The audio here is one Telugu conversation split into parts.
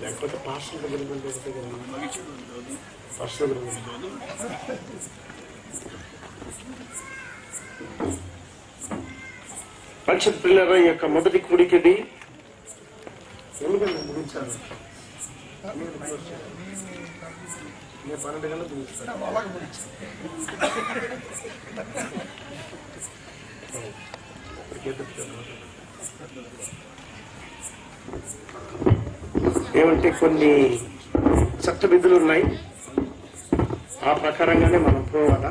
లేకపోతే పాస్టర్ దగ్గర పరిషత్ పిల్లల యొక్క మొదటి కూడికది ఎందుకంటే ముగించాను. నేను 12 గంటలకు ముగిస్తాను. ఏమంటే కొన్ని చట్ట విధులు ఉన్నాయి, ఆ ప్రకారంగానే మనం పోవాలా.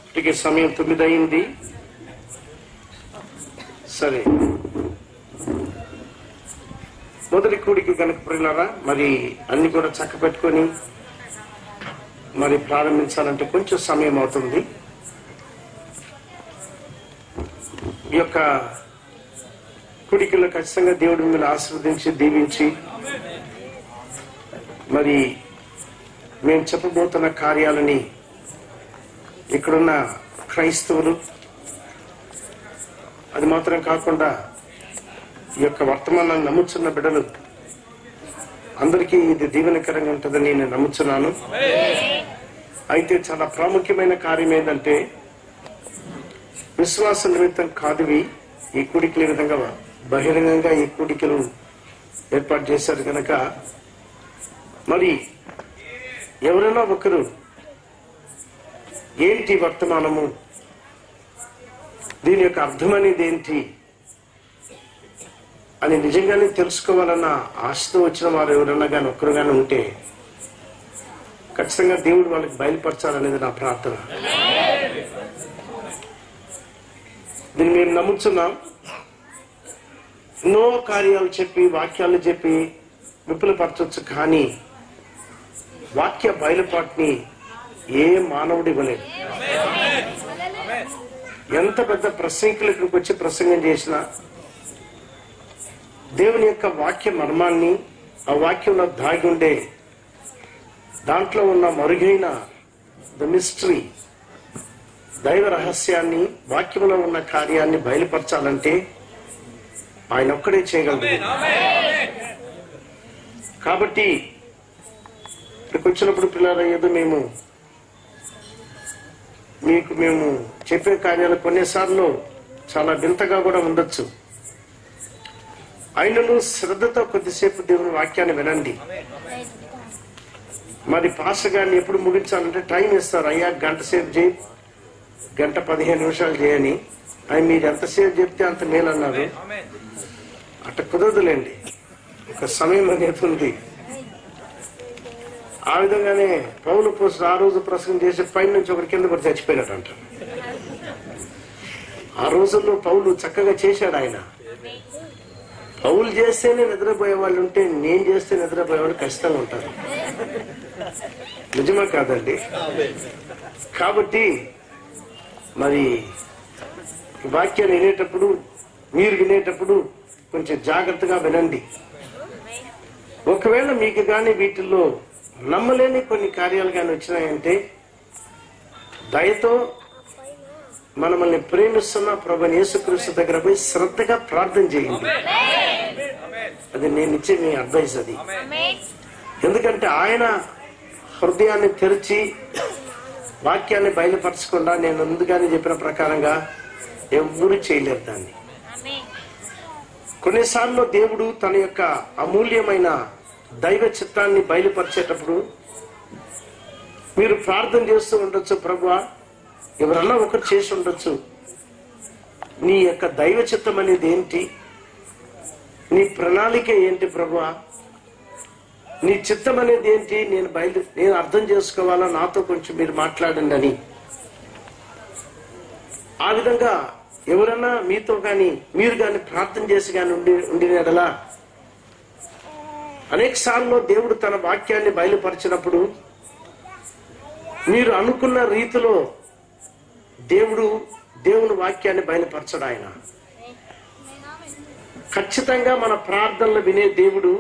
ఇప్పటికే సమయం 9 అయింది. సరే, మొదటి కూడికి కనుక ప్రియులారా మరి అన్ని కూడా చక్క పెట్టుకొని మరి ప్రారంభించాలంటే కొంచెం సమయం అవుతుంది. ఈ యొక్క కూడికలో ఖచ్చితంగా దేవుడి మిమ్మల్ని ఆశీర్వదించి దీవించి మరి మేము చెప్పబోతున్న కార్యాలని ఇక్కడున్న క్రైస్తవులు, అది మాత్రం కాకుండా ఈ యొక్క వర్తమానాన్ని నమ్ముచున్న బిడ్డలు అందరికీ ఇది దీవెనకరంగా ఉంటుందని నేను నమ్ముచున్నాను. అయితే చాలా ప్రాముఖ్యమైన కార్యం ఏంటంటే విశ్వాస నిమిత్తం కాదువి ఈ కూడికలు ఈ విధంగా బహిరంగంగా ఈ కూడికలు ఏర్పాటు చేశారు కనుక మరి ఎవరైనా ఒకరు ఏంటి వర్తమానము, దీని యొక్క అర్థం అనేది ఏంటి అని నిజంగానే తెలుసుకోవాలన్న ఆశతో వచ్చిన వారు ఎవరన్నా కానీ ఒక్కరు కానీ ఉంటే ఖచ్చితంగా దేవుడు వాళ్ళకి బయలుపరచాలనేది నా ప్రార్థన. దీన్ని మేము నమ్ముతున్నాం. ఎన్నో కార్యాలు చెప్పి వాక్యాలు చెప్పి విపులపరచవచ్చు, కానీ వాక్య బయలుపాటుని ఏ మానవుడు ఇవ్వలేదు. ఎంత పెద్ద ప్రసంగికులు ఇక్కడికి వచ్చి ప్రసంగం చేసినా దేవుని యొక్క వాక్య మర్మాన్ని, ఆ వాక్యంలో దాగి ఉండే దాంట్లో ఉన్న మరుగైన ద మిస్టరీ, దైవ రహస్యాన్ని, వాక్యంలో ఉన్న కార్యాన్ని బయలుపరచాలంటే ఆయన ఒక్కడే చేయగలడు. కాబట్టి ఇక్కడికి వచ్చినప్పుడు పిల్లలు ఏదో మేము చెప్పే కార్యాలు కొన్నిసార్లు చాలా వింతగా కూడా ఉండొచ్చు. ఆయనను శ్రద్ధతో కొద్దిసేపు దేవుని వాక్యాన్ని వినండి. మరి పాస్టర్ గారిని ఎప్పుడు ముగించాలంటే టైం ఇస్తారు. అయ్యా గంట సేపు చేయి, గంట 15 నిమిషాలు చేయని. ఆయన మీరు ఎంతసేపు చెప్తే అంత మేలు అన్నారు. అట్ట కుదరదులేండి, ఒక సమయం అనేది ఉంది. ఆ విధంగానే పౌలు పోస్టర్ ఆ రోజు ప్రసంగం చేసి పైన నుంచి ఒకరి కింద పడి చచ్చిపోయినట్టు అంటారు. ఆ రోజుల్లో పౌలు చక్కగా చేశాడు. ఆయన పౌలు చేస్తేనే నిద్రపోయే వాళ్ళు ఉంటే నేను చేస్తే నిద్రపోయే వాళ్ళు ఖచ్చితంగా ఉంటారు. నిజమా కాదండి? కాబట్టి మరి వాక్యాన్ని వినేటప్పుడు, మీరు వినేటప్పుడు కొంచెం జాగ్రత్తగా వినండి. ఒకవేళ మీకు కానీ వీటిల్లో నమ్మలేని కొన్ని కార్యాలు కానీ వచ్చినాయంటే దయతో మనల్ని ప్రేమిస్తున్న ప్రభువైన యేసుక్రీస్తు దగ్గర పోయి శ్రద్ధగా ప్రార్థన చేయండి. అది నేను ఇచ్చే మీ అడ్వైస్. అది ఎందుకంటే ఆయన హృదయాన్ని తెరిచి వాక్యాన్ని బయలుపరచకుండా నేను ముందుగానే చెప్పిన ప్రకారంగా ఎవ్వరూ చేయలేరు దాన్ని. కొన్నిసార్లు దేవుడు తన యొక్క అమూల్యమైన దైవ చిత్తాన్ని బయలుపరిచేటప్పుడు మీరు ప్రార్థన చేస్తూ ఉండొచ్చు, ప్రభువా ఎవరన్నా ఒకరు చేసి ఉండొచ్చు, నీ యొక్క దైవ చిత్తం అనేది ఏంటి, నీ ప్రణాళిక ఏంటి ప్రభువా, నీ చిత్తం అనేది ఏంటి, నేను అర్థం చేసుకోవాలా, నాతో కొంచెం మీరు మాట్లాడండి అని. ఆ విధంగా ఎవరన్నా మీతో కానీ మీరు కానీ ప్రార్థన చేసి కానీ ఉండినడలా అనేక సార్లు దేవుడు తన వాక్యాన్ని బయలుపరిచినప్పుడు మీరు అనుకున్న రీతిలో దేవుని వాక్యాన్ని బయలుపరచడు. ఆయన ఖచ్చితంగా మన ప్రార్థనలు వినే దేవుడు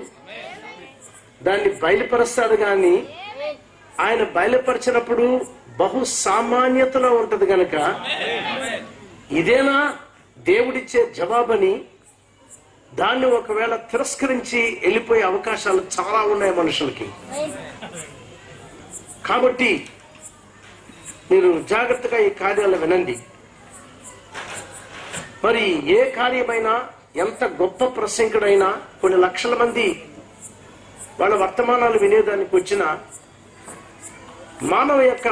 దాన్ని బయలుపరుస్తాడు. కానీ ఆయన బయలుపరిచినప్పుడు బహు సామాన్యతలో ఉంటది కనుక ఇదేనా దేవుడిచ్చే జవాబని దాన్ని ఒకవేళ తిరస్కరించి వెళ్ళిపోయే అవకాశాలు చాలా ఉన్నాయి మనుషులకి. కాబట్టి మీరు జాగ్రత్తగా ఈ కార్యాలు వినండి. మరి ఏ కార్యమైనా ఎంత గొప్ప ప్రసంగుడైనా కొన్ని లక్షల మంది వాళ్ళ వర్తమానాలు వినేదానికి వచ్చిన మానవ యొక్క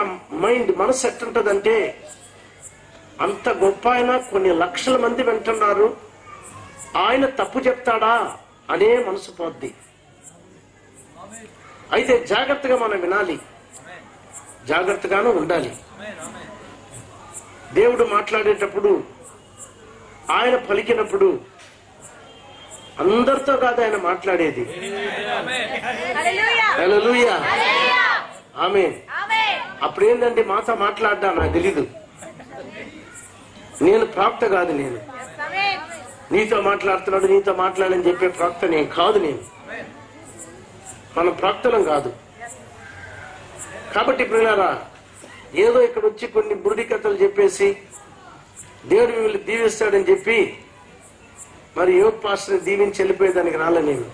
మనసు ఎట్టుంటదంటే, అంత గొప్ప అయినా కొన్ని లక్షల మంది వింటున్నారు, ఆయన తప్పు చెప్తాడా అనే మనసు పోద్ది. అయితే జాగ్రత్తగా మనం వినాలి, జాగ్రత్తగాను ఉండాలి. దేవుడు మాట్లాడేటప్పుడు, ఆయన పలికినప్పుడు అందరితో కాదు ఆయన మాట్లాడేది. హల్లెలూయా, ఆమేన్. అప్పుడు ఏంటంటే మాతో మాట్లాడ్డా నాకు తెలీదు, నేను ప్రాప్త కాదు, నేను నీతో మాట్లాడుతున్నాడు నీతో మాట్లాడని చెప్పే ప్రాప్త నేను కాదు, నేను మనం ప్రాప్తలం కాదు. కాబట్టి పిల్లరా, ఏదో ఇక్కడ వచ్చి కొన్ని బురుడి కథలు చెప్పేసి దేవుడు మిమ్మల్ని దీవిస్తాడని చెప్పి మరి యోగ పాస్టర్ని దీవించి వెళ్ళిపోయేదానికి రాలే. నేను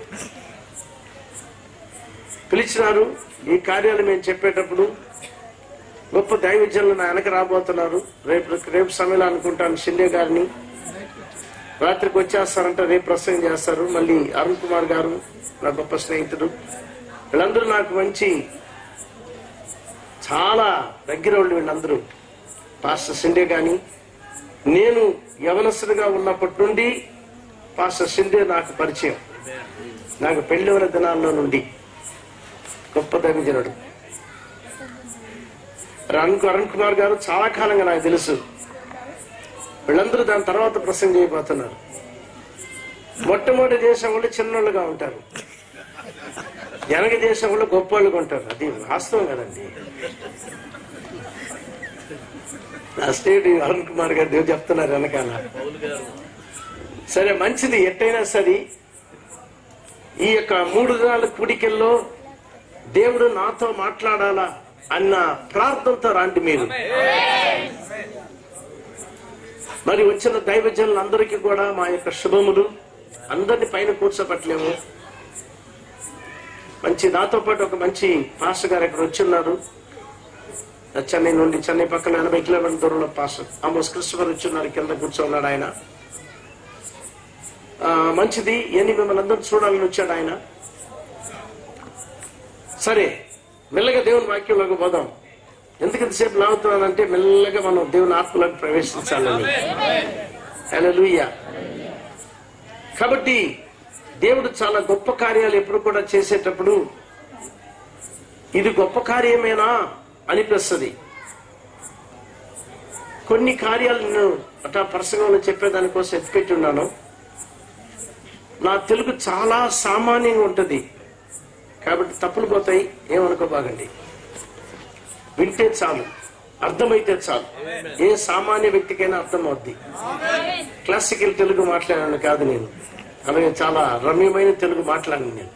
పిలిచినారు, ఈ కార్యాలు మేము చెప్పేటప్పుడు గొప్ప దైవజనులు నా వెనక రాబోతున్నారు. రేపు సమయంలో అనుకుంటాను షిండే గారిని రాత్రికి వచ్చేస్తారంట, రేపు ప్రసంగం చేస్తారు. మళ్ళీ అరుణ్ కుమార్ గారు నా గొప్ప స్నేహితుడు, వీళ్ళందరూ నాకు మంచి చాలా దగ్గర వాళ్ళు. వీళ్ళందరూ పాస్టర్ షిండే గాని, నేను యవనస్తుడిగా ఉన్నప్పటి నుండి పాస్టర్ షిండే నాకు పరిచయం, నాకు పెళ్లివర దినాల్లో నుండి. గొప్ప దైవజనుడు అరుణ్ కుమార్ గారు చాలా కాలంగా నాకు తెలుసు. వీళ్ళందరూ దాని తర్వాత ప్రసంగం చేయబోతున్నారు. మొట్టమొదటి చేసే వాళ్ళు చిన్నోళ్ళుగా ఉంటారు, వెనక చేసే వాళ్ళు గొప్ప వాళ్ళుగా ఉంటారు. అది వాస్తవం కదండి. నా స్టేట్ అరుణ్ కుమార్ గారు దేవుడు చెప్తున్నారు వెనకాల. సరే, మంచిది. ఎట్టయినా సరే ఈ యొక్క 3 దినాల కూడికల్లో దేవుడు నాతో మాట్లాడాలా అన్న ప్రార్థనతో రాండి మీరు. మరి వచ్చిన దైవజనులందరికీ కూడా మా యొక్క శుభములు. అందరిని పైన కూర్చోబట్టలేము. మంచి నాతో పాటు ఒక మంచి పాస్టర్ గారు ఇక్కడ వచ్చిన్నారు, చెన్నై నుండి. చెన్నై పక్కన 80 కిలోమీటర్ల దూరంలో పాస్టర్ ఆమోస్ క్రిస్టోఫర్ వచ్చిన్నారు, కింద కూర్చోన్నాడు ఆయన. మంచిది. ఎన్ని మిమ్మల్ని అందరూ చూడాలని వచ్చాడు ఆయన. సరే, మెల్లగా దేవుని వాక్యంలోకి పోదాం. ఎందుకు ఇంతసేపు లాగుతున్నానంటే మెల్లగా మనం దేవుని ఆత్మలోకి ప్రవేశించాలని. హల్లెలూయా. కాబట్టి దేవుడు చాలా గొప్ప కార్యాలు ఎప్పుడు కూడా చేసేటప్పుడు ఇది గొప్ప కార్యమేనా అనిపిస్తుంది. కొన్ని కార్యాలు నేను అట్లా ప్రసంగంలో చెప్పేదానికోసం ఎత్తిపెట్టి ఉన్నాను. నా తెలుగు చాలా సామాన్యంగా ఉంటుంది కాబట్టి తప్పులు పోతాయి, ఏమనుకోబాగండి. వింటే చాలు, అర్థమైతే చాలు. ఏ సామాన్య వ్యక్తికైనా అర్థమవుద్ది. క్లాసికల్ తెలుగు మాట్లాడాను కాదు నేను, అలాగే చాలా రమ్యమైన తెలుగు మాట్లాడాను నేను.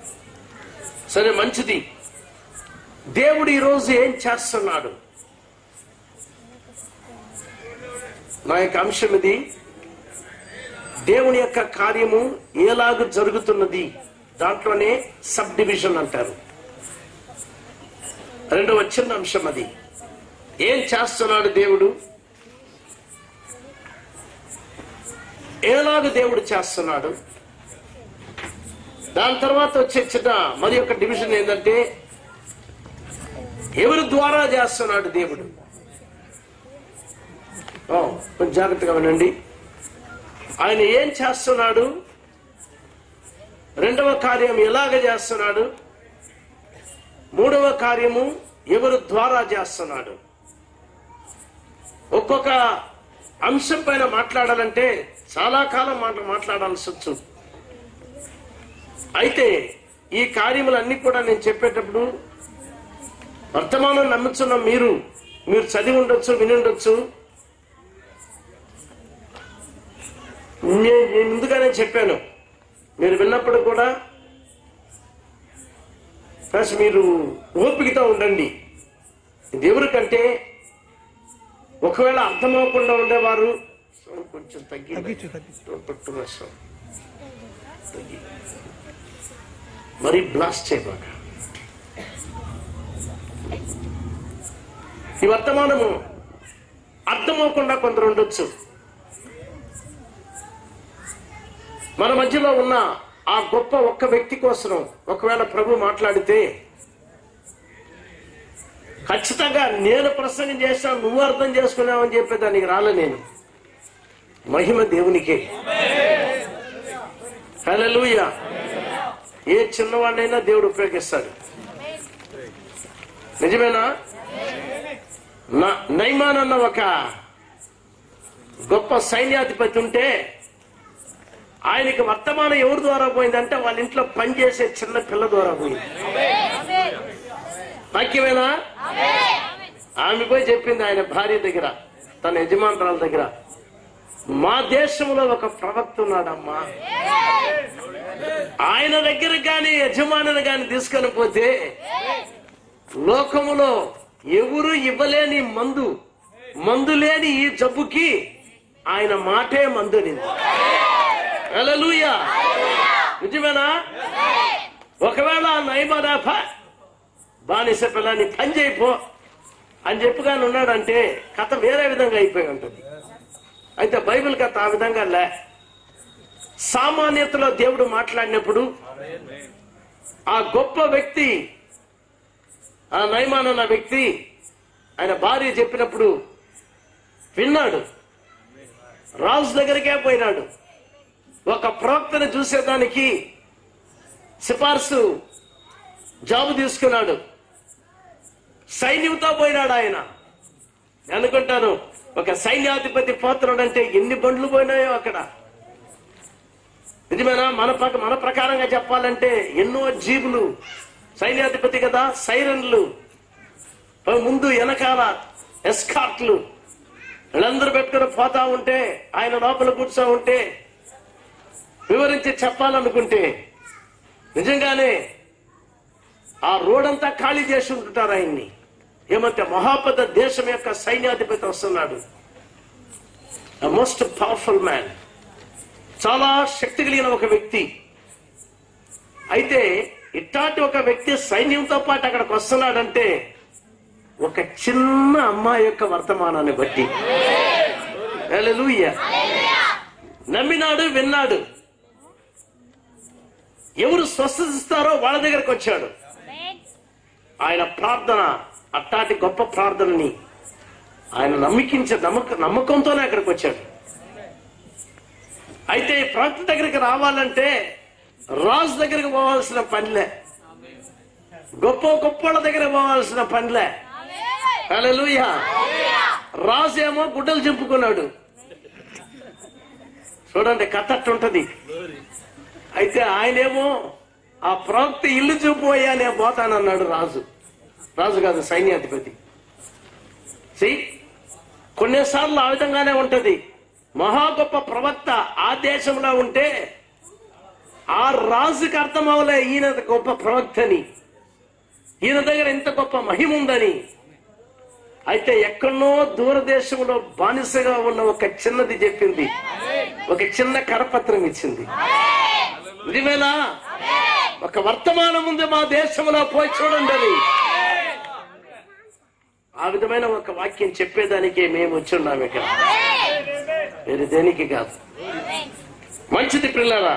సరే, మంచిది. దేవుడు ఈరోజు ఏం చేస్తున్నాడు? నా యొక్క అంశం ఇది. దేవుని యొక్క కార్యము ఎలాగ జరుగుతున్నది, దాంట్లోనే సబ్ డివిజన్ అంటారు. 2వ చిన్న అంశం అది. ఏం చేస్తున్నాడు దేవుడు, ఎలాగ దేవుడు చేస్తున్నాడు. దాని తర్వాత వచ్చే చిన్న మరి ఒక డివిజన్ ఏంటంటే ఎవరి ద్వారా చేస్తున్నాడు దేవుడు. కొంచెం జాగ్రత్తగా వినండి. ఆయన ఏం చేస్తున్నాడు, 2వ కార్యం ఎలాగ చేస్తున్నాడు, 3వ కార్యము ఎవరు ద్వారా చేస్తున్నాడు. ఒక్కొక్క అంశం పైన మాట్లాడాలంటే చాలా కాలం మాట్లాడాల్సి వచ్చు. అయితే ఈ కార్యములన్నీ కూడా నేను చెప్పేటప్పుడు వర్తమానం నమ్ముతున్న మీరు చదివి ఉండొచ్చు, విని ఉండొచ్చు. నేను ముందుగానే చెప్పాను, మీరు విన్నప్పుడు కూడా ఫస్ట్ మీరు ఓపికతో ఉండండి. ఇది ఎవరికంటే ఒకవేళ అర్థమవకుండా ఉండేవారు సౌండ్ కొంచెం తగ్గించు. మరి బ్లాస్ట్ చేయబాక. ఈ వర్తమానము అర్థమవకుండా కొందరు ఉండొచ్చు. మన మధ్యలో ఉన్న ఆ గొప్ప ఒక్క వ్యక్తి కోసం ఒకవేళ ప్రభు మాట్లాడితే ఖచ్చితంగా నేను ప్రసంగం చేస్తాను, నువ్వు అర్థం చేసుకున్నావని చెప్పేదానికి రాలే నేను. మహిమ దేవునికే. హల్లెలూయా. ఏ చిన్నవాడినైనా దేవుడు ఉపయోగిస్తాడు. నిజమేనా? నైమాన్ అన్న ఒక గొప్ప సైన్యాధిపతి ఉంటే ఆయనకి వర్తమానం ఎవరి ద్వారా పోయిందంటే వాళ్ళ ఇంట్లో పనిచేసే చిన్న పిల్ల ద్వారా పోయింది. వాక్యమేనా? ఆమె పోయి చెప్పింది ఆయన భార్య దగ్గర, తన యజమానురాల దగ్గర, మా దేశంలో ఒక ప్రవక్త ఉన్నాడమ్మా, ఆయన దగ్గర గాని యజమానులు గాని తీసుకొని పోతే లోకములో ఎవరు ఇవ్వలేని మందు లేని ఈ జబ్బుకి ఆయన మాటే మందునింది. హల్లెలూయా. నిజమేనా? ఒకవేళ నయమదాప బానిస పిల్లని పని చేయిపో అని చెప్పుగానే ఉన్నాడంటే కథ వేరే విధంగా అయిపోయి ఉంటుంది. అయితే బైబిల్ కథ ఆ విధంగా లే. సామాన్యతలో దేవుడు మాట్లాడినప్పుడు ఆ గొప్ప వ్యక్తి, ఆ నయమాన్ అన్న వ్యక్తి ఆయన భార్య చెప్పినప్పుడు విన్నాడు. రాజు దగ్గరికే పోయినాడు. ఒక ప్రవక్తను చూసేదానికి సిఫార్సు జాబు తీసుకున్నాడు. సైన్యంతో పోయినాడు ఆయన. అనుకుంటాను ఒక సైన్యాధిపతి పోతున్నాడంటే ఎన్ని బండ్లు పోయినాయో అక్కడ. నిజమేనా? మన ప్రకారంగా చెప్పాలంటే ఎన్నో జీబులు. సైన్యాధిపతి కదా, సైరన్లు, ముందు వెనకాల ఎస్కార్ట్లు, వీళ్ళందరూ పెట్టుకుని పోతా ఉంటే ఆయన లోపల కూర్చో ఉంటే వివరించి చెప్పాలనుకుంటే నిజంగానే ఆ రోడంతా ఖాళీ చేసి ఉంటుంటారు ఆయన్ని. ఏమంటే మహాపద దేశం యొక్క సైన్యాధిపతి వస్తున్నాడు. మోస్ట్ పవర్ఫుల్ మ్యాన్, చాలా శక్తి కలిగిన ఒక వ్యక్తి. అయితే ఇట్లాంటి ఒక వ్యక్తి సైన్యంతో పాటు అక్కడికి వస్తున్నాడంటే ఒక చిన్న అమ్మాయి యొక్క వర్తమానాన్ని బట్టి. హల్లెలూయా. నమ్మినాడు, విన్నాడు. ఎవరు స్వస్థతిస్తారో వాళ్ళ దగ్గరకు వచ్చాడు. ఆయన ప్రార్థన, అట్టాటి గొప్ప ప్రార్థనని ఆయన నమ్మకంతోనే అక్కడికి వచ్చాడు. అయితే ఈ ప్రవక్త దగ్గరికి రావాలంటే రాజు దగ్గరికి పోవాల్సిన పనిలే, గొప్ప దగ్గర పోవాల్సిన పనిలే. హల్లెలూయా. రాజు ఏమో గుడ్డలు చింపుకున్నాడు. చూడండి కథ అట్టుంటది. అయితే ఆయనేమో ఆ ప్రవక్త ఇల్లు చూపోయా నేను పోతానన్నాడు. రాజు కాదు, సైన్యాధిపతి. కొన్నిసార్లు ఆ విధంగానే ఉంటది. మహా గొప్ప ప్రవక్త ఆ దేశంలో ఉంటే ఆ రాజుకి అర్థం అవలే ఈయన గొప్ప ప్రవక్తని, ఈయన దగ్గర ఇంత గొప్ప మహిమ ఉందని. అయితే ఎక్కడో దూరదేశంలో బానిసగా ఉన్న ఒక చిన్నది చెప్పింది, ఒక చిన్న కరపత్రం ఇచ్చింది. నిజమేనా? ఒక వర్తమానం ఉంది మా దేశంలో, పోయి చూడండి. ఆ విధమైన ఒక వాక్యం చెప్పేదానికే మేము వచ్చున్నాం ఇక్కడ, వేరే దేనికి కాదు. మంచిది పిల్లరా,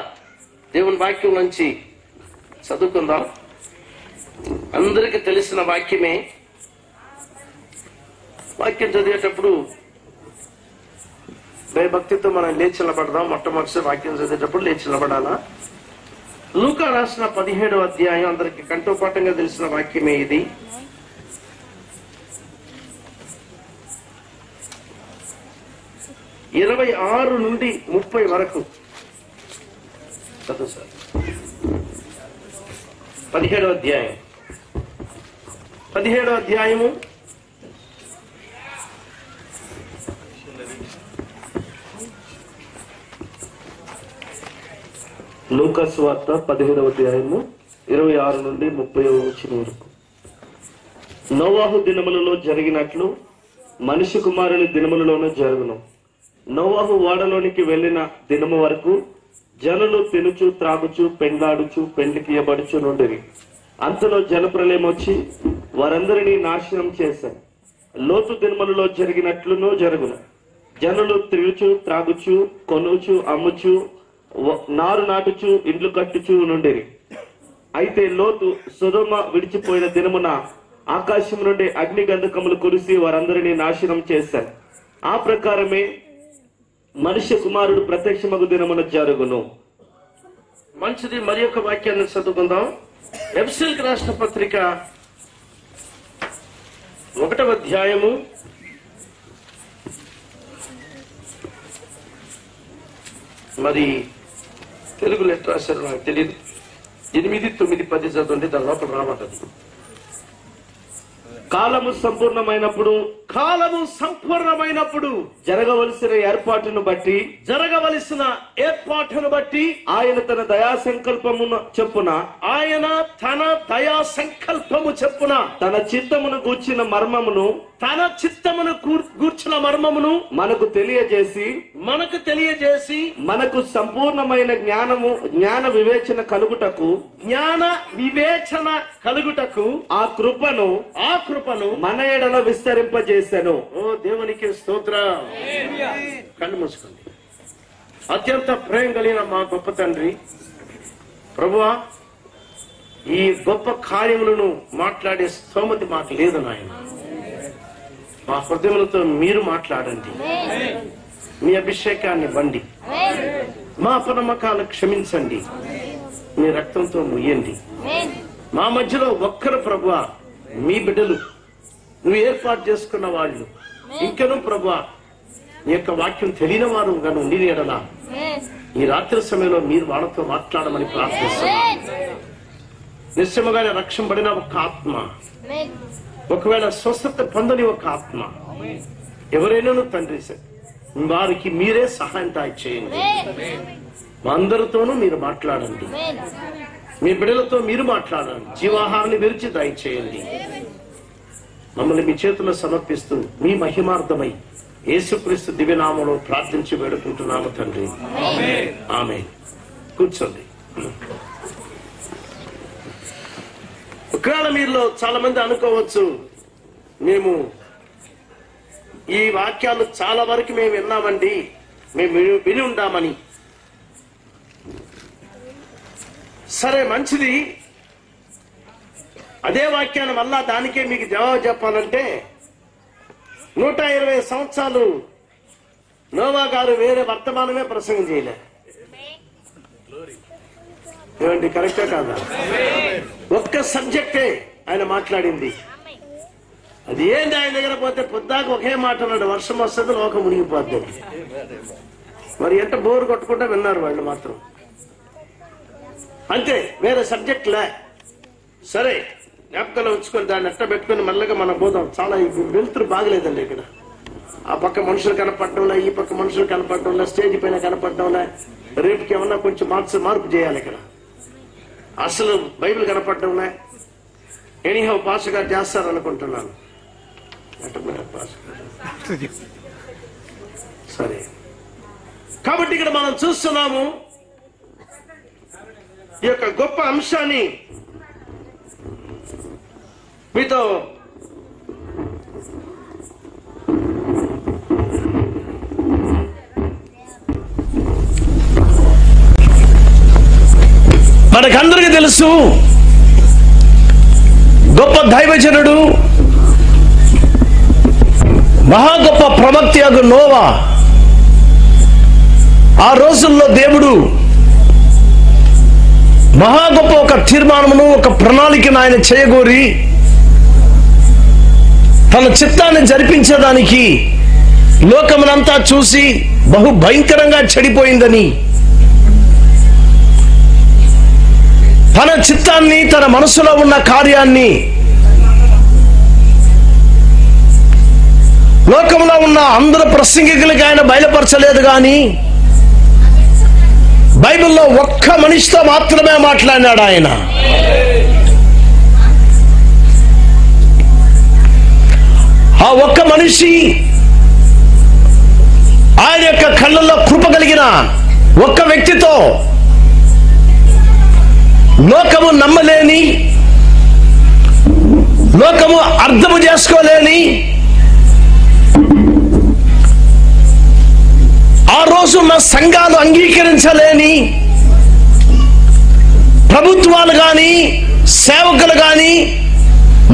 దేవుని వాక్యం నుంచి చదువుకుందాం. అందరికీ తెలిసిన వాక్యమే. వాక్యం చదివేటప్పుడు భయభక్తితో మనం లేచి నిలబడదాం. మొట్టమొదటి వాక్యం చదివేటప్పుడు లేచి నిలబడాలా. లూకా రాసిన 17వ అధ్యాయం అందరికి కంఠోపాఠంగా తెలిసిన వాక్యమే ఇది. ఇరవై 26 నుండి 30 వరకు చదువు సార్. 17వ అధ్యాయము లూకా సువార్త 17వ అధ్యాయము 26 నుండి 30వ వచనం వరకు. నోవాహు దినములలో జరిగినట్లు మనిషి కుమారుని దినములలోనూ జరుగును. నోవహు ఓడలోనికి వెళ్లిన దినము వరకు జనులు తినుచు త్రాగుచు పెండ్లాడుచు పెండ్లికి ఇయ్యబడుచు నుండిరి. అంతలో జలప్రలయం వచ్చి వారందరినీ నాశనం చేశారు. లోతు దినములలో జరిగినట్లునూ జరుగును. జనులు తిరుగుచు త్రాగుచు కొనుచు అమ్ముచు నారు నాటుచు ఇండ్లు కట్టుచు నుండిరి. అయితే లోతు సొదొమ విడిచిపోయిన దినమున ఆకాశం నుండి అగ్ని గంధకములు కురిసి వారందరినీ నాశనం చేశారు. ఆ ప్రకారమే మనుష్య కుమారుడు ప్రత్యక్షమగు దినమున జరుగును. మంచిది. మరి ఒక వాక్యాన్ని చదువుకుందాం. ఎఫెసీయులకు రాసిన పత్రిక 1వ అధ్యాయము 'మరి తెలుగులో ఎట్లా రాశారో నాకు తెలియదు. 8, 9, 10 చదవండి. దాని లోపల రామంటది. కాలము సంపూర్ణమైనప్పుడు జరగవలసిన ఏర్పాటును బట్టి ఆయన తన దయా సంకల్పము చెప్పున తన చిత్తమును గూర్చిన మర్మమును మనకు తెలియజేసి మనకు సంపూర్ణమైన జ్ఞాన వివేచన కలుగుటకు ఆ కృపను మన ఎడల విస్తరింపజేశాను. ఓ దేవునికి స్తోత్రం. కళ్ళు మూసుకోండి. అత్యంత ప్రేమ కలిగిన మా గొప్ప తండ్రి, ప్రభువా, ఈ గొప్ప కార్యములను మాట్లాడే స్తోమతి మాకు లేదు నాయన. మా హృదయములతో మీరు మాట్లాడండి. మీ అభిషేకాన్ని బండి, మా అపనమ్మకాలు క్షమించండి. మీ రక్తంతో ముయ్యండి. మా మధ్యలో ఒక్కరు ప్రభువా, మీ బిడ్డలు, నువ్వు ఏర్పాటు చేసుకున్న వాళ్ళు, ఇంకనూ ప్రభువా నీ యొక్క వాక్యం తెలియని వారు ఉండి ఎడల ఈ రాత్రి సమయంలో మీరు వాళ్ళతో మాట్లాడమని ప్రార్థిస్తున్నాను. నిశ్చయముగానే రక్షింపబడిన ఒక ఆత్మ, ఒకవేళ స్వస్థత పొందని ఒక ఆత్మ ఎవరైనా తండ్రి వారికి మీరే సహాయం చేయండి. మా అందరితోనూ మీరు మాట్లాడండి. మీ బిడ్డలతో మీరు మాట్లాడండి. జీవాహారాన్ని విరిచి దయచేయండి. మమ్మల్ని మీ చేతుల్లో సమర్పిస్తూ మీ మహిమార్థమై యేసుక్రీస్తు దివ్యనామములో ప్రార్థించి వేడుకుంటున్నాము తండ్రి. ఆమేన్. కూర్చోండి. ఒకవేళ మీలో చాలా మంది అనుకోవచ్చు, మేము ఈ వాక్యాలు చాలా వరకు మేము విన్నామండి, మేము విని ఉంటామని. సరే, మంచిది. అదే వాక్యాన్ని మళ్ళా దానికే మీకు జవాబు చెప్పాలంటే 120 సంవత్సరాలు నోవా గారు వేరే వర్తమానమే ప్రసంగం చేయలే. ఏమండి, కరెక్టే కాదా? ఒక్క సబ్జెక్టే ఆయన మాట్లాడింది. అది ఏంటి? ఆయన దగ్గర పోతే పొద్దాక ఒకే మాట అన్నాడు, వర్షం వస్తుంది, లోకం మునిగిపోద్ది. మరి ఎంత బోరు కొట్టుకుంటా విన్నారు వాళ్ళు మాత్రం. అంతే, వేరే సబ్జెక్ట్లే. సరే, జ్ఞాపకంలో ఉంచుకొని దాన్ని ఎట్ట పెట్టుకుని మళ్ళీగా మనం పోదాం. చాలా వెలుతురు బాగలేదండి ఇక్కడ. ఆ పక్క మనుషులు కనపడటంలే, ఈ పక్క మనుషులు కనపడటంలే, స్టేజ్ పైన కనపడటంలే. రేపుకి ఏమన్నా కొంచెం మార్పు చేయాలి ఇక్కడ. అసలు బైబిల్ కనపడటంలే. ఎనీహౌ పాస్ గారు చేస్తారనుకుంటున్నాను. సరే, కాబట్టి ఇక్కడ మనం చూస్తున్నాము ఈ యొక్క గొప్ప అంశాన్ని మీతో మనకందరికీ తెలుసు, గొప్ప దైవజనుడు, మహా గొప్ప ప్రవక్త నోవా. ఆ రోజుల్లో దేవుడు మహా గొప్ప ఒక తీర్మానమును, ఒక ప్రణాళికను ఆయన చేయగోరి తన చిత్తాన్ని జరిపించేదానికి లోకమునంతా చూసి బహు భయంకరంగా చెడిపోయిందని, తన చిత్తాన్ని, తన మనసులో ఉన్న కార్యాన్ని లోకంలో ఉన్న అందరు ప్రసంగికులకి ఆయన బయలుపరచలేదు. కానీ బైబిల్లో ఒక్క మనిషితో మాత్రమే మాట్లాడినాడు ఆయన. ఆ ఒక్క మనిషి ఆయన యొక్క కళ్ళల్లో కృప కలిగిన ఒక్క వ్యక్తితో లోకము నమ్మలేని, లోకము అర్థము చేసుకోలేని, ఆ రోజున్న సంఘాలు అంగీకరించలేని, ప్రభుత్వాలు కానీ సేవకులు కానీ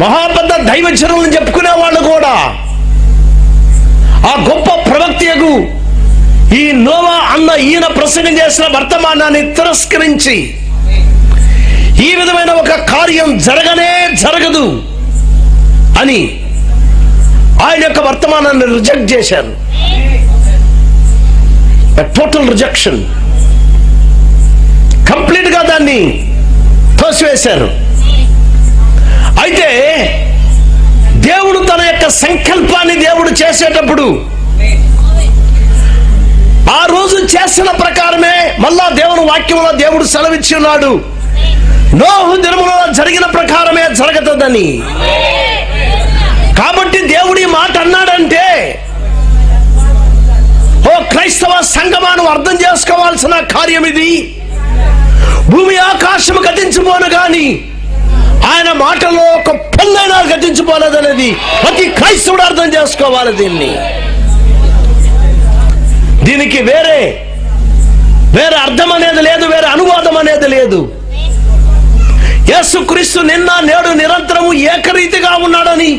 మహాపెద్ద దైవజనులను చెప్పుకునే వాళ్ళు కూడా ఆ గొప్ప ప్రవక్తయగు ఈ నోవా అన్న ఈయన ప్రసంగం చేసిన వర్తమానాన్ని తిరస్కరించి ఈ విధమైన ఒక కార్యం జరగనే జరగదు అని ఆయన యొక్క వర్తమానాన్ని రిజెక్ట్ చేశారు. టోటల్ రిజెక్షన్, కంప్లీట్ గా దాన్ని తోసివేశారు. అయితే దేవుడు తన యొక్క సంకల్పాన్ని దేవుడు చేసేటప్పుడు ఆ రోజు చేసిన ప్రకారమే మళ్ళా దేవుని వాక్యంలో దేవుడు సెలవిచ్చి ఉన్నాడు. నోహు దినములో జరిగిన ప్రకారమే జరగదని. కాబట్టి దేవుడి మాట అన్నాడంటే, ఓ క్రైస్తవ సంఘమాను అర్థం చేసుకోవాల్సిన కార్యం ఇది. భూమి ఆకాశము గతించిపోను గాని ఆయన మాటలో ఒక పెళ్ళైనా గతించిపోలేదనేది ప్రతి క్రైస్తవుడు అర్థం చేసుకోవాలి. దీనికి వేరే అర్థం అనేది లేదు, వేరే అనువాదం అనేది లేదు. యేసుక్రీస్తు నిన్న నేడు నిరంతరము ఏకరీతిగా ఉన్నాడని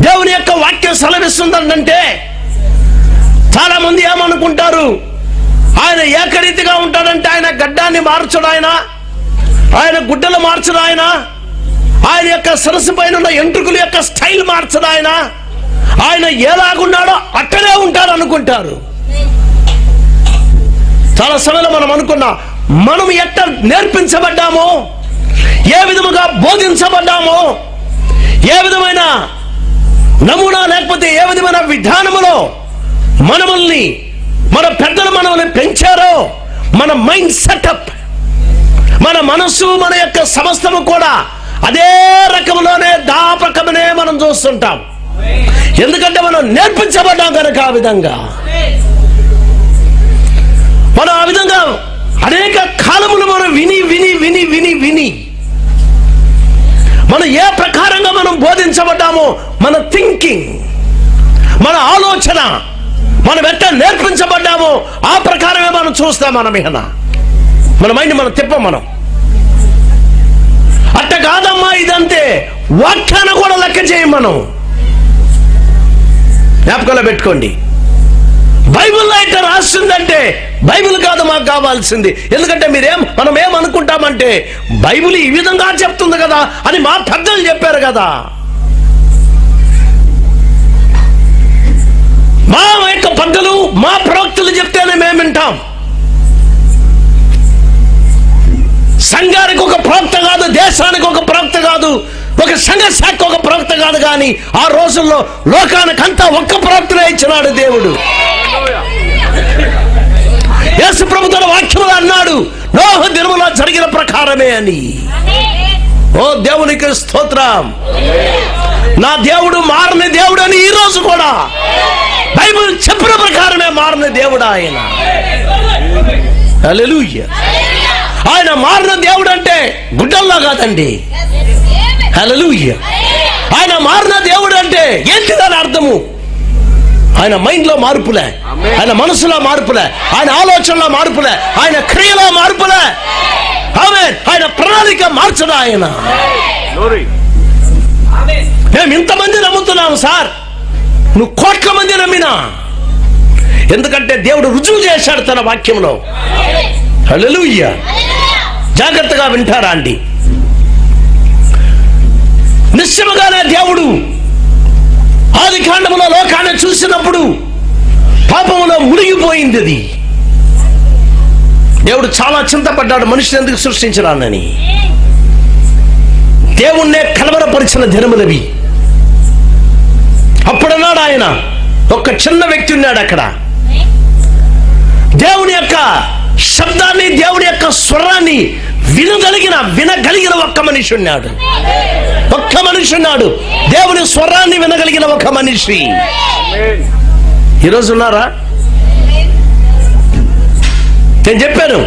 దేవుని యొక్క వాక్యం సెలవిస్తుందంటే చాలా మంది ఏమనుకుంటారు, ఆయన ఏకరీతిగా ఉంటాడంటే ఆయన గడ్డాన్ని మార్చడు, ఆయన గుడ్డలు మార్చడు, ఆయన యొక్క సరస్సు పైన ఉన్న ఎంట్రుకల యొక్క స్టైల్ మార్చడు, ఆయన ఎలాగున్నాడో అట్టనే ఉంటాడు అనుకుంటారు. చాలా సమయంలో మనం అనుకున్నా, మనం ఎట్ట నేర్పించబడ్డామో, ఏ విధముగా బోధించబడ్డామో, ఏ విధమైన నమూనా లేకపోతే ఏ విధమైన విధానములో మనల్ని మన పెద్దలు మనల్ని పెంచారో, మన మైండ్ సెటప్, మన మనస్సు, మన యొక్క సమస్తము కూడా అదే రకంలోనే దాపకమనే మనం చూస్తుంటాం. ఎందుకంటే మనం నేర్పించబడ్డాం కనుక. ఆ విధంగా మనం ఆ విధంగా అనేక కాలములు మనం విని విని విని విని విని మనం ఏ ప్రకారంగా మనం బోధించబడ్డామో, మన థింకింగ్, మన ఆలోచన, మనం ఎట్లా నేర్పించబడ్డామో ఆ ప్రకారమే మనం చూస్తాం. మన మైండ్ మనం తిప్పం. మనం అట్ట కాదమ్మా, ఇదంతే వాక్యాన్ని కూడా లెక్క చేయం. మనం జ్ఞాపకంలో పెట్టుకోండి, బైబిల్లో అయితే రాస్తుందంటే బైబిల్ కాదు మాకు కావాల్సింది. ఎందుకంటే మనం ఏమనుకుంటామంటే బైబిల్ ఈ విధంగా చెప్తుంది కదా అని మా పెద్దలు చెప్పారు కదా. మా యొక్క పెద్దలు, మా ప్రవక్తలు చెప్తేనే మేము వింటాం. సంఘానికి ఒక ప్రవక్త కాదు, దేశానికి ఒక ప్రవక్త కాదు, ఒక సంఘ శాఖ ఒక ప్రవక్త కాదు. కానీ ఆ రోజుల్లో లోకానికంతా ఒక్క ప్రవక్తనే ఇచ్చినాడు దేవుడు. యేసు ప్రభు తన వాక్యములో అన్నాడు, నోహు దినములో జరిగిన ప్రకారమే అని. ఓ దేవునికి స్తోత్రం. నా దేవుడు మారని దేవుడు అని ఈ రోజు కూడా బైబిల్ చెప్పిన ప్రకారమే మారిన దేవుడు ఆయన. హల్లెలూయా. ఆయన మారిన దేవుడు అంటే గుడ్డల్లా కాదండి. హల్లెలూయా. ఆయన మారిన దేవుడు అంటే ఏంటి దాని అర్థము? ఆయన మైండ్ లో మార్పులే, ఆయన మనసులో మార్పులే, ఆయన ఆలోచనలో మార్పులే, ఆయన క్రియలో మార్పులే, ఆయన ప్రణాళిక మార్చడా ఆయన. మేము ఇంతమంది నమ్ముతున్నాము సార్, నువ్వు కోట్ల మంది నమ్మినా, ఎందుకంటే దేవుడు రుజువు చేశాడు తన వాక్యంలో. హల్లెలూయా. జాగ్రత్తగా వింటారా అండి? నిశ్చయముగానే దేవుడు ఆది కాండములో లోకాన్ని చూసినప్పుడు పాపములో మునిగిపోయింది అది. దేవుడు చాలా చింతపడ్డాడు మనిషిని ఎందుకు సృష్టించడానని. దేవుణ్ణే కలవరపరిచిన దినములవి. అప్పుడన్నాడు ఆయన, ఒక చిన్న వ్యక్తి ఉన్నాడు అక్కడ, దేవుని యొక్క శబ్దాన్ని, దేవుని యొక్క స్వరాన్ని వినగలిగిన ఒక్క మనిషి ఉన్నాడు. ఒక్క మనిషి ఉన్నాడు, దేవుని స్వరాన్ని వినగలిగిన ఒక మనిషి. ఈరోజు ఉన్నారా? నేను చెప్పాను,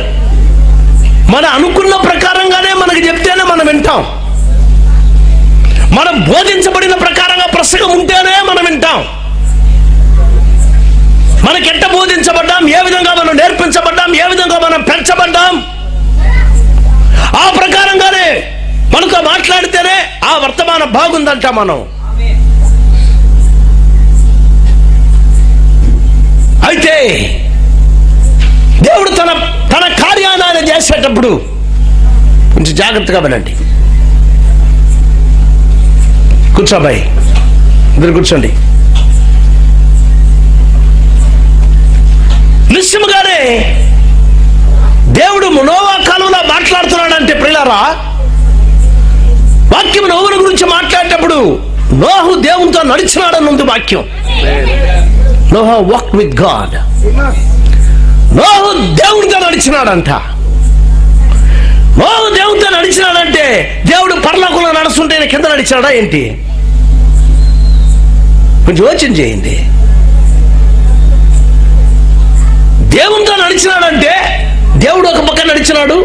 మన అనుకున్న ప్రకారంగానే మనకు చెప్తేనే మనం వింటాం. మనం బోధించబడిన ప్రకారంగా ప్రసంగం ఉంటేనే మనం వింటాం. మనకెట్ట బోధించబడ్డాం, ఏ విధంగా మనం నేర్పించబడ్డాం, ఏ విధంగా మనం పెంచబడ్డాం, ఆ ప్రకారంగానే మనతో మాట్లాడితేనే ఆ వర్తమానం బాగుందంట. మనం అయితే దేవుడు తన కార్యాన్ని ఆయన చేసేటప్పుడు కొంచెం జాగ్రత్తగా వినండి. కూర్చోబాయ్, ఇద్దరు కూర్చోండి. నిశ్చయముగానే దేవుడు నోవా కాలంలో మాట్లాడుతున్నాడంటే ప్రియులారా, వాక్యం నోవను గురించి మాట్లాడేటప్పుడు నోహు దేవునితో నడిచినాడని ఉంది వాక్యం. Noah walk with God. నోహు దేవునితో నడిచినాడంట. నోహు దేవునితో నడిచినాడంటే దేవుడు పరలోకంలో నడుస్తుంటే కింద నడిచాడా ఏంటి? కొంచెం యోచన చేయండి. దేవునితో నడిచినాడంటే దేవుడు ఒక పక్క నడిచినాడు,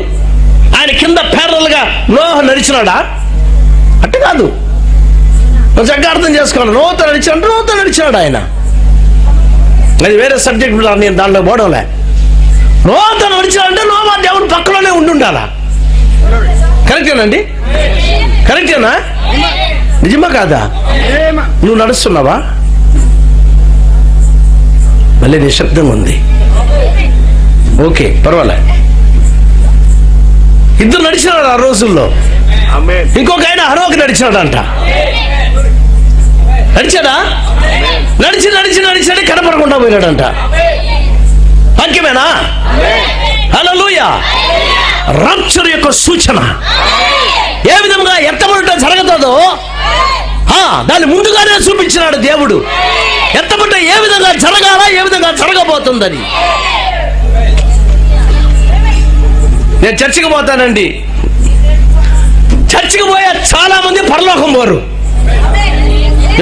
ఆయన కింద ప్యారల్ గా నోహు నడిచినాడా? అట్టు కాదు. చక్కగా అర్థం చేసుకోవాలి. నోతో నడిచినాడు ఆయన. అది వేరే సబ్జెక్ట్, నేను దానిలో పోవడంలే. నోతో నడిచినాడంటే నోవా దేవుడు పక్కలోనే ఉండాలా? కరెక్టేనండి? కరెక్టేనా? నిజమా కాదా? నువ్వు నడుస్తున్నావా? మళ్ళీ నిశ్శబ్దంగా ఉంది. ఓకే, పర్వాలే. ఇద్దరు నడిచినాడు ఆ రోజుల్లో. ఇంకొక ఆయన హరోకి నడిచినాడంట. నడిచాడా? నడిచాడు, కనపడకుండా పోయినాడంట. వాక్యమేనా? హల్లెలూయా. రాప్చర్ యొక్క సూచన ఏ విధంగా ఎత్తబడుట జరుగుతుందో దాన్ని ముందుగానే చూపించినాడు దేవుడు. ఎత్తబడ్డ ఏ విధంగా జరగాల, ఏ విధంగా జరగబోతుందని. నేను చర్చికి పోతానండి. చర్చికి పోయే చాలా మంది పరలోకం పోరు.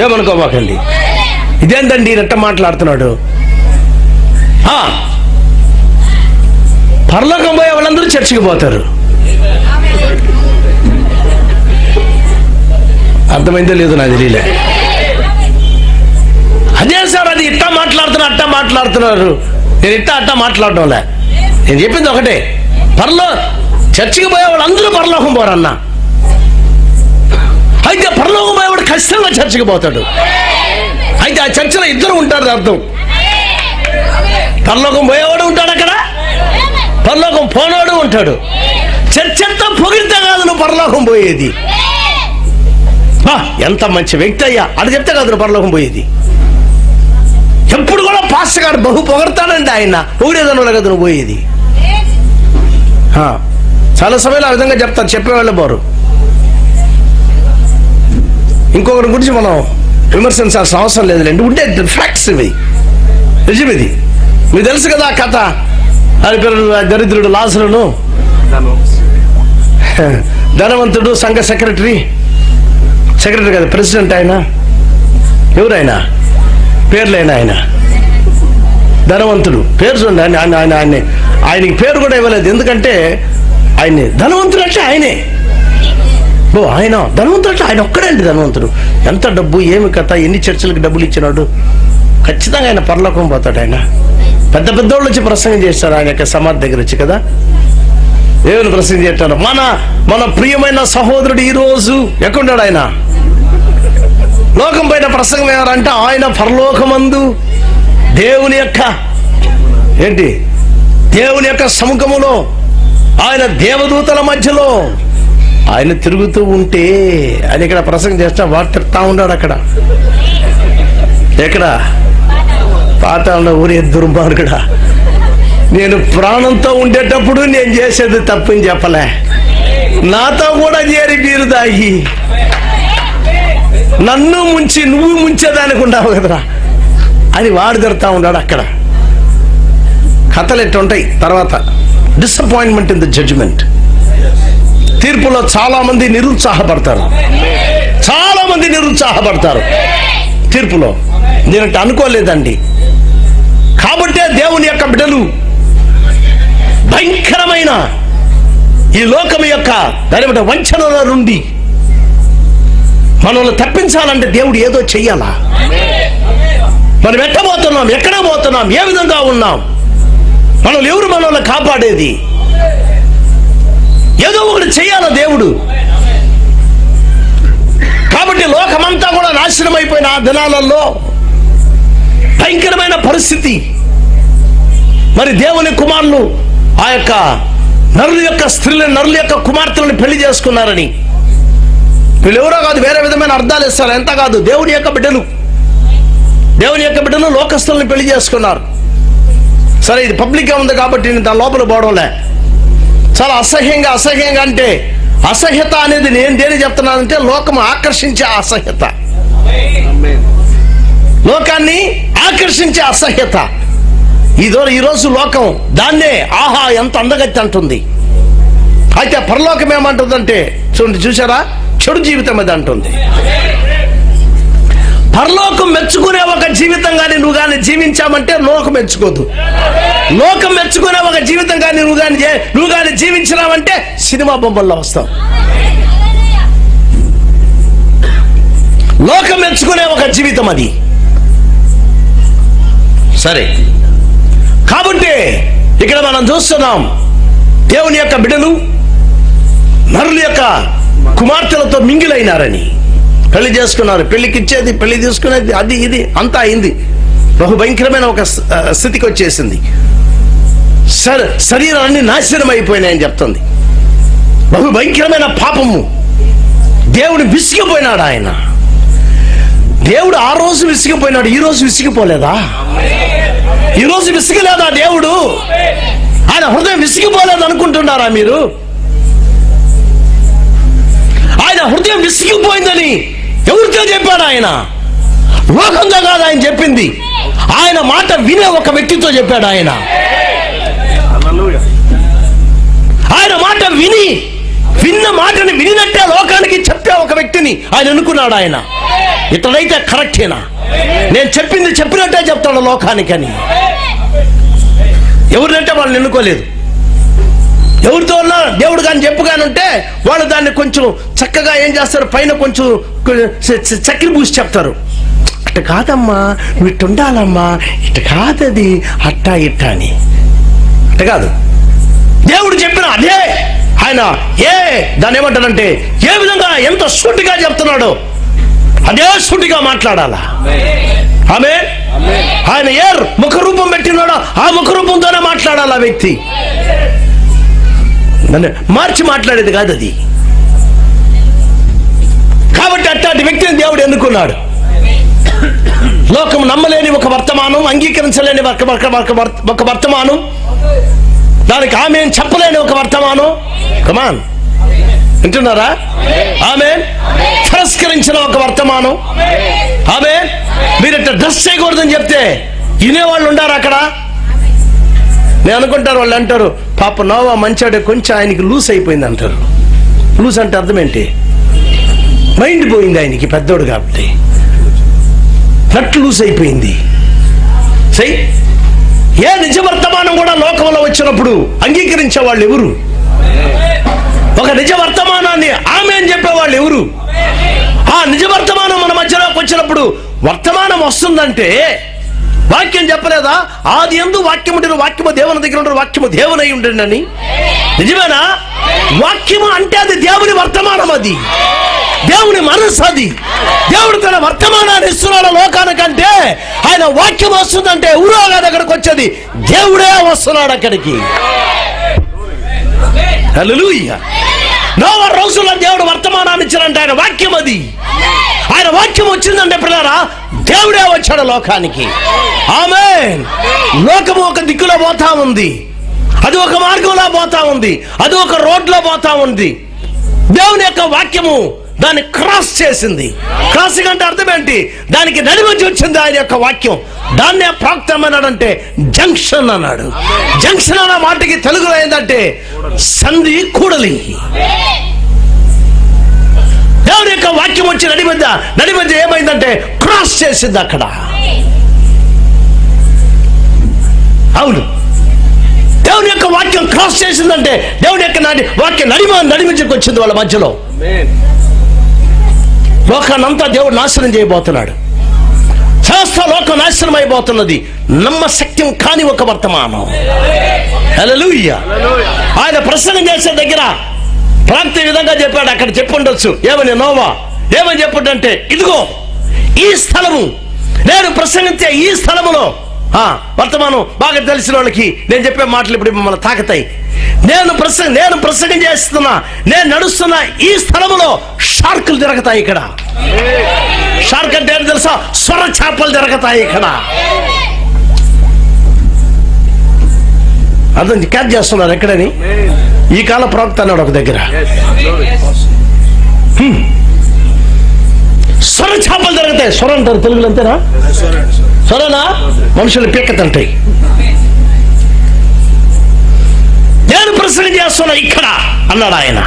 ఏమనుకోమాకండి. ఇదేంటండి రెట్ట మాట్లాడుతున్నాడు? పరలోకం పోయే వాళ్ళందరూ చర్చికి పోతారు. అర్థమైందో లేదో నాకు తెలియలే. అదే సార్, అది ఇట్టా మాట్లాడుతున్నారు. నేను అట్టా మాట్లాడడంలే. నేను చెప్పింది ఒకటే, చర్చికి పోయే వాళ్ళు అందరూ పరలోకం పోరన్నా. అయితే పరలోకం పోయేవాడు ఖచ్చితంగా చర్చికి పోతాడు. అయితే ఆ చర్చిలో ఇద్దరు ఉంటారు అర్థం. పరలోకం పోయేవాడు ఉంటాడు అక్కడ, పరలోకం పోనాడు ఉంటాడు. చర్చ అంతా పొగిడితే కాదు నువ్వు పరలోకం పోయేది. ఎంత మంచి వ్యక్తి అయ్యా అది చెప్తే కాదు నువ్వు పరలోకం పోయేది. ఎప్పుడు కూడా పాస్టర్ గారు బహు పొగడతాడండి, ఆయన పొగిడేదాని కదా నువ్వు పోయేది. చాలా సమయంలో ఆ విధంగా చెప్తారు, చెప్పేవాళ్ళే బారు. ఇంకొకరి గురించి మనం విమర్శించాల్సిన అవసరం లేదులేండి. ఉండే ఫ్యాక్ట్స్ ఇవి, నిజం ఇది. మీకు తెలుసు కదా ఆ కథ. ఆయన పేరు దరిద్రుడు లాజరును, ధనవంతుడు సంఘ సెక్రటరీ కదా, ప్రెసిడెంట్. ఆయన ఎవరైనా పేర్లైనా ఆయన ధనవంతుడు. పేరు చూడండి, ఆయనకి పేరు కూడా ఇవ్వలేదు. ఎందుకంటే ఆయన్ని ధనవంతుడు అంటే ఆయనే. ఆయన ధనవంతుడు అంటే ఆయన ఒక్కడే అండి ధనవంతుడు. ఎంత డబ్బు, ఏమి కథ, ఎన్ని చర్చలకు డబ్బులు ఇచ్చినాడు. ఖచ్చితంగా ఆయన పరలోకం పోతాడు. ఆయన పెద్ద పెద్దోళ్ళు వచ్చి ప్రసంగం చేస్తారు ఆయన యొక్క సమాధి దగ్గర వచ్చి కదా. దేవుని ప్రసంగం చేస్తాడు. మన ప్రియమైన సహోదరుడు ఈ రోజు ఎక్కడున్నాడు? ఆయన లోకం పైన ప్రసంగం ఏమంటే ఆయన పరలోకమందు దేవుని యొక్క సముఖములో ఆయన దేవదూతల మధ్యలో ఆయన తిరుగుతూ ఉంటే ఆయన ఇక్కడ ప్రసంగం చేస్తా వాడు తిరుగుతా ఉన్నాడు. ఎక్కడ? పాతాళంలో ఊరే దుర్మార్గుడా, నేను ప్రాణంతో ఉండేటప్పుడు నేను చేసేది తప్పని చెప్పలే, నాతో కూడా చేరి బీరు దాగి నన్ను ముంచి నువ్వు ముంచేదానికి ఉండవు కదరా అని వాడు తిరుగుతా ఉన్నాడు. అక్కడ కథలు ఎట్టుంటాయి. తర్వాత డిసప్పాయింట్మెంట్ ఇన్ ద జడ్జిమెంట్. తీర్పులో చాలా మంది నిరుత్సాహపడతారు. తీర్పులో. నేనంటే అనుకోలేదండి. కాబట్టే దేవుని యొక్క బిడ్డలు భయంకరమైన ఈ లోకం యొక్క దాని వంచనల నుండి మనల్ని తప్పించాలంటే దేవుడు ఏదో చెయ్యాలా. మనం ఎట్టబోతున్నాం, ఎక్కడ పోతున్నాం, ఏ విధంగా ఉన్నాం, మనల్ని ఎవరు మనల్ని కాపాడేది, ఏదో ఒకటి చెయ్యాలా దేవుడు. కాబట్టి లోకమంతా కూడా నాశనం అయిపోయిన ఆ దినాలలో భయంకరమైన పరిస్థితి. మరి దేవుని కుమారులు ఆ యొక్క నరుల యొక్క స్త్రీలను, నరుల యొక్క కుమార్తెలను పెళ్లి చేసుకున్నారని వీళ్ళు ఎవరో కాదు, వేరే విధమైన అర్థాలు ఇస్తారు. ఎంత కాదు, దేవుని యొక్క బిడ్డలు, దేవుని యొక్క బిడ్డలు లోకస్తులను పెళ్లి చేసుకున్నారు. సరే, ఇది పబ్లిక్ గా ఉంది కాబట్టి నేను దాని లోపల పోవడంలే. చాలా అసహ్యంగా అంటే అసహ్యత అనేది నేను దేని చెప్తున్నానంటే లోకం ఆకర్షించే అసహ్యత, లోకాన్ని ఆకర్షించే అసహ్యత. ఈరోజు లోకం దాన్నే ఆహా ఎంత అందగత్తి అంటుంది. అయితే పరలోకం ఏమంటుందంటే చూసారా, చెడు జీవితం అది అంటుంది. పరలోకం మెచ్చుకునే ఒక జీవితం కానీ నువ్వు కానీ జీవించామంటే లోకం మెచ్చుకోదు. లోకం మెచ్చుకునే ఒక జీవితం కానీ నువ్వు కానీ జీవించినావంటే సినిమా బొమ్మల్లో వస్తావు. లోకం మెచ్చుకునే ఒక జీవితం అది. సరే, కాబట్టి ఇక్కడ మనం చూస్తున్నాం దేవుని యొక్క బిడ్డలు నరుల యొక్క కుమార్తెలతో మింగిలైనారని పెళ్లి చేసుకున్నారు. పెళ్లికి ఇచ్చేది, పెళ్లి తీసుకునేది, అది ఇది అంతా అయింది. బహు భయంకరమైన ఒక స్థితికి వచ్చేసింది. శరీరాన్ని నాశనం అయిపోయినాయని చెప్తుంది. బహు భయంకరమైన పాపము. దేవుడు విసిగిపోయినాడు. ఆయన దేవుడు ఆ రోజు విసిగిపోయినాడు, ఈ రోజు విసిగిపోలేదా? ఈ రోజు విసిగలేదా దేవుడు? ఆయన హృదయం విసిగిపోలేదు అనుకుంటున్నారా మీరు? ఆయన హృదయం విసిగిపోయిందని ఎవరితో చెప్పాడు? ఆయన లోకంతో కాదు ఆయన చెప్పింది. ఆయన మాట వినే ఒక వ్యక్తితో చెప్పాడు. ఆయన మాట విన్న మాటని వినినట్టే లోకానికి చెప్పే ఒక వ్యక్తిని ఆయన అనుకున్నాడు. ఆయన ఇతడైతే కరెక్టేనా, నేను చెప్పింది చెప్పినట్టే చెప్తాడు లోకానికని. ఎవరినంటే వాళ్ళని ఎన్నుకోలేదు. ఎవరితో ఉన్నా దేవుడు కానీ చెప్పుగానుంటే వాళ్ళు దాన్ని కొంచెం చక్కగా ఏం చేస్తారు, పైన కొంచెం చక్కెర పూసి చెప్తారు. అట్ట కాదమ్మా, నువ్వు ఇట్టు ఉండాలమ్మా, ఇట్ట కాదది, అట్టా ఇట్టా అని. అట్ట కాదు, దేవుడు చెప్పిన అదే ఆయన దాన్ని ఏమంటాడంటే ఏ విధంగా ఎంత సూటిగా చెప్తున్నాడో అదే సూటిగా మాట్లాడాలా. ఆమె ఆయన ఏ ముఖరూపం పెట్టినాడో ఆ ముఖరూపంతోనే మాట్లాడాలి ఆ వ్యక్తి. మార్చి మాట్లాడేది కాదు అది. కాబట్టి అట్లాంటి వ్యక్తిని దేవుడు ఎన్నుకున్నాడు. లోకం నమ్మలేని ఒక వర్తమానం, అంగీకరించలేని ఒక వర్తమానం, దానికి ఆమె చెప్పలేని ఒక వర్తమానం. కమాన్, వింటున్నారా? ఆమె తిరస్కరించిన ఒక వర్తమానం. ఆమె మీరు ఇట్లా డ్రెస్ చేయకూడదని చెప్తే వినేవాళ్ళు ఉండారు అక్కడ. నేను అనుకుంటారు, వాళ్ళు అంటారు పాప నోవా మంచాడే, కొంచెం ఆయనకి లూజ్ అయిపోయింది అంటారు. లూజ్ అంటే అర్థం ఏంటి? మైండ్ పోయింది ఆయనకి, పెద్దోడు కాబట్టి నట్లు లూజ్ అయిపోయింది. సై ఏ నిజ వర్తమానం కూడా లోకంలో వచ్చినప్పుడు అంగీకరించే వాళ్ళు ఎవరు? ఒక నిజ వర్తమానాన్ని ఆమె అని చెప్పేవాళ్ళు ఎవరు? ఆ నిజ వర్తమానం మన మధ్యలోకి వచ్చినప్పుడు వర్తమానం వస్తుందంటే వాక్యం చెప్పలేదా? ఆది యందు వాక్యము ఉండెను, వాక్యము దేవుని దగ్గర ఉండరు, వాక్యము దేవునై ఉండెను అని. నిజమేనా? వాక్యము అంటే అది దేవుని వర్తమానం, అది దేవుని మనసు, అది దేవుడు తన వర్తమానాన్ని ఇస్తున్నాడు లోకానికంటే. ఆయన వాక్యం వస్తుందంటే ఎవరో కాదు అక్కడికి వచ్చేది, దేవుడే వస్తున్నాడు అక్కడికి. హల్లెలూయా. నోవా రోజుల్లో దేవుడు వర్తమానాన్ని ఇచ్చారంటే ఆయన వాక్యం అది. ఆయన వాక్యం వచ్చిందంటే పిల్లరా దేవుడే వచ్చాడు లోకానికి. ఆమేన్. లోకము ఒక దిక్కులో పోతా ఉంది, అది ఒక మార్గంలో పోతా ఉంది, అది ఒక రోడ్లో పోతా ఉంది. దేవుని యొక్క వాక్యము దాన్ని క్రాస్ చేసింది. క్రాసింగ్ అంటే అర్థం ఏంటి? దానికి నడిమధ్య వచ్చింది ఆయన యొక్క వాక్యం. దాన్నే ప్రాక్తం అన్నాడంటే జంక్షన్ అన్నాడు. జంక్షన్ అన్న మాటకి తెలుగులో ఏంటంటే సంధి, కూడలి. దేవుని యొక్క వాక్యం వచ్చి నడిమధ్య ఏమైందంటే క్రాస్ చేసింది అక్కడ. అవును, దేవుని యొక్క వాక్యం క్రాస్ చేసిందంటే దేవుని యొక్క వాక్యం నడిమించుకు వచ్చింది వాళ్ళ మధ్యలో. లోకాన్నంతా దేవుడు నాశనం చేయబోతున్నాడు. సమస్త లోకం నాశనం అయిపోతున్నది. నమ్మశక్యం కాని ఒక వర్తమానం. హల్లెలూయా. ఆయన ప్రసంగం చేసే దగ్గర ప్రాంతీయ విధంగా చెప్పాడు. అక్కడ చెప్పుండొచ్చు ఏమని, నోవా ఏమని చెప్పంటే, ఇదిగో ఈ స్థలము, నేను ప్రసంగించే ఈ స్థలములో, వర్తమానం బాగా తెలిసిన వాళ్ళకి నేను చెప్పే మాటలు ఇప్పుడు మిమ్మల్ని తాకుతాయి. నేను ప్రసంగం చేస్తున్నా, నేను నడుస్తున్నా ఈ స్థలములో షార్కులు తిరుగుతాయి. ఇక్కడ షార్క్ అంటే ఏంటి తెలుసా? సొర చేపలు తిరుగుతాయి ఇక్కడ. అర్థం క్యాచ్ చేస్తున్నారు ఎక్కడని? ఈ కాల ప్రవక్త అన్నాడు ఒక దగ్గర, సొర చేపలు తిరుగుతాయి. సొర అంటారు తెలుగులో, అంతేనా? సొరనా? మనుషులు పీక్కతంటాయి. నేను ప్రసంగం చేస్తున్నా ఇక్కడ అన్నాడు ఆయన.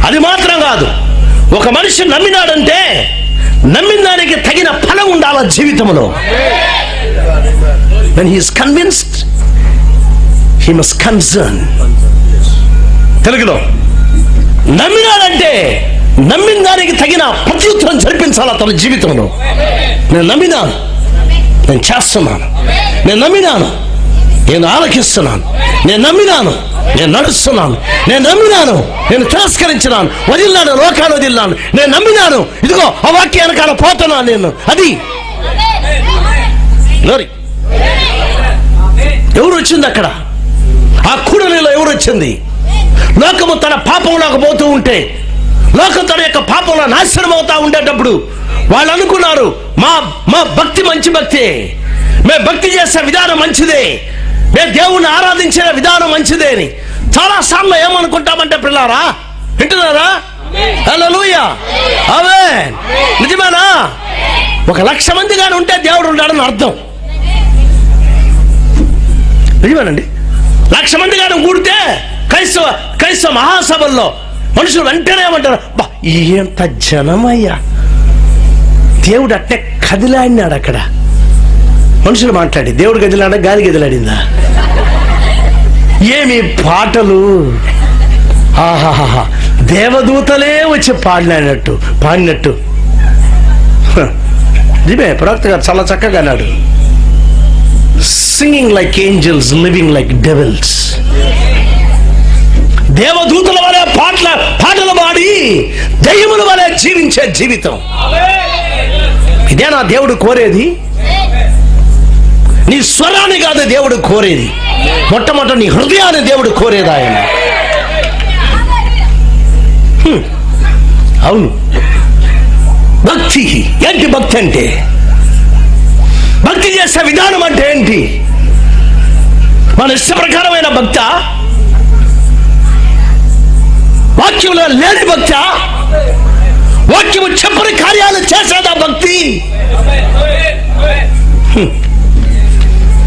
అది మాత్రం కాదు, ఒక మనిషి నమ్మినాడంటే నమ్మిన దానికి తగిన ఫలం ఉండాలి జీవితంలో. When he is convinced, he must concern. తెలుగులో నమ్మినాడంటే నమ్మిన దానికి తగిన ప్రత్యుత్తరం జరిపించాలి తన జీవితంలో. నేను నమ్మినాను, నేను చేస్తున్నాను. నేను నమ్మినాను, నేను ఆలకిస్తున్నాను. నేను నమ్మినాను, నేను నడుస్తున్నాను. నేను నమ్మినాను, నేను తిరస్కరించినాను, వదిలినాను, లోకాన్ని వదిలినాను. నేను నమ్మినాను, ఇదిగో ఆ వాక్య వెనకాల పోతున్నాను నేను. అది ఎవరు వచ్చింది అక్కడ? ఆ కూడలిలో ఎవరు వచ్చింది? లోకము తన పాపంలోకి పోతూ ఉంటే, లోకం తన యొక్క పాపంలో నాశనం అవుతా ఉండేటప్పుడు వాళ్ళు అనుకున్నారు, మా భక్తి మంచి భక్తి, మేము భక్తి చేసే విధానం మంచిదే, మేము దేవుణ్ణి ఆరాధించే విధానం మంచిదే అని. చాలా సార్లు ఏమనుకుంటామంటే, పిల్లారా వింటున్నారా? హల్లెలూయా, ఆమేన్. నిజమేనా? 1,00,000 మంది కానీ ఉంటే దేవుడు ఉన్నాడని అర్థం. నిజమేనండి. 1,00,000 మంది కానీ కూడితే క్రైస్తవ మహాసభల్లో మనుషులు వెంటనే ఏమంటారు, బా ఎంత జనమయ్యా, దేవుడు అట్టే కదిలాడినాడు అక్కడ. మనుషులు మాట్లాడి దేవుడు గదిలాడా, గాలి గదిలాడిందా? ఏమి పాటలు! ఆహాహా, దేవదూతలే వచ్చి పాడినట్టు. నిజమే, ప్రవక్త గారు చాలా చక్కగా అన్నాడు, singing like angels, living like devils. దేవదూతల వలె పాటలు పాడి దయ్యముల వలె జీవించే జీవితం. ఇదేనా దేవుడు కోరేది? నీ స్వరాన్ని కాదు దేవుడు కోరేది, మొట్టమొదటి నీ హృదయాన్ని దేవుడు కోరేది ఆయన. అవును. భక్తి ఏంటి? భక్తి అంటే, భక్తి చేసే విధానం అంటే ఏంటి? మన ఇష్ట ప్రకారమైన భక్త, వాక్యంలో లేని భక్త, వాక్యము చెప్పని కార్యాలు చేసేదా భక్తి?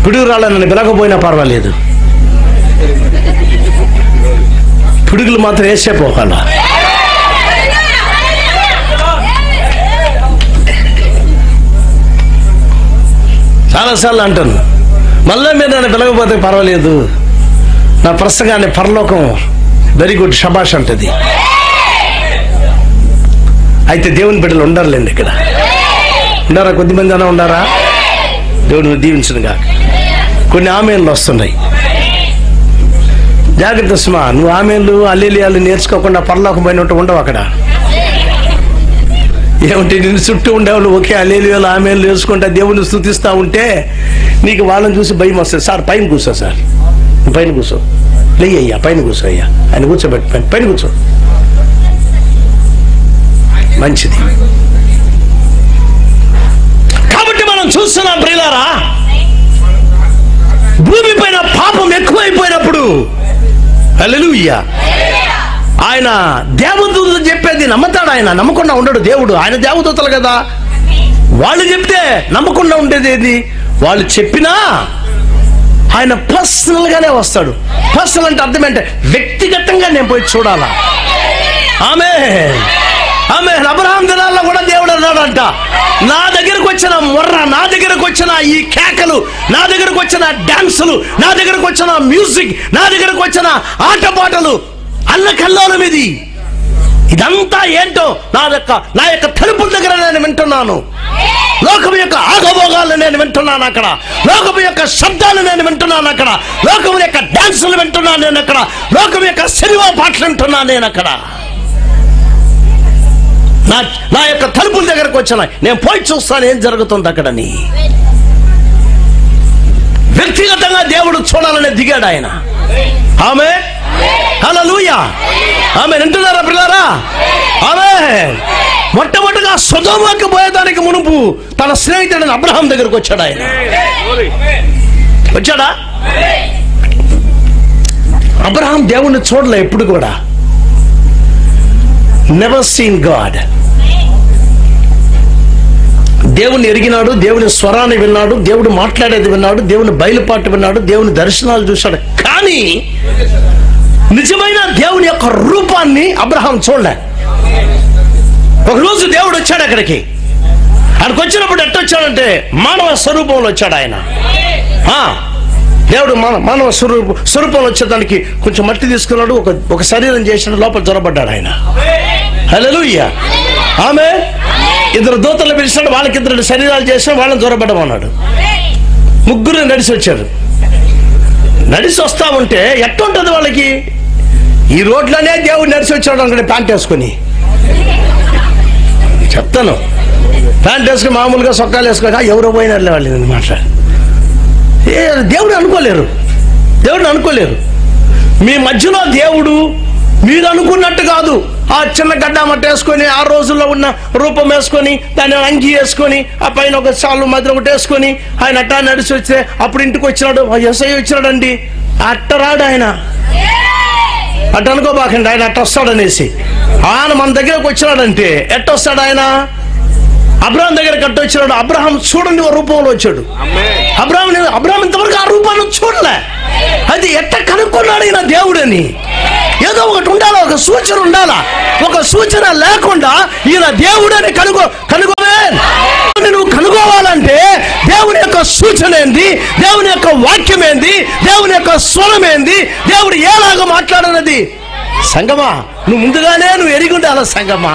పిడుగురాళ్ళ నన్ను పిలకపోయినా పర్వాలేదు, పిడుగులు మాత్రం వేసే పోవాలా? చాలాసార్లు అంటాను, మళ్ళీ మీరు నన్ను పిలకపోతే పర్వాలేదు, నా ప్రసంగాన్ని పరలోకం వెరీ గుడ్ షబాష్ అంటది. అయితే దేవుని బిడ్డలు ఉండరులేండి ఇక్కడ. ఉండారా? కొద్దిమంది అన్నా ఉండారా? దేవుడు దీవించునుగా. కొన్ని ఆమెన్లు వస్తున్నాయి, జాగ్రత్త సుమా. నువ్వు ఆమెన్లు అల్లెలియాలు నేర్చుకోకుండా పరలోకం పోయినట్టు ఉండవు అక్కడ. ఏమంటే నిన్ను చుట్టూ ఉండేవాళ్ళు ఒకే అల్లెలియాలు ఆమెన్లు వేసుకుంటా దేవుని స్తుతిస్తూ ఉంటే నీకు వాళ్ళని చూసి భయం వస్తుంది. సార్ పైన కూర్చో, సార్ పైన కూర్చో, లేయ్యా పైన కూర్చో అయ్యా, ఆయన కూర్చోబెట్టి పైన కూర్చో, మంచిది. కాబట్టి మనం చూస్తున్నాం ప్రియులారా, భూమి పైన పాపం ఎక్కువైపోయినప్పుడు హల్లెలూయా, ఆయన దేవదూతలు చెప్పేది నమ్ముతాడు. ఆయన నమ్మకుండా ఉండడు దేవుడు. ఆయన దేవదూతలు కదా, వాళ్ళు చెప్తే నమ్మకుండా ఉండేది ఏది? వాళ్ళు చెప్పినా ఆయన పర్సనల్ గానే వస్తాడు. పర్సనల్ అంటే అర్థం ఏంటంటే వ్యక్తిగతంగా నేను పోయి చూడాలా. ఆమేన్. అబ్రహాం దినాల్లో కూడా దేవుడు అన్నాడంట. నా దగ్గరకు వచ్చిన మొర్ర, నా దగ్గరకు వచ్చిన ఈ కేకలు, నా దగ్గరకు వచ్చిన డాన్సులు, నా దగ్గరకు వచ్చిన మ్యూజిక్, నా దగ్గరకు వచ్చిన ఆటపాటలు, అల్లకల్లోలం ఇది. ఇదంతా ఏంటో నా యొక్క తలుపుల దగ్గర నేను వింటున్నాను. లోకం యొక్క ఆగభోగాలను నేను వింటున్నాను అక్కడ. లోకం యొక్క శబ్దాలు నేను వింటున్నాను అక్కడ. లోకం యొక్క డాన్సులు వింటున్నాను నేను అక్కడ. లోకం యొక్క సినిమా పాటలు వింటున్నాను నేను అక్కడ. నా యొక్క తలుపుల దగ్గరకు వచ్చిన నేను పోయి చూస్తాను ఏం జరుగుతుంది అక్కడని. వ్యక్తిగతంగా దేవుడు చూడాలని దిగాడు ఆయన. ఆమె హల్లెలూయా, ఆమె వింటున్నారా పిల్లారా? ఆమె మొట్టమొదటిగా సొదొమకు పోయేదానికి మునుపు తన స్నేహితుడైన అబ్రహాం దగ్గరకు వచ్చాడు ఆయన. వచ్చాడా? అబ్రహాం దేవుణ్ణి చూడలే ఎప్పుడు కూడా. Never seen God. దేవుని ఎరిగినాడు, దేవుని స్వరాన్ని విన్నాడు, దేవుడు మాట్లాడేది విన్నాడు, దేవుని బయలుపాటు విన్నాడు, దేవుని దర్శనాలు చూశాడు. కానీ నిజమైన దేవుని యొక్క రూపాన్ని అబ్రహాం చూడలే. ఒకరోజు దేవుడు వచ్చాడు అక్కడికి. అక్కడికి వచ్చినప్పుడు ఎట్టొచ్చాడంటే మానవ స్వరూపంలో వచ్చాడు ఆయన. దేవుడు మానవ స్వరూపంలో వచ్చేదానికి కొంచెం మట్టి తీసుకున్నాడు, ఒక శరీరం చేసిన లోపల జొరబడ్డాడు ఆయన. హల్లెలూయా, ఆమె. ఇద్దరు దూతలు పిలిచాడు, వాళ్ళకి ఇద్దరు శరీరాలు చేసిన వాళ్ళని జొరబడ్డమన్నాడు. ముగ్గురు నడిచి వచ్చారు. నడిచి వస్తా ఉంటే ఎట్టుంటది వాళ్ళకి? ఈ రోడ్లోనే దేవుడు నడిచి వచ్చాడు అనుకుంటే ప్యాంట్ వేసుకొని. చెప్తాను, ప్యాంట్ వేసుకుని మామూలుగా సొక్కాలు వేసుకొని ఎవరో పోయినారులే వాళ్ళు మాట్లాడు. దేవుడు అనుకోలేరు, దేవుడిని అనుకోలేరు. మీ మధ్యలో దేవుడు మీరు అనుకున్నట్టు కాదు. ఆ చిన్న గడ్డ మట్ట వేసుకొని, ఆ రోజుల్లో ఉన్న రూపం వేసుకొని, దాన్ని అంగి వేసుకొని, ఆ పైన ఒక చాలు మధ్య ఒకటి వేసుకొని ఆయన అట్టా నడిచి వస్తే అప్పుడు ఇంటికి వచ్చినాడు. ఎస్ఐ వచ్చినాడండి, అట్ట రాడు ఆయన. అట్ట అనుకోబాకండి, ఆయన అట్ట వస్తాడనేసి. ఆయన మన దగ్గరకు వచ్చినాడంటే ఎట్ట వస్తాడు ఆయన? అబ్రహాం దగ్గరకు అట్ట వచ్చినాడు. అబ్రహాం చూడండి ఓ రూపంలో వచ్చాడు. అబ్రహాం ఇంతవరకు ఆ రూపాన్ని చూడలే. అది ఎట్ట కనుక్కున్నాడు ఈయన దేవుడని? ఏదో ఒకటి ఉండాలా, ఒక సూచన ఉండాలా. ఒక సూచన లేకుండా ఈయన దేవుడని కనుగోవే. నువ్వు కనుగోవాలంటే దేవుని యొక్క సూచన ఏంది, దేవుని యొక్క వాక్యం ఏంది, దేవుని యొక్క స్వరం ఏంది, దేవుడు ఏలాగా మాట్లాడనది. సంగమా, నువ్వు ముందుగానే నువ్వు ఎరిగి ఉండాలా సంగమా.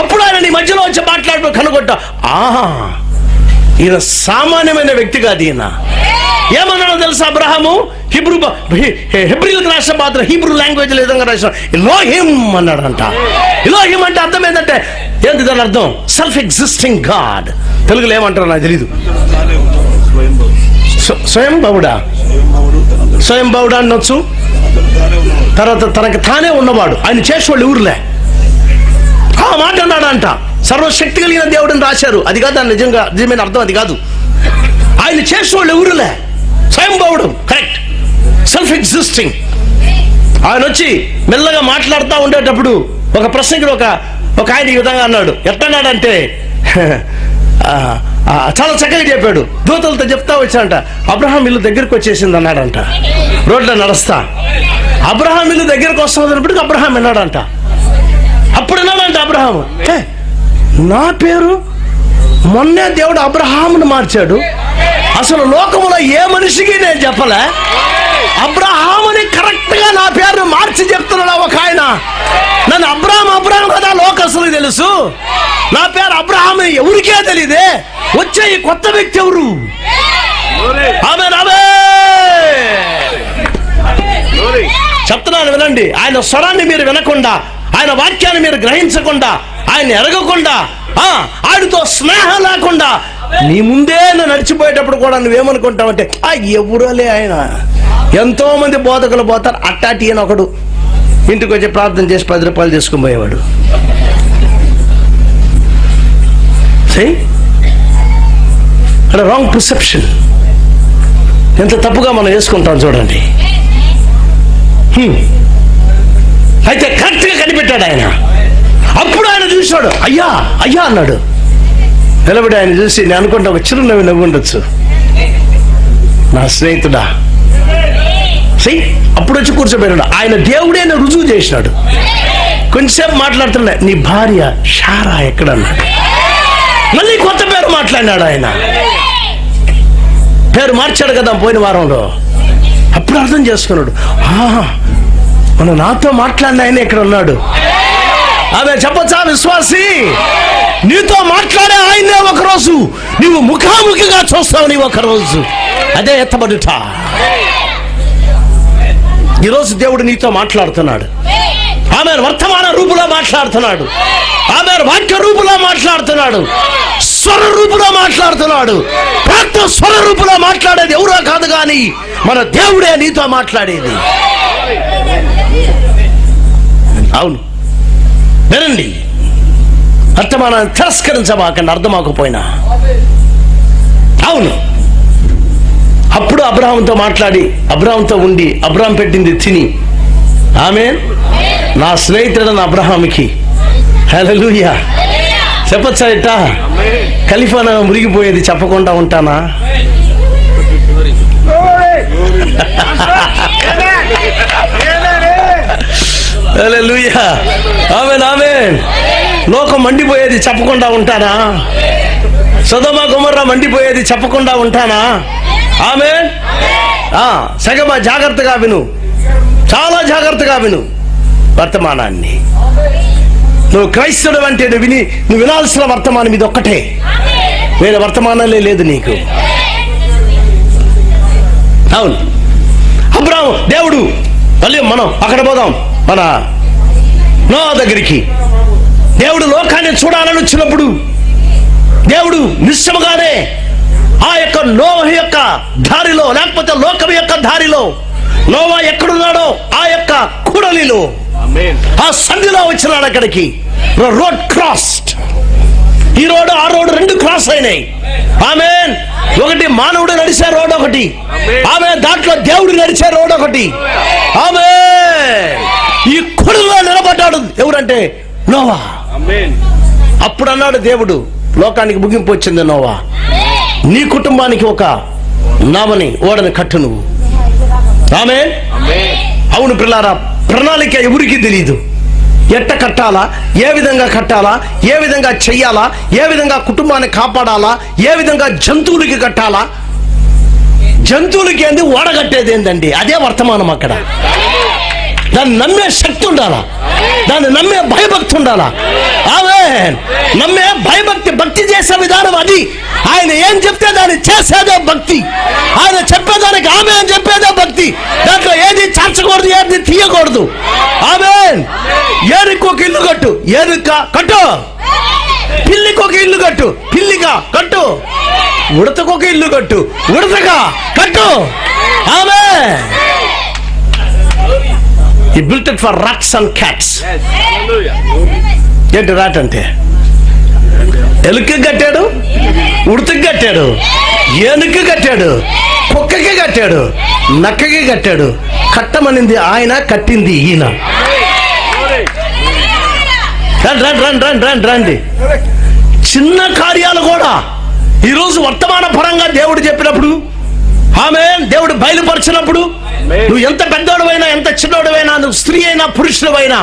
అప్పుడు ఆయన నీ మధ్యలో వచ్చి మాట్లాడుతూ కనుగొట్టా, ఆహా ఈయన సామాన్యమైన వ్యక్తి కాదు. ఈయన ఏమన్నాడో తెలుసా? అబ్రహాము హెబ్రీలకు రాసిన పాత్ర హీబ్రూ లాంగ్వేజ్ విధంగా రాసిన ఎలోహిం అన్నాడంట. ఎలోహిం అంటే అర్థం ఏంటంటే ఏంటి? దాని అర్థం సెల్ఫ్ ఎగ్జిస్టింగ్ గాడ్. తెలుగులో ఏమంటారో నాకు తెలీదు. స్వయంభవుడా, స్వయంభవుడా అనొచ్చు. తర్వాత తనకి తానే ఉన్నవాడు. ఆయన చేసేవాళ్ళు ఊర్లే. ఆ మాట అన్నాడంట. సర్వశక్తి కలిగిన దేవుడిని రాశారు. అది కాదు దాని నిజమైన అర్థం, అది కాదు. ఆయన చేసేవాళ్ళు ఊరులే. స్వయంభవుడు, కరెక్ట్, సెల్ఫ్ ఎగ్జిస్టింగ్. ఆయన వచ్చి మెల్లగా మాట్లాడుతూ ఉండేటప్పుడు ఒక ప్రసంగుడు ఒక ఆయన ఈ విధంగా అన్నాడు. ఎట్టన్నాడంటే చాలా చక్కగా చెప్పాడు. దూతలతో చెప్తా వచ్చాడంట. అబ్రహాం ఇల్లు దగ్గరకు వచ్చేసింది అన్నాడంట. రోడ్లో నడుస్తా అబ్రహాం ఇల్లు దగ్గరకు వస్తున్నప్పటికీ అబ్రహాం విన్నాడంట. అప్పుడు విన్నాడంట అబ్రహాం, నా పేరు మొన్నే దేవుడు అబ్రహామును మార్చాడు. అసలు లోకములో ఏ మనిషికి నేను చెప్పలే. అబ్రహాముని కరెక్ట్ గా నా పేరును మార్చి చెప్తున్నాడు ఒక ఆయన. నన్ను అబ్రహాం కదా లోకస్తులకు తెలుసు. నా పేరు అబ్రహాం ఎవరికే తెలియదే. వచ్చే ఈ కొత్త వ్యక్తి ఎవరు? చెప్తున్నాను వినండి. ఆయన స్వరాన్ని మీరు వినకుండా, ఆయన వాక్యాన్ని మీరు గ్రహించకుండా, ఆయన ఎరగకుండా, ఆయనతో స్నేహం లేకుండా నీ ముందే నువ్వు నడిచిపోయేటప్పుడు కూడా నువ్వేమనుకుంటావంటే ఎవరోలే ఆయన. ఎంతో మంది బోధకులు పోతారు. అట్టాటి అని ఒకడు ఇంటికి వచ్చి ప్రార్థన చేసి 10 రూపాయలు తీసుకుని పోయేవాడు. అంటే రాంగ్ పర్సెప్షన్. ఎంత తప్పుగా మనం వేసుకుంటాం చూడండి. అయితే కరెక్ట్ గా కనిపెట్టాడు ఆయన. అప్పుడు ఆయన చూశాడు. అయ్యా అయ్యా అన్నాడు. నిలబడి ఆయన చూసి నేను అనుకుంటా ఒక చిరునవ్వు నవ్వు ఉండొచ్చు. నా స్నేహితుడా. అప్పుడు వచ్చి కూర్చోబెట్టాడు. ఆయన దేవుడే రుజువు చేసినాడు. కొంచెంసేపు మాట్లాడుతున్నా, నీ భార్య షారా ఎక్కడన్నాడు. మళ్ళీ కొత్త పేరు మాట్లాడినాడు ఆయన. పేరు మార్చాడు కదా పోయిన వారంలో. అప్పుడు అర్థం చేసుకున్నాడు, మన నాతో మాట్లాడిన ఆయన ఇక్కడ ఉన్నాడు. అదే చెప్పచ్చా విశ్వాసి, నీతో మాట్లాడే ఆయనే ఒకరోజు నీవు ముఖాముఖిగా చూస్తావు. నీ ఒకరోజు అదే ఎత్తబడుట. ఈరోజు దేవుడు నీతో మాట్లాడుతున్నాడు. ఆమె వర్తమాన రూపులో మాట్లాడుతున్నాడు. ఆమె వాక్య రూపులో మాట్లాడుతున్నాడు. స్వర రూపులో మాట్లాడుతున్నాడు. ప్రార్థన స్వర రూపులో మాట్లాడేది ఎవరో కాదు కానీ మన దేవుడే నీతో మాట్లాడేది. అవును, వినండి. వర్తమానాన్ని తిరస్కరించబాకండి అర్థమాకపోయినా. అవును, అప్పుడు అబ్రహాంతో మాట్లాడి, అబ్రహాంతో ఉండి, అబ్రహాం పెట్టింది తిని, ఆమేన్, నా స్నేహితుడు నా అబ్రహాంకి హల్లెలూయా చెప్పచ్చా? ఇట్ట ఖలీఫానా మురిగిపోయేది చెప్పకుండా ఉంటానా? హల్లెలూయా, ఆమేన్, ఆమేన్. లోకం మండిపోయేది చెప్పకుండా ఉంటానా? సొదొమ గొమొర్రా మండిపోయేది చెప్పకుండా ఉంటానా? ఆమేన్. సగమా జాగ్రత్తగా విను, చాలా జాగ్రత్తగా విను వర్తమానాన్ని. నువ్వు క్రైస్తవుడు అంటే నువ్వు వినాల్సిన వర్తమానం ఇది ఒక్కటే, వేరే వర్తమానాలే లేదు నీకు. అవును, అబ్రాహాము దేవుడు, మళ్ళీ మనం అక్కడ పోదాం, మన నోవా దగ్గరికి. దేవుడు లోకాన్ని చూడాలని వచ్చినప్పుడు దేవుడు నిశ్చయముగానే ఆ యొక్క నోవా యొక్క దారిలో, లేకపోతే లోకం యొక్క దారిలో నోవా ఎక్కడున్నాడో ఆ యొక్క కూడలిలో, ఆ సంధిలో వచ్చినాడు అక్కడికి. Road crossed. ఈ రోడ్డు ఆ రోడ్డు రెండు క్రాస్ అయినాయి. ఆమేన్. ఒకటి మానవుడు నడిచే రోడ్ ఒకటి, ఆమె దాంట్లో దేవుడు నడిచే రోడ్ ఒకటి. ఆమేన్. ఈ కూడలిలో నిలబడ్డాడు ఎవరంటే నోవా. అప్పుడు అన్నాడు దేవుడు, లోకానికి ముగింపు వచ్చింది నోవా, నీ కుటుంబానికి ఒక నామని ఓడని కట్టు నువ్వు. ఆమేన్. అవును పిల్లారా, ప్రణాళిక ఎవరికి తెలియదు. ఎట్ట కట్టాలా, ఏ విధంగా కట్టాలా, ఏ విధంగా చెయ్యాలా, ఏ విధంగా కుటుంబాన్ని కాపాడాలా, ఏ విధంగా జంతువులకి కట్టాలా. జంతువులకి ఏంది, ఓడగట్టేది ఏందండి, అదే వర్తమానం. అక్కడ దాన్ని నమ్మే శక్తి ఉండాలా, దాన్ని నమ్మే భయభక్తి ఉండాలా. ఆమేన్. నమ్మే భయభక్తి, భక్తి చేసే విధానం అది. ఆయన ఏం చెప్తే దాన్ని చేసేదే భక్తి. ఆయన చెప్పేదానికి ఆమేన్ చెప్పేదే భక్తి. దాంట్లో ఏది చార్చకూడదు, ఏది తీయకూడదు. ఆమేన్. ఏనుకు ఒక ఇల్లు కట్టు, ఏనుక కట్టు. పిల్లికి ఒక ఇల్లు కట్టు, పిల్లిగా కట్టు. ఉడతకు ఒక ఇల్లు కట్టు, ఉడతగా కట్టు. ఆమేన్. He built it for rats and cats. ఏంటి రాట్ అంటే? ఎలుకకి కట్టాడు, ఉడతకి కట్టాడు, ఏనుగుకి కట్టాడు, కుక్కకి కట్టాడు, నక్కకి కట్టాడు. కట్టమనింది ఆయన, కట్టింది ఈయన. రండి. చిన్న కార్యాలు కూడా ఈరోజు వర్తమాన పరంగా దేవుడు చెప్పినప్పుడు, ఆమేన్, దేవుడు బయలుపరిచినప్పుడు, నువ్వు ఎంత పెద్దోడువైనా, ఎంత చిన్నోడువైనా, నువ్వు స్త్రీ అయినా పురుషుడువైనా,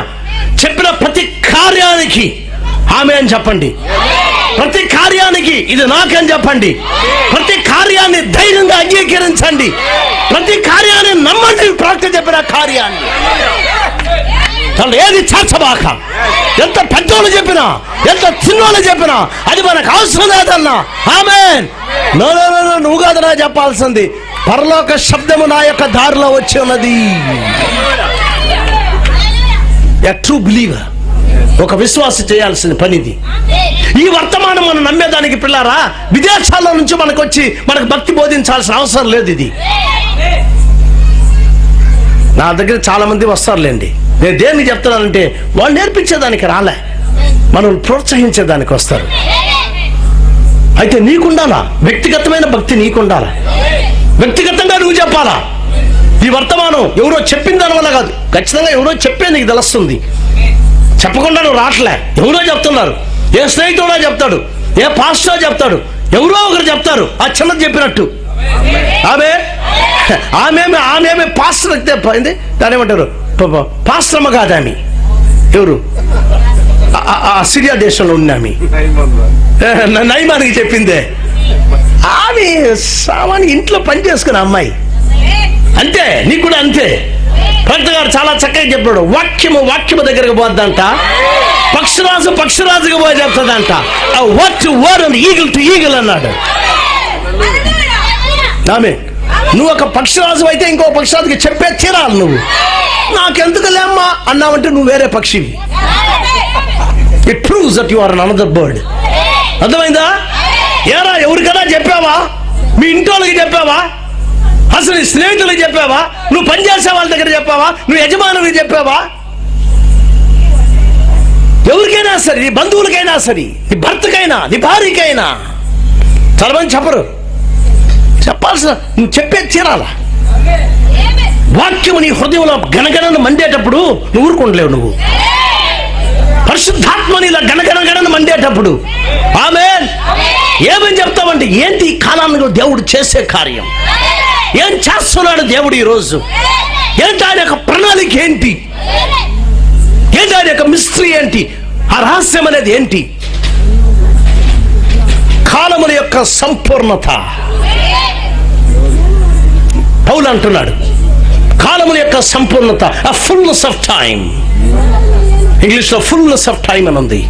చెప్పిన ప్రతి కార్యానికి ఆమేన్ చెప్పండి. ప్రతి కార్యానికి ఇది నాకని చెప్పండి. ప్రతి కార్యాన్ని ధైర్యంగా అంగీకరించండి. ప్రతి కార్యాన్ని నమ్మండి. ప్రవక్త చెప్పిన కార్యాన్ని ఏది చాచబాక. ఎంత పెద్దోళ్ళు చెప్పినా, ఎంత చిన్నోళ్ళు చెప్పినా అది మనకు అవసరం లేదన్నా. ఆమేన్. నువ్వు కాదనా చెప్పాల్సింది, పరలోక శబ్దము నా యొక్క దారిలో వచ్చి ఉన్నది. ఎ ట్రూ బిలీవర్, ఒక విశ్వాసి చేయాల్సిన పనిది. ఈ వర్తమానం మనం నమ్మేదానికి పిల్లారా, విదేశాల్లో నుంచి మనకు వచ్చి మనకు భక్తి బోధించాల్సిన అవసరం లేదు. ఇది నా దగ్గర చాలా మంది వస్తారులేండి. నేను దేన్ని చెప్తున్నానంటే, వాళ్ళు నేర్పించేదానికి రాలే, మనం ప్రోత్సహించేదానికి వస్తారు. అయితే నీకుండాలా, వ్యక్తిగతమైన భక్తి నీకుండాలా. వ్యక్తిగతంగా నువ్వు చెప్పాలా. ఈ వర్తమానం ఎవరో చెప్పిన దానివల్ల కాదు, ఖచ్చితంగా ఎవరో చెప్పే నీకు తెలుస్తుంది. చెప్పకుండా నువ్వు రావట్లే, ఎవరో చెప్తున్నారు. ఏ స్నేహితుడో చెప్తాడు, ఏ పాస్టర్ చెప్తాడు, ఎవరో ఒకరు చెప్తారు ఆ చిన్నది చెప్పినట్టు. ఆమె పాస్టర్ అయితే దాని ఏమంటారు, పాస్టర్మ కాదామి. ఎవరు? సిరియా దేశంలో ఉన్నామి నయమానికి చెప్పిందే. ఆమె సామాన్య ఇంట్లో పని చేసుకున్న అమ్మాయి అంతే. నీకు కూడా అంతే. ప్రవక్త గారు చాలా చక్కగా చెప్పాడు. వాక్యము దగ్గరకు పోద్దంట, పక్షిరాజుగా పోయి చెప్తుందంట. ఈగల్ టు ఈగల్ అన్నాడు. ఆమె నువ్వు ఒక పక్షిరాజు అయితే ఇంకో పక్షిరాజుకి చెప్పే తీరాలి. నువ్వు నాకెందుకు లేమ్మా అన్నావంటే నువ్వు వేరే పక్షివి. It proves that you are another bird. అర్థమైందా? ఏరా ఎవరికైనా చెప్పావా? మీ ఇంటోళ్ళకి చెప్పావా? అసలు నీ స్నేహితులకు చెప్పావా? నువ్వు పనిచేసే వాళ్ళ దగ్గర చెప్పావా? నువ్వు యజమానులకు చెప్పావా? ఎవరికైనా సరే, నీ బంధువులకైనా సరే, నీ భర్తకైనా, నీ భార్యకైనా చాలా మంది చెప్పరు. చెప్పాల్సిన నువ్వు చెప్పే తీరాలా. వాక్యము నీ హృదయంలో గణగణను మండేటప్పుడు నువ్వు ఊరుకుంటలేవు. నువ్వు పరిశుద్ధాత్మని ఇలా గణగణను మండేటప్పుడు ఆమేన్ ఏమని చెప్తావంటే, ఏంటి ఈ కాలాన్ని దేవుడు చేసే కార్యం, ఏం చేస్తున్నాడు దేవుడు ఈరోజు, ఏంటి ఆయన యొక్క ప్రణాళిక, ఏంటి ఆయన యొక్క మిస్టరీ ఏంటి, ఆ రహస్యం అనేది ఏంటి? కాలముల యొక్క సంపూర్ణత. పౌలు అంటున్నాడు కాలముల యొక్క సంపూర్ణత, a fullness of time. English లో fullness of time అని ఉంది.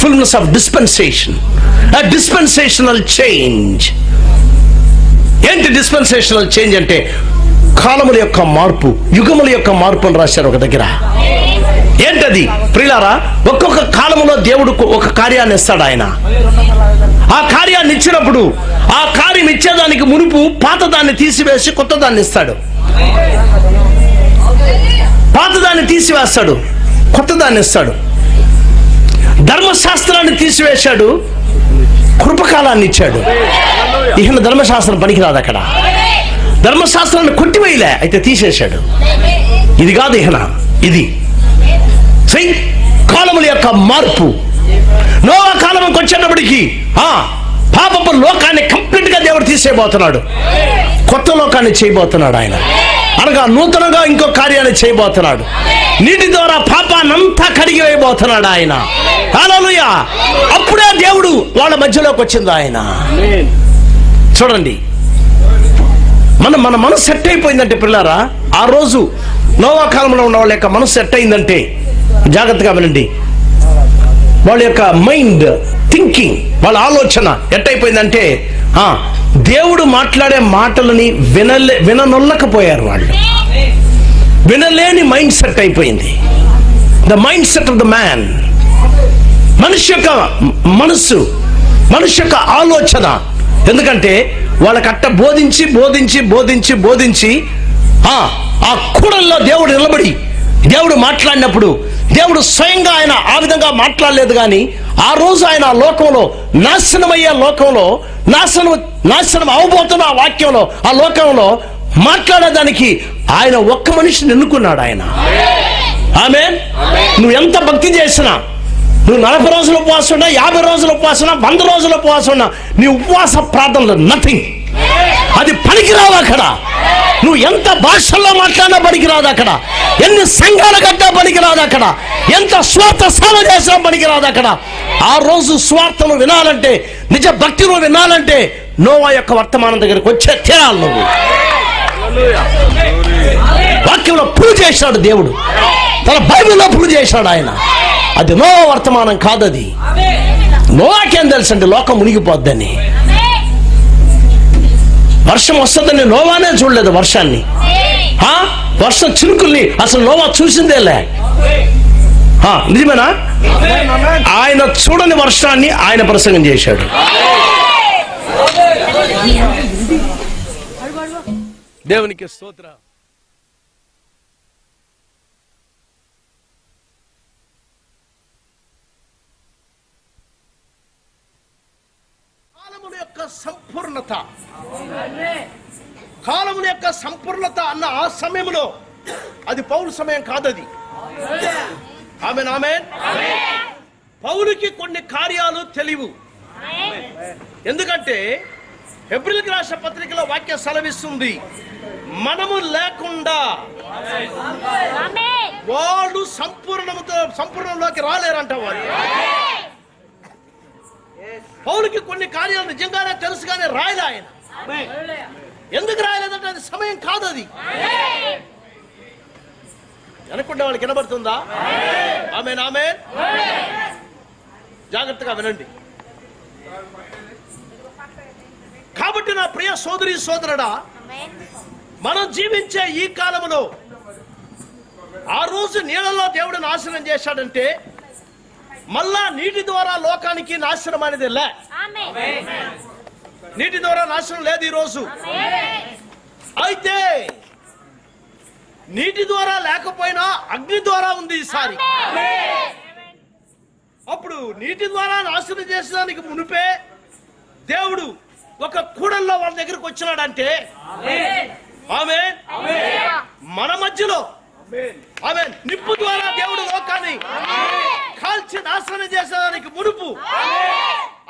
fullness of dispensation, a dispensational change. ఏంటి డిస్పెన్సేషనల్ చేంజ్ అంటే? కాలముల యొక్క మార్పు, యుగముల యొక్క మార్పు అని రాశారు ఒక దగ్గర. ఏంటది ప్రియులారా? ఒక్కొక్క కాలములో దేవుడు ఒక కార్యాన్ని ఇస్తాడు. ఆయన ఆ కార్యాన్ని ఇచ్చినప్పుడు ఆ కార్యం ఇచ్చేదానికి మునుపు పాతదాన్ని తీసివేసి కొత్త దాన్ని ఇస్తాడు. పాతదాన్ని తీసివేస్తాడు, కొత్త దాన్ని ఇస్తాడు. ధర్మశాస్త్రాన్ని తీసివేశాడు, కృపకాలాన్ని ఇచ్చాడు. ఇహన ధర్మశాస్త్రం పనికిరాదు. అక్కడ ధర్మశాస్త్రాన్ని కొట్టివేయలే, అయితే తీసేశాడు. ఇది కాదు ఇహన, ఇది కాలముల యొక్క మార్పు. నోవా కాలంకి వచ్చేటప్పటికి పాపపు లోకాన్ని కంప్లీట్ గా దేవుడు తీసేయబోతున్నాడు, కొత్త లోకాన్ని చేయబోతున్నాడు. ఆయన అనగా నూతనంగా ఇంకో కార్యాన్ని చేయబోతున్నాడు. నీటి ద్వారా పాపాన్నంతా కడిగి వేయబోతున్నాడు ఆయన. హల్లెలూయా. అప్పుడే దేవుడు వాళ్ళ మధ్యలోకి వచ్చింది ఆయన. చూడండి, మన మనసు సెట్ అయిపోయిందంటే పిల్లారా, ఆ రోజు నోవా కాలంలో ఉన్న వాళ్ళ యొక్క మనసు సెట్ అయిందంటే జాగ్రత్తగా వినండి. వాళ్ళ యొక్క మైండ్ థింకింగ్, వాళ్ళ ఆలోచన ఎట్టయిపోయిందంటే దేవుడు మాట్లాడే మాటలని విననొల్లకపోయారు. వాళ్ళు వినలేని మైండ్ సెట్ అయిపోయింది. The mind set of the man. మనిషి యొక్క మనస్సు, మనిషి యొక్క ఆలోచన. ఎందుకంటే వాళ్ళకట్ట బోధించి బోధించి బోధించి బోధించి ఆ కూడల్లో దేవుడు నిలబడి దేవుడు మాట్లాడినప్పుడు దేవుడు స్వయంగా ఆయన ఆ విధంగా మాట్లాడలేదు. కానీ ఆ రోజు ఆయన ఆ లోకంలో, నాశనమయ్యే లోకంలో, నాశనం అవబోతున్న ఆ వాక్యంలో, ఆ లోకంలో మాట్లాడేదానికి ఆయన ఒక్క మనిషిని ఎన్నుకున్నాడు ఆయన. ఆమేన్. నువ్వు ఎంత భక్తి చేసినా, నువ్వు 40 రోజులు ఉపవాసం ఉన్నా, 50 రోజులు ఉపవాసం ఉన్నా, 100 రోజులు ఉపవాసం ఉన్నా, నీ ఉపవాస ప్రార్థనలు నథింగ్. అది పనికిరాదు. అక్కడ నువ్వు ఎంత భాషల్లో మాట్లాడినా పనికిరాదు. అక్కడ ఎన్ని సంఘాలు కట్టినా పనికిరాదు. అక్కడ ఎంత స్వార్థ సేవ చేసినా పనికిరాదు. అక్కడ ఆ రోజు స్వార్థను వినాలంటే, నిజ భక్తిని వినాలంటే నోవా యొక్క వర్తమానం దగ్గరికి వచ్చే తీరాలి. నువ్వు వాక్యంలో ప్రూవ్ చేశాడు దేవుడు, తన బైబిల్లో ప్రూవ్ చేశాడు ఆయన. అది నోవా వర్తమానం కాదు. అది నోవాకేం తెలుసు అంటే లోకం మునిగిపోద్దని, వర్షం వస్తుందని నోవానే చూడలేదు. వర్షాన్ని, వర్షం చినుకుల్ని అసలు నోవా చూసిందేలే. నిజమేనా? ఆయన చూడని వర్షాన్ని ఆయన ప్రసంగం చేశాడు. దేవునికి స్తోత్రం. కాలముల యొక్క సంపూర్ణత, కాలముల యొక్క సంపూర్ణత అన్న ఆ సమయంలో అది పౌలు సమయం కాదది. ఆమేన్, ఆమేన్. పౌలుకి కొన్ని కార్యాలు తెలియవు. ఎందుకంటే హెబ్రీయులకు రాసిన పత్రికలో వాక్యం సెలవిస్తుంది, మనము లేకుండా వాళ్ళు సంపూర్ణంలోకి రాలేరంట. వారు పౌలుకి కొన్ని కార్యాలు నిజంగానే తెలుసు కానీ రాయలే ఆయన. ఎందుకు రాయలేదంటే అది సమయం కాదు. అది అనుకుంటే వాళ్ళకి వినబడుతుందా? ఆమేన్ ఆమేన్. జాగ్రత్తగా వినండి. కాబట్టి నా ప్రియ సోదరి సోదరుడా, మనం జీవించే ఈ కాలంలో ఆ రోజు నీళ్ళలో దేవుడు నాశనం చేశాడంటే మళ్ళా నీటి ద్వారా లోకానికి నాశనం అనేది లే. నీటి ద్వారా నాశనం లేదు ఈరోజు. అయితే నీటి ద్వారా లేకపోయినా అగ్ని ద్వారా ఉంది ఈసారి. అప్పుడు నీటి ద్వారా నాశనం చేసేదానికి మునిపే దేవుడు ఒక కూడల్లో వాళ్ళ దగ్గరకు వచ్చినాడంటే ఆమేన్, మన మధ్యలో ఆమేన్, నిప్పు ద్వారా దేవుడు లోకాన్ని కాల్చి నాశనం చేసేదానికి మునుపు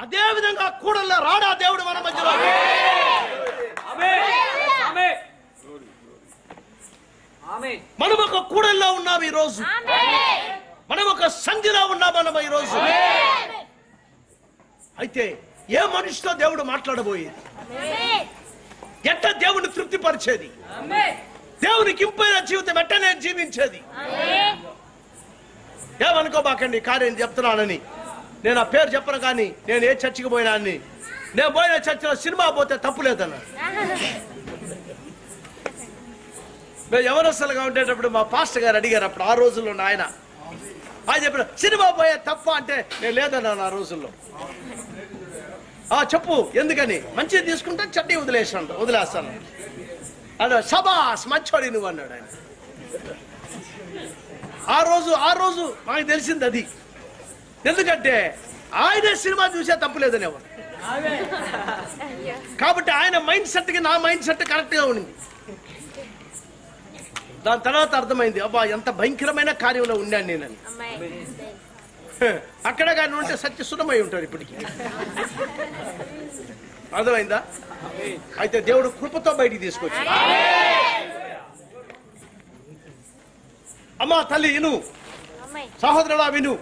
అదే విధంగా కూడల్లో రాడా దేవుడు మన మధ్యలో. మనం ఒక కూడల్లో ఉన్నాం ఈ రోజు. మనం ఒక సంధిలో ఉన్నాం మనం ఈ రోజు. అయితే ఏ మనిషితో దేవుడు మాట్లాడబోయేది? ఎట్ట దేవుని తృప్తిపరిచేది? దేవునికి ఇంపైన జీవితం ఎట్ట నేను జీవించేది? ఏమనుకోబాకండి కార్యం చెప్తున్నానని. నేను ఆ పేరు చెప్పను కానీ నేను ఏ చర్చికి పోయినా అని, నేను పోయిన చర్చిలో సినిమా పోతే తప్పులేదన్నా. మేము యవనస్తులుగా ఉండేటప్పుడు మా పాస్టర్ గారు అడిగారు అప్పుడు, ఆ రోజుల్లో ఆయన చెప్పారు సినిమా పోయే తప్ప అంటే నేను లేదన్నాను ఆ రోజుల్లో. చెప్పు ఎందుకని? మంచిది తీసుకుంటే చట్నీ వదిలేస్తాను అన్నాడు. సబాస్ మంచోడి నువ్వు అన్నాడు ఆయన. ఆ రోజు నాకు తెలిసింది అది. ఎందుకంటే ఆయన సినిమా చూసే తప్పులేదని ఎవరు. కాబట్టి ఆయన మైండ్ సెట్ కి నా మైండ్ సెట్ కరెక్ట్ గా ఉండింది. దాని తర్వాత అర్థమైంది, అబ్బా ఎంత భయంకరమైన కార్యంలో ఉన్నాను నేనని. అక్కడ కానీ ఉంటే సత్య సున్నమై ఉంటాడు ఇప్పటికి. అర్థమైందా? అయితే దేవుడు కృపతో బయటికి తీసుకొచ్చి, అమ్మా తల్లి విను, సహోదరుడా విను,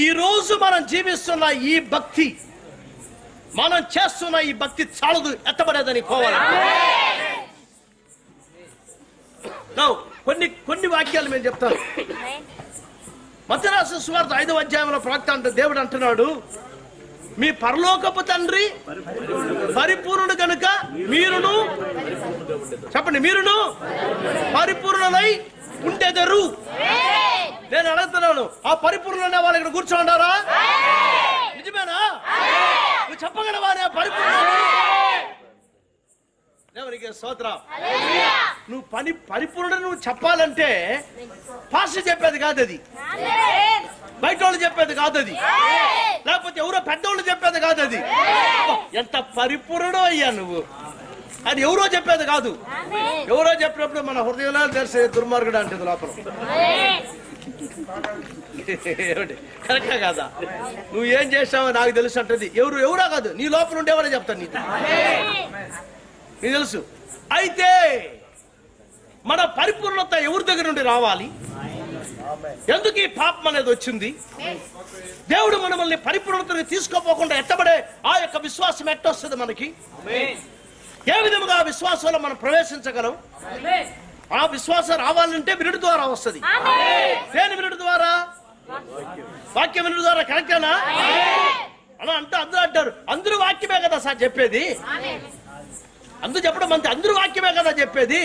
ఈ రోజు మనం జీవిస్తున్న ఈ భక్తి, మనం చేస్తున్న ఈ భక్తి చాలదు, ఎత్తబడేదని పోవాలి. కొన్ని వాక్యాలు మేము చెప్తాను. మత్తయి రాసిన సువార్త 5వ అధ్యాయంలో ప్రవక్త అంటే దేవుడు అంటున్నాడు, మీ పరలోకపు తండ్రి పరిపూర్ణుడు కనుక మీరును చెప్పండి, మీరును పరిపూర్ణులై ఉండెదరు. నేను అడుగుతున్నాను, ఆ పరిపూర్ణ వాళ్ళు ఇక్కడ కూర్చోండారా? నిజమేనా? నువ్వు చెప్పగలవా పరిపూర్ణ? దేవునికి స్తోత్రం. నువ్వు పరిపూర్ణ నువ్వు చెప్పాలంటే పాస్టర్ చెప్పేది కాదు అది, బయట వాళ్ళు చెప్పేది కాదు అది, లేకపోతే ఎవరో పెద్దవాళ్ళు చెప్పేది కాదు అది. ఎంత పరిపూర్ణో అయ్యా నువ్వు, అది ఎవరో చెప్పేది కాదు. ఎవరో చెప్పినప్పుడు మన హృదయంలో తెలిసే దుర్మార్గుడు అంటే లోపల. కరెక్టా కాదా? నువ్వు ఏం చేసావో నాకు తెలుసు అంటది. ఎవరో కాదు, నీ లోపల ఉండేవాడే చెప్తాను నీకు తెలుసు. అయితే మన పరిపూర్ణత ఎవరి దగ్గర నుండి రావాలి? ఎందుకు ఈ పాపం అనేది వచ్చింది? దేవుడు మనల్ని పరిపూర్ణతని తీసుకోపోకుండా ఎత్తబడే ఆ యొక్క విశ్వాసం ఎట్టొస్తుంది మనకి? ఏ విధముగా ఆ విశ్వాసంలో మనం ప్రవేశించగలం? ఆ విశ్వాసం రావాలంటే వినుడి ద్వారా వస్తుంది. దేని వినుడి ద్వారా? వాక్యం వినుడి ద్వారా. కరెక్టేనా? అలా అంటే అందరూ అంటారు, అందరూ వాక్యమే కదా సార్ చెప్పేది. అందరూ చెప్పడం అంతే, అందరూ వాక్యమే కదా చెప్పేది.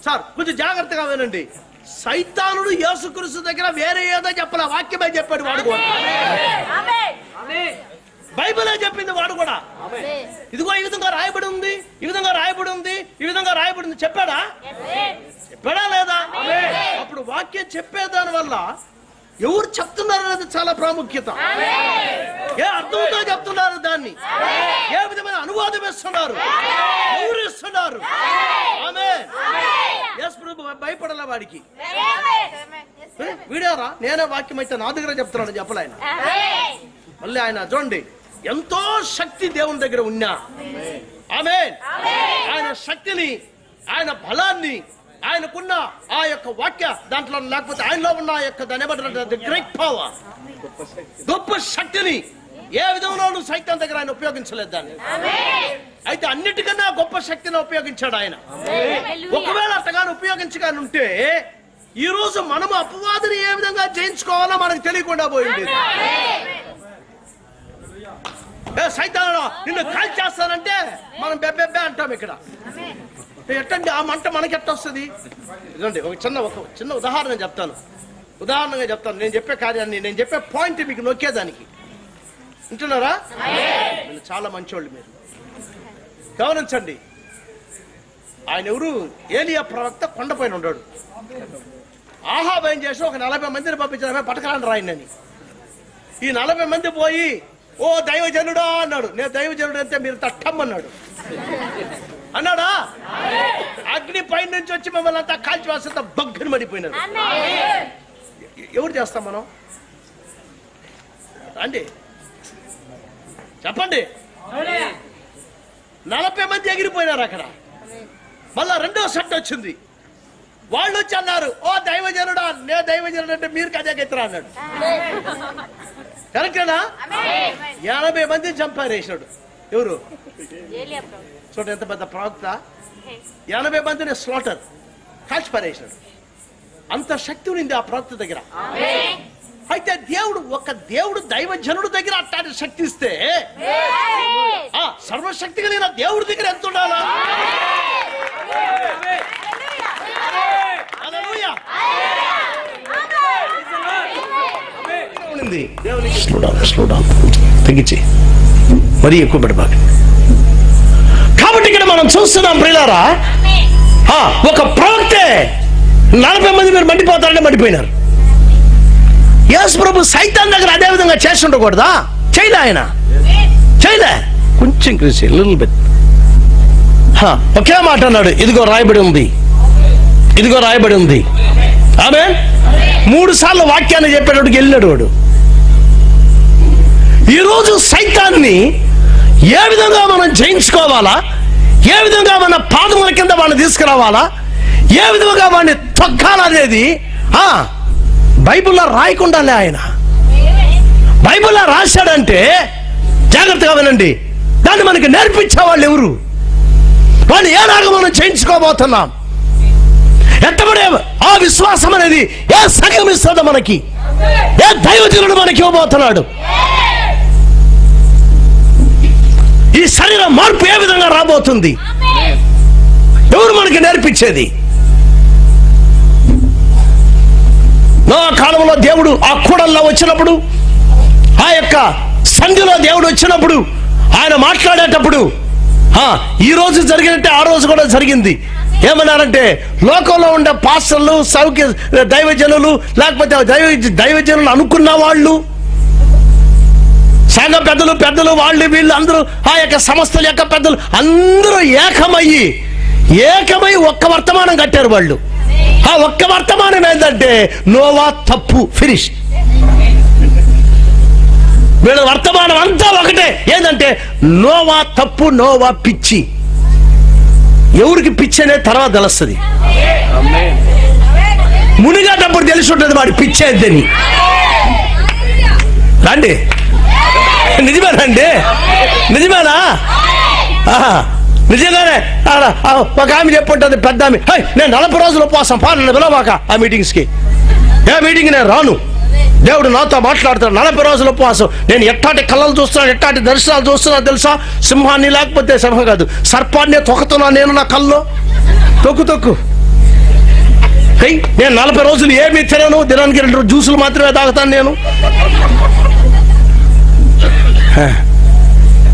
సార్ కొంచెం జాగ్రత్తగా వినండి. సైతానుడు యేసుక్రీస్తు దగ్గర వేరే ఏదో చెప్పలే, వాక్యమే చెప్పాడు వాడు కూడా. బైబిలే చెప్పింది వాడు కూడా. ఇదిగో ఈ విధంగా రాయబడి ఉంది, ఈ విధంగా రాయబడి ఉంది, ఈ విధంగా రాయబడి ఉంది చెప్పాడా? చెప్పాడా లేదా? అప్పుడు వాక్యం చెప్పేదాని వల్ల ఎవరు చెప్తున్నారు అనేది చాలా ప్రాముఖ్యత. ఏ అర్థంతో చెప్తున్నారు దాన్ని, ఏ విధమైన అనువాదం ఇస్తున్నారు, ఎవరు ఇస్తున్నారు? ఆమేన్. యేసు ప్రభు భయపడాల వాడికి. వీడారా నేనే వాక్యం అయితే నా దగ్గర చెప్తున్నాను చెప్పలే ఆయన. మళ్ళీ ఆయన చూడండి, ఎంతో శక్తి దేవుని దగ్గర ఉన్నా ఆమేన్, ఆయన శక్తిని ఆయన బలాన్ని, ఆయనకున్న ఆ యొక్క వాక్య దాంట్లో, లేకపోతే ఆయనలో ఉన్న ఆ యొక్క దాని ఏమంటారు గ్రేట్ పవర్, గొప్ప శక్తిని ఏ విధంలోనూ సైతాన్ దగ్గర ఆయన ఉపయోగించలేదు దాన్ని. అయితే అన్నిటికన్నా గొప్ప శక్తిని ఉపయోగించాడు ఆయన. ఒకవేళ అట్టగానే ఉపయోగించగానే ఉంటే ఈ రోజు మనము అపవాదిని ఏ విధంగా జయించుకోవాలో మనకు తెలియకుండా పోయింది. సైతాను నిన్ను కాల్ చేస్తానంటే మనం బెబ్బెబ్బే అంటాం. ఇక్కడ ఎట్టండి ఆ మంట మనకి ఎట్ట వస్తుంది? ఇదండి ఒక చిన్న ఉదాహరణ చెప్తాను. ఉదాహరణగా చెప్తాను. నేను చెప్పే కార్యాన్ని, నేను చెప్పే పాయింట్ మీకు నొక్కేదానికి. వింటున్నారా? మీరు చాలా మంచోళ్ళు, మీరు గమనించండి. ఆయన ఎవరు? ఏలియా ప్రవక్త కొండపైన ఉన్నాడు. ఆహాబు ఏం చేసి ఒక 40 మందిని పంపించిన పట్టకరాని రాయండి. ఈ 40 మంది పోయి ఓ దైవజనుడా అన్నాడు. నేను దైవజనుడు అంటే మీరు తట్టమ్మన్నాడు అన్నాడా? అగ్ని పైన నుంచి వచ్చి మమ్మల్ని అంతా కాల్చి వేస్తే బగ్గని మడిపోయినారు. ఎవరు చేస్తాం మనం? రండి చెప్పండి. 40 మంది ఎగిరిపోయినారు అక్కడ. మళ్ళా రెండో సెట్ వచ్చింది. వాళ్ళు వచ్చి అన్నారు, ఓ దైవజనుడా, నే దైవజనుడు అంటే మీరు కజాకెత్తరా అన్నాడు. కరెక్టేనా? 80 మందిని చంపారేసాడు. ఎవరు? చూడండి ఎంత పెద్ద ప్రవక్త. 80 మందిని స్లాటర్ కాల్చి పారేసాడు. అంత శక్తి ఉంది ఆ ప్రవక్త దగ్గర. అయితే దేవుడు దైవజనుడు దగ్గర అట్టాన్ని శక్తి ఇస్తే ఆ సర్వశక్తి కలిగిన దేవుడి దగ్గర ఎంత ఉండాలా? తగ్గించి మరీ ఎక్కువ పెడబాకి. కాబట్టి ఇక్కడ మనం చూస్తున్నాం ప్రియులారా, ఒక ప్రవక్తే 40 మంది మీరు మండిపోతారని మండిపోయినారు. యేసు ప్రభు సైతాన్ దగ్గర అదే విధంగా చేసి ఉండకూడదా? చేయలే. ఆయన చేయలే. కొంచెం కృషి లిటిల్ బిట్. ఒకే మాట అన్నాడు, ఇదిగో రాయబడి ఉంది, ఇదిగో రాయబడి ఉంది. ఆమేన్. 3 సార్లు వాక్యాన్ని చెప్పేటోడికి వెళ్ళినాడు వాడు. ఈరోజు సైతాన్ని ఏ విధంగా మనం జయించుకోవాలా, ఏ విధంగా మన పాదముల కింద వాడిని తీసుకురావాలా, ఏ విధంగా వాడిని తొక్కాలనేది బైబిల్లో రాయకుండాలే. ఆయన బైబిల్లో రాశాడంటే జాగ్రత్తగా వినండి. దాన్ని మనకి నేర్పించే వాళ్ళు ఎవరు? వాడిని ఏలాగా మనం జయించుకోబోతున్నాం? ఎంతబడే ఆ విశ్వాసం అనేది ఏ సంఘం ఇస్తుందో మనకి, ఏ దైవజనుడు మనకి ఇవ్వబోతున్నాడు? ఈ శరీర మార్పు ఏ విధంగా రాబోతుంది? ఎవరు మనకి నేర్పించేది? నోవా కాలంలో దేవుడు ఆ కూడల్లో వచ్చినప్పుడు, ఆ యొక్క సంధిలో దేవుడు వచ్చినప్పుడు, ఆయన మాట్లాడేటప్పుడు ఈ రోజు జరిగినట్టే ఆ రోజు కూడా జరిగింది. ఏమన్నారంటే, లోకంలో ఉండే పాస్టర్లు, దైవజనులు, లేకపోతే దైవజనులు అనుకున్న వాళ్ళు, సంఘ పెద్దలు వాళ్ళు వీళ్ళు అందరూ, ఆ యొక్క సంస్థల యొక్క పెద్దలు అందరూ ఏకమై ఒక్క వర్తమానం కట్టారు. వాళ్ళు ఆ ఒక్క వర్తమానం ఏంటంటే నోవా తప్పు, ఫినిష్. వీళ్ళ వర్తమానం అంతా ఒకటే, ఏంటంటే నోవా తప్పు, నోవా పిచ్చి. ఎవరికి పిచ్చి అనేది తర్వాత తెలుస్తుంది. మునిగేటప్పుడు తెలిసి ఉంటుంది వాడి పిచ్చేద్దని. రండి, నిజమేనండి, నిజమేనా? నిజంగానే ఒక ఆమె చెప్పుంటుంది, పెద్ద ఆమె, నేను 40 రోజులు ఉపవాసం, నన్ను పిలవాక ఆ మీటింగ్స్కి. ఏ మీటింగ్ నేను రాను, దేవుడు నాతో మాట్లాడతాడు. 40 రోజుల ఉపవాసం. నేను ఎట్టాటి కళ్ళలు చూస్తున్నాను, ఎట్టాటి దర్శనాలు చూస్తున్నా తెలుసా? సింహాన్ని, లేకపోతే సింహం కాదు, సర్పాన్ని తొక్కుతున్నా నేను నా కల్లో. తొక్కు నేను 40 రోజులు ఏమీ తినను, దినానికి 2 జ్యూసులు మాత్రమే తాగుతాను నేను.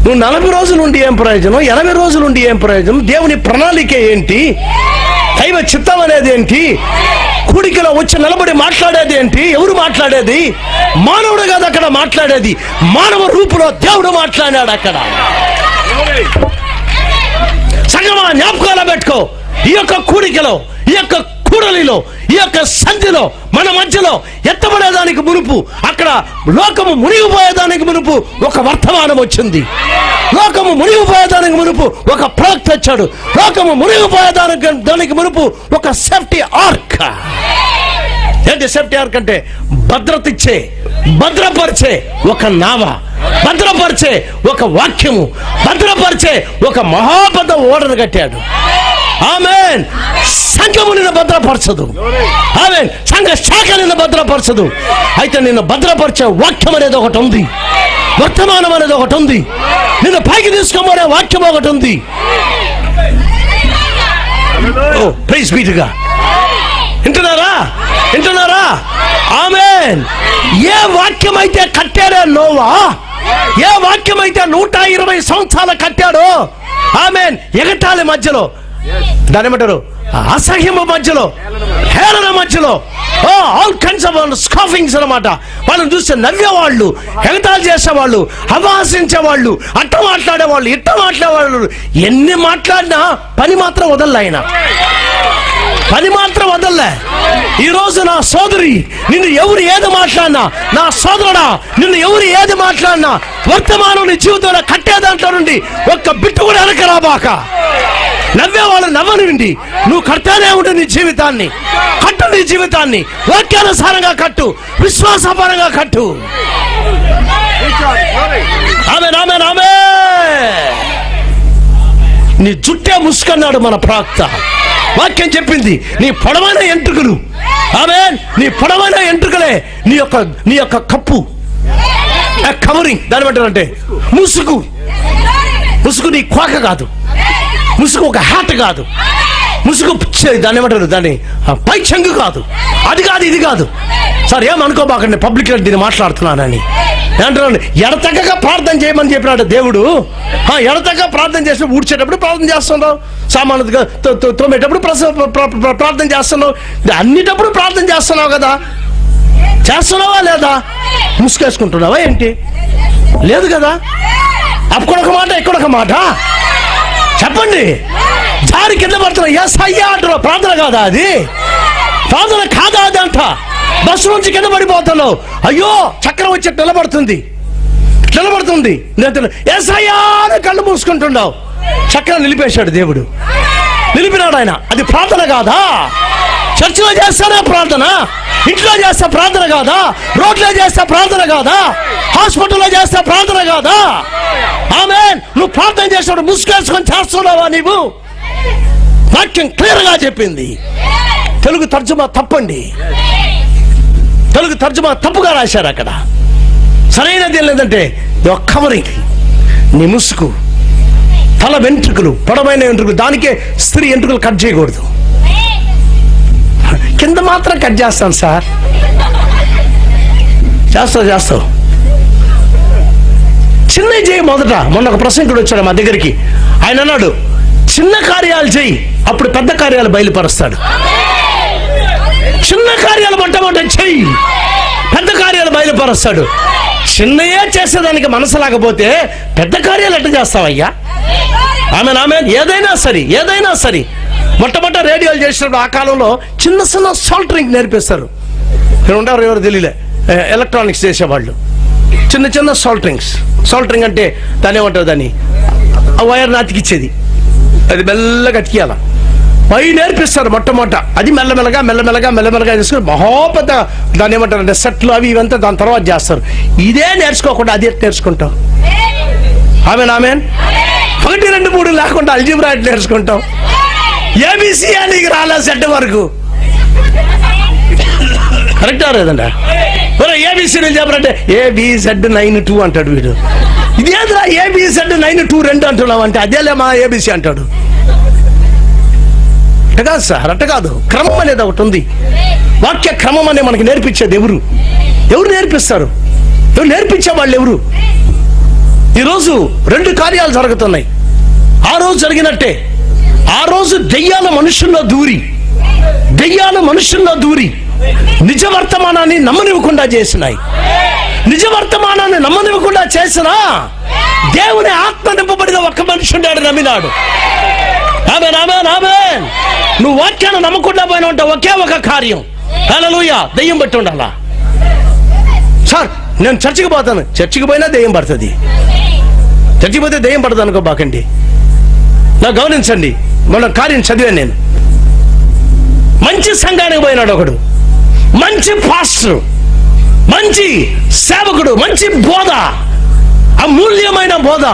నువ్వు 40 రోజులు ఉండి ఏం ప్రయోజనం? 80 రోజులు ఉండి ఏం ప్రయోజనం? దేవుని ప్రణాళిక ఏంటి? దైవ చిత్తం అనేది ఏంటి? కూడికలో వచ్చి నిలబడి మాట్లాడేది ఏంటి? ఎవరు మాట్లాడేది? మానవుడు కాదు అక్కడ మాట్లాడేది, మానవ రూపంలో దేవుడు మాట్లాడాడు అక్కడ. సంగమా, జ్ఞాపకాలు పెట్టుకో. ఈ యొక్క కూడలిలో, ఈ యొక్క సంధిలో, మన మధ్యలో ఎత్తబడేదానికి మునుపు, అక్కడ లోకము మునిగిపోయేదానికి మునుపు ఒక వర్తమానం వచ్చింది. లోకము మునిగిపోయేదానికి మునుపు ఒక ప్రవక్త వచ్చాడు. లోకము మునిగిపోయేదానికి మునుపు ఒక సేఫ్టీ ఆర్క్. ఏంటి సేఫ్టీ ఆర్క్ అంటే? భద్రత ఇచ్చే, భద్రపరిచే ఒక నావ, భద్రపరిచే ఒక వాక్యము, భద్రపరిచే ఒక మహాపెద్ద ఓడను కట్టాడు. ఆమేన్. సంఘము నిన్ను భద్రపరచదు. ఆమేన్. సంఘ శాఖ నిన్ను భద్రపరచదు. అయితే నిన్ను భద్రపరిచే వాక్యం అనేది ఒకటి ఉంది, వర్తమానం అనేది ఒకటి ఉంది, నిన్ను పైకి తీసుకోమనే వాక్యం ఒకటి ఉంది. ఓ ప్రైజ్ బీ టు గాడ్. వింటున్నారా? వింటున్నారా? ఆమేన్. ఏ వాక్యం అయితే కట్టాడో నోవా, ఏ వాక్యం అయితే 120 సంవత్సరాలు కట్టాడో, ఆమేన్, ఎగటాలి మధ్యలో, దాని ఏమంటారు, అసహ్యము మధ్యలో, హేళన మధ్యలో, ఆల్ కైండ్స్ ఆఫ్ స్కాఫింగ్స్ అన్నమాట. వాళ్ళని చూస్తే నవ్వేవాళ్ళు, ఎగతాళి చేసేవాళ్ళు, అపహాసించేవాళ్ళు, అట్ట మాట్లాడేవాళ్ళు, ఇట్ట మాట్లాడేవాళ్ళు. ఎన్ని మాట్లాడినా పని మాత్రం వదలలే ఆయన, పని మాత్రం వదల్లే. ఈ రోజు నా సోదరి, నిన్ను ఎవరు ఏది మాట్లాడినా, నా సోదరుడా నిన్ను ఎవరు ఏది మాట్లాడినా, వర్తమానం నీ జీవితంలో కట్టే దాంట్లో నుండి ఒక్క బిట్టు కూడా వెనక రాబాక. నవ్వే వాళ్ళు నవ్వనివ్వండి, నువ్వు కట్టానే ఉంటుంది నీ జీవితాన్ని. కట్టు నీ జీవితాన్ని, వాక్యానుసారంగా కట్టు, విశ్వాసపరంగా కట్టు. ఆమేన్, ఆమేన్, ఆమేన్. నీ జుట్టే ముసుకన్నాడు మన ప్రవక్త. వాక్యం చెప్పింది, నీ పొడవైన ఎంట్రుకలు, ఆమేన్, నీ పొడవైన ఎంట్రుకలే నీ యొక్క కప్పు, కవరింగ్. దాని బట్టి ముసుగు. ముసుగు నీ కోక కాదు, ముసుగు ఒక హ్యాట్ కాదు, ముసుగు దాన్ని ఏమంటారు, దాన్ని పై చెంగు కాదు, అది కాదు, ఇది కాదు. సార్ ఏమనుకోబాకండి, పబ్లిక్ లో దీన్ని మాట్లాడుతున్నానని అంటున్నాను. ఎడతెగక ప్రార్థన చేయమని చెప్పినాడు దేవుడు. ఎడతెగక ప్రార్థన చేసి ఊడ్చేటప్పుడు ప్రార్థన చేస్తున్నావు, సామాను తోమేటప్పుడు ప్రార్థన చేస్తున్నావు, అన్నిటప్పుడు ప్రార్థన చేస్తున్నావు కదా. చేస్తున్నావా లేదా? ముసుకేసుకుంటున్నావా ఏంటి? లేదు కదా. అప్పుడొక మాట, ఇక్కడొక మాట. చెప్పండి. జారి కింద పడుతున్నావు, ఎస్ అయ్యా అంటున్నావు. ప్రార్థన కాదా అది? ప్రార్థన కాదా అది అంట. బస్సు నుంచి కింద పడిపోతున్నావు, అయ్యో చక్రం వచ్చి నిలబడుతుంది. ఎస్ అయ్యా అని కళ్ళు మూసుకుంటున్నావు. చక్రం నిలిపేశాడు దేవుడు, నిలిపినాడు ఆయన. అది ప్రార్థన కాదా? చర్చిలో చేస్తానే ప్రార్థన, ఇంట్లో చేస్తే ప్రార్థన కాదా? రోడ్లో చేస్తే ప్రార్థన కాదా? హాస్పిటల్లో చేస్తే ప్రార్థన కాదా? ఆమేన్. నువ్వు ప్రార్థన చేసినప్పుడు ముసుకేసుకొని చేస్తున్నావా నీవు? వాక్యం క్లియర్ గా చెప్పింది. తెలుగు తర్జుమా తప్పండి, తెలుగు తర్జుమా తప్పుగా రాశారు అక్కడ. సరైనది ఏం లేదంటే కవరింగ్, నీ ముసుగు, తల వెంట్రుకలు, పొడవైన వెంట్రుకలు. దానికే స్త్రీ వెంట్రుకలు కట్ చేయకూడదు. కింద మాత్రం కట్ చేస్తాను సార్. చేస్తావు చిన్న చేయి మొదట. మొన్న ఒక ప్రసంగుడు వచ్చాడు మా దగ్గరికి. ఆయన అన్నాడు, చిన్న కార్యాలు చేయి, అప్పుడు పెద్ద కార్యాలు బయలుపరుస్తాడు. చిన్న కార్యాలు మొట్టమొదట చెయ్యి, పెద్ద కార్యాలు బయలుపరుస్తాడు. చిన్నయే చేసేదానికి మనసు లేకపోతే పెద్ద కార్యాలు ఎట్లా చేస్తావయ్యా? Amen, amen. ఏదైనా సరే మొట్టమొదట రేడియోలు చేసినప్పుడు ఆ కాలంలో చిన్న సాల్టరింగ్ నేర్పిస్తారు. ఇక్కడ ఉంటారు, ఎవరు తెలియలే, ఎలక్ట్రానిక్స్ చేసేవాళ్ళు. చిన్న సాల్టరింగ్ అంటే దాన్ని ఏమంటారు, దాన్ని ఆ వైర్ అతికిచ్చేది, అది మెల్లగా అతికియాల. పై నేర్పిస్తారు మొట్టమొదట. అది మెల్లమెల్లగా చేసుకుని మహోపెద్ద దాన్ని ఏమంటారంటే సెట్లు అవి ఇవంతా దాని తర్వాత చేస్తారు. ఇదే నేర్చుకోకుండా అది నేర్చుకుంటాం. ఆమెన్. 1, 2, 3 లేకుండా అల్జిబ్రా నేర్చుకుంటాం. ఏబిసి నీకు రాలే సెట్ వరకు. కరెక్టా లేదండి? ఏబిసి చెప్పారంటే ABZ92 అంటాడు వీడు. ఇదేంద్రా ABZ92 అంటున్నావు అంటే అదేలే మా ఏబిసి అంటాడు. అట్ట కాదు సార్, అట్ట కాదు. క్రమం అనేది ఒకటి ఉంది. వాక్య క్రమం అనే మనకి నేర్పించేది ఎవరు నేర్పిస్తారు? ఎవరు నేర్పించే వాళ్ళు ఎవరు? ఈరోజు 2 కార్యాలు జరుగుతున్నాయి. ఆ రోజు జరిగినట్టే, ఆ రోజు దెయ్యాల మనుషుల్లో దూరి నిజ వర్తమానాన్ని నమ్మనివ్వకుండా చేసినాయి. నిజ వర్తమానాన్ని నమ్మనివ్వకుండా చేసినా దేవుని ఆత్మ నింపబడిన ఒక్క మనిషి ఉన్నాడు, నమ్మినాడు. ఆమేన్. నువ్వు వాక్యాన్ని నమ్మకుండా పోయినా ఉంటే ఒకే ఒక కార్యం, హల్లెలూయా, దెయ్యం పట్టి ఉండాలా. సార్ నేను చర్చికి పోతాను, చర్చికి పోయినా దెయ్యం పడుతుంది. చర్చికి పోతే దెయ్యం పడుతుంది అనుకోబాకండి. నాకు గమనించండి, మన కార్యం చదివాను నేను. మంచి సంఘానికి పోయినాడు ఒకడు, మంచి పాస్టర్, మంచి సేవకుడు, మంచి బోధ, అమూల్యమైన బోధ,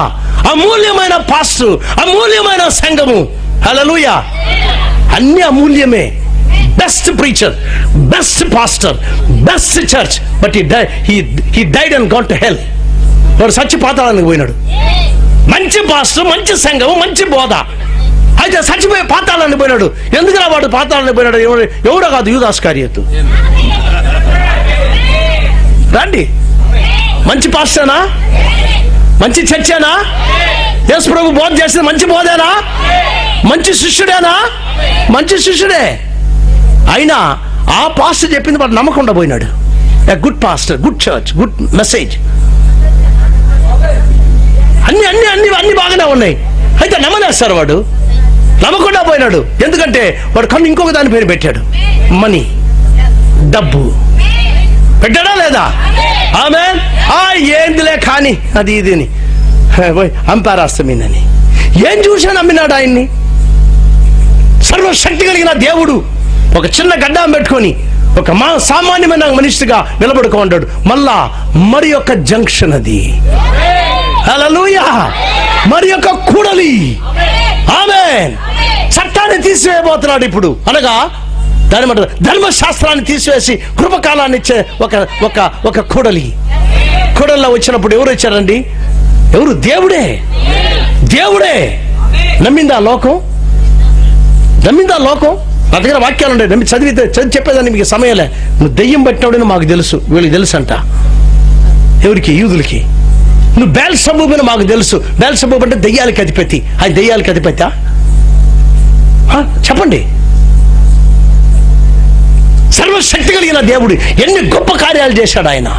అమూల్యమైన పాస్టర్, అమూల్యమైన సంఘము, హల్లెలూయా, అన్ని అమూల్యమే. Best preacher, best pastor, best church, but he died and gone to hell. వాడు సచ్చి పాతాళానికి పోయినాడు. మంచి పాస్టర్, మంచి సంఘము, మంచి బోధ, అయితే చచ్చిపోయి పాతాళానికి పోయినాడు. ఎందుకురా వాడు పాతాళానికి పోయినాడు? ఎవడో కాదు, యూదాస్కారియతు. రండి, మంచి పాస్టర్నా? మంచి చర్చేనా? యేసు ప్రభు బోధ చేసిన మంచి బోధేనా? మంచి శిష్యుడేనా? మంచి శిష్యుడే. అయినా ఆ పాస్టర్ చెప్పింది వాడు నమ్మకుండా పోయినాడు. Good pastor, good church, good message, అన్ని అన్ని అన్ని అన్ని బాగానే ఉన్నాయి. అయితే నమ్మనేస్తారు, వాడు నమ్మకుండా పోయినాడు. ఎందుకంటే వాడు కన్ను ఇంకొక దాని పేరు పెట్టాడు, మనీ, డబ్బు. పెట్టాడా లేదా? ఆమేన్. ఏందిలే కానీ అది ఇదిని అంపారాస్తమీనని ఏం చూసా నమ్మినాడు ఆయన్ని? సర్వశక్తి కలిగిన దేవుడు ఒక చిన్న గడ్డం పెట్టుకొని ఒక సామాన్యమైన మనిషిగా నిలబడుకుంటాడు. మళ్ళా మరి యొక్క జంక్షన్ అది, హల్లెలూయా, మరి యొక్క కూడలి. ఆమేన్. చట్టాన్ని తీసివేయబోతున్నాడు ఇప్పుడు, అనగా దాని మాట ధర్మశాస్త్రాన్ని తీసివేసి కృపకాలాన్ని ఇచ్చే ఒక కూడలి. కూడల్లో వచ్చినప్పుడు ఎవరు వచ్చారండి? ఎవరు? దేవుడే. దేవుడే. నమ్మిందా లోకం? నమ్మిందా లోకం? నా దగ్గర వాక్యాలు ఉండే, నమ్మి చదివితే చెప్పేదాన్ని మీకు సమయంలే. నువ్వు దెయ్యం పట్టినోడని మాకు తెలుసు, వీళ్ళకి తెలుసు అంట. ఎవరికి? యూదులకి. నువ్వు బెల్జెబూబు అని మాకు తెలుసు. బెల్జెబూబు అంటే దెయ్యాలకి అధిపతి. అది దెయ్యాలకి అధిపతి చెప్పండి. సర్వశక్తి కలిగిన దేవుడు ఎన్ని గొప్ప కార్యాలు చేశాడు ఆయన,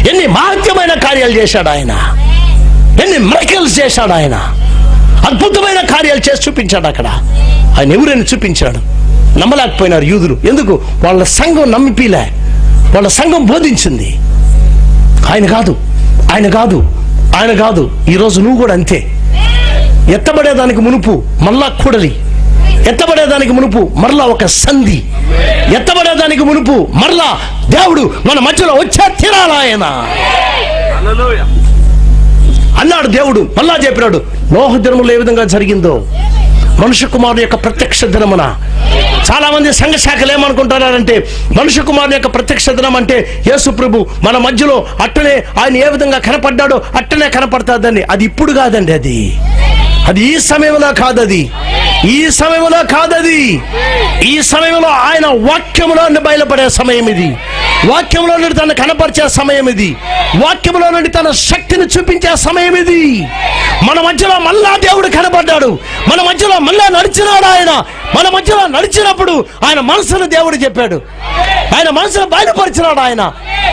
ఎన్ని మహత్యమైన కార్యాలు చేశాడు ఆయన, ఎన్ని మిరకిల్స్ చేశాడు ఆయన, అద్భుతమైన కార్యాలు చేసి చూపించాడు అక్కడ. ఆయన ఎవరైనా చూపించాడు. నమ్మలేకపోయినారు యూదులు. ఎందుకు? వాళ్ళ సంఘం నమ్మిపీలే, వాళ్ళ సంఘం బోధించింది. ఆయన కాదు, ఆయన కాదు, ఆయన కాదు. ఈరోజు నువ్వు కూడా అంతే. ఎత్తబడేదానికి మునుపు మళ్ళా కూడలి, ఎత్తబడేదానికి మునుపు మరలా ఒక సంధి, ఎత్తబడేదానికి మునుపు మరలా దేవుడు మన మధ్యలో వచ్చే తీరాలా ఆయన అన్నాడు. దేవుడు మళ్ళా చెప్పినాడు, నోహ దినములో ఏ విధంగా జరిగిందో మనుష్య కుమారుని యొక్క ప్రత్యక్ష దినమున. చాలా మంది సంఘ శాఖలు ఏమనుకుంటున్నారంటే మనుష్య కుమారుని యొక్క ప్రత్యక్ష దినం అంటే యేసు ప్రభు మన మధ్యలో అట్టనే ఆయన ఏ విధంగా కనపడ్డాడో అట్టనే కనపడతాదని. అది ఇప్పుడు కాదండి, అది ఈ సమయంలో కాదది, ఈ సమయంలో కాదది. ఈ సమయంలో ఆయన వాక్యములో నుండి బయలుపడే సమయం ఇది, వాక్యంలో నుండి తను కనపరిచే సమయం ఇది, వాక్యంలో నుండి తన శక్తిని చూపించే సమయం ఇది. మన మధ్యలో మళ్ళా దేవుడు కనపడ్డాడు, మన మధ్యలో మళ్ళా నడిచినాడు ఆయన. మన మధ్యలో నడిచినప్పుడు ఆయన మనసును దేవుడు చెప్పాడు, ఆయన మనసును బయలుపరిచినాడు ఆయన.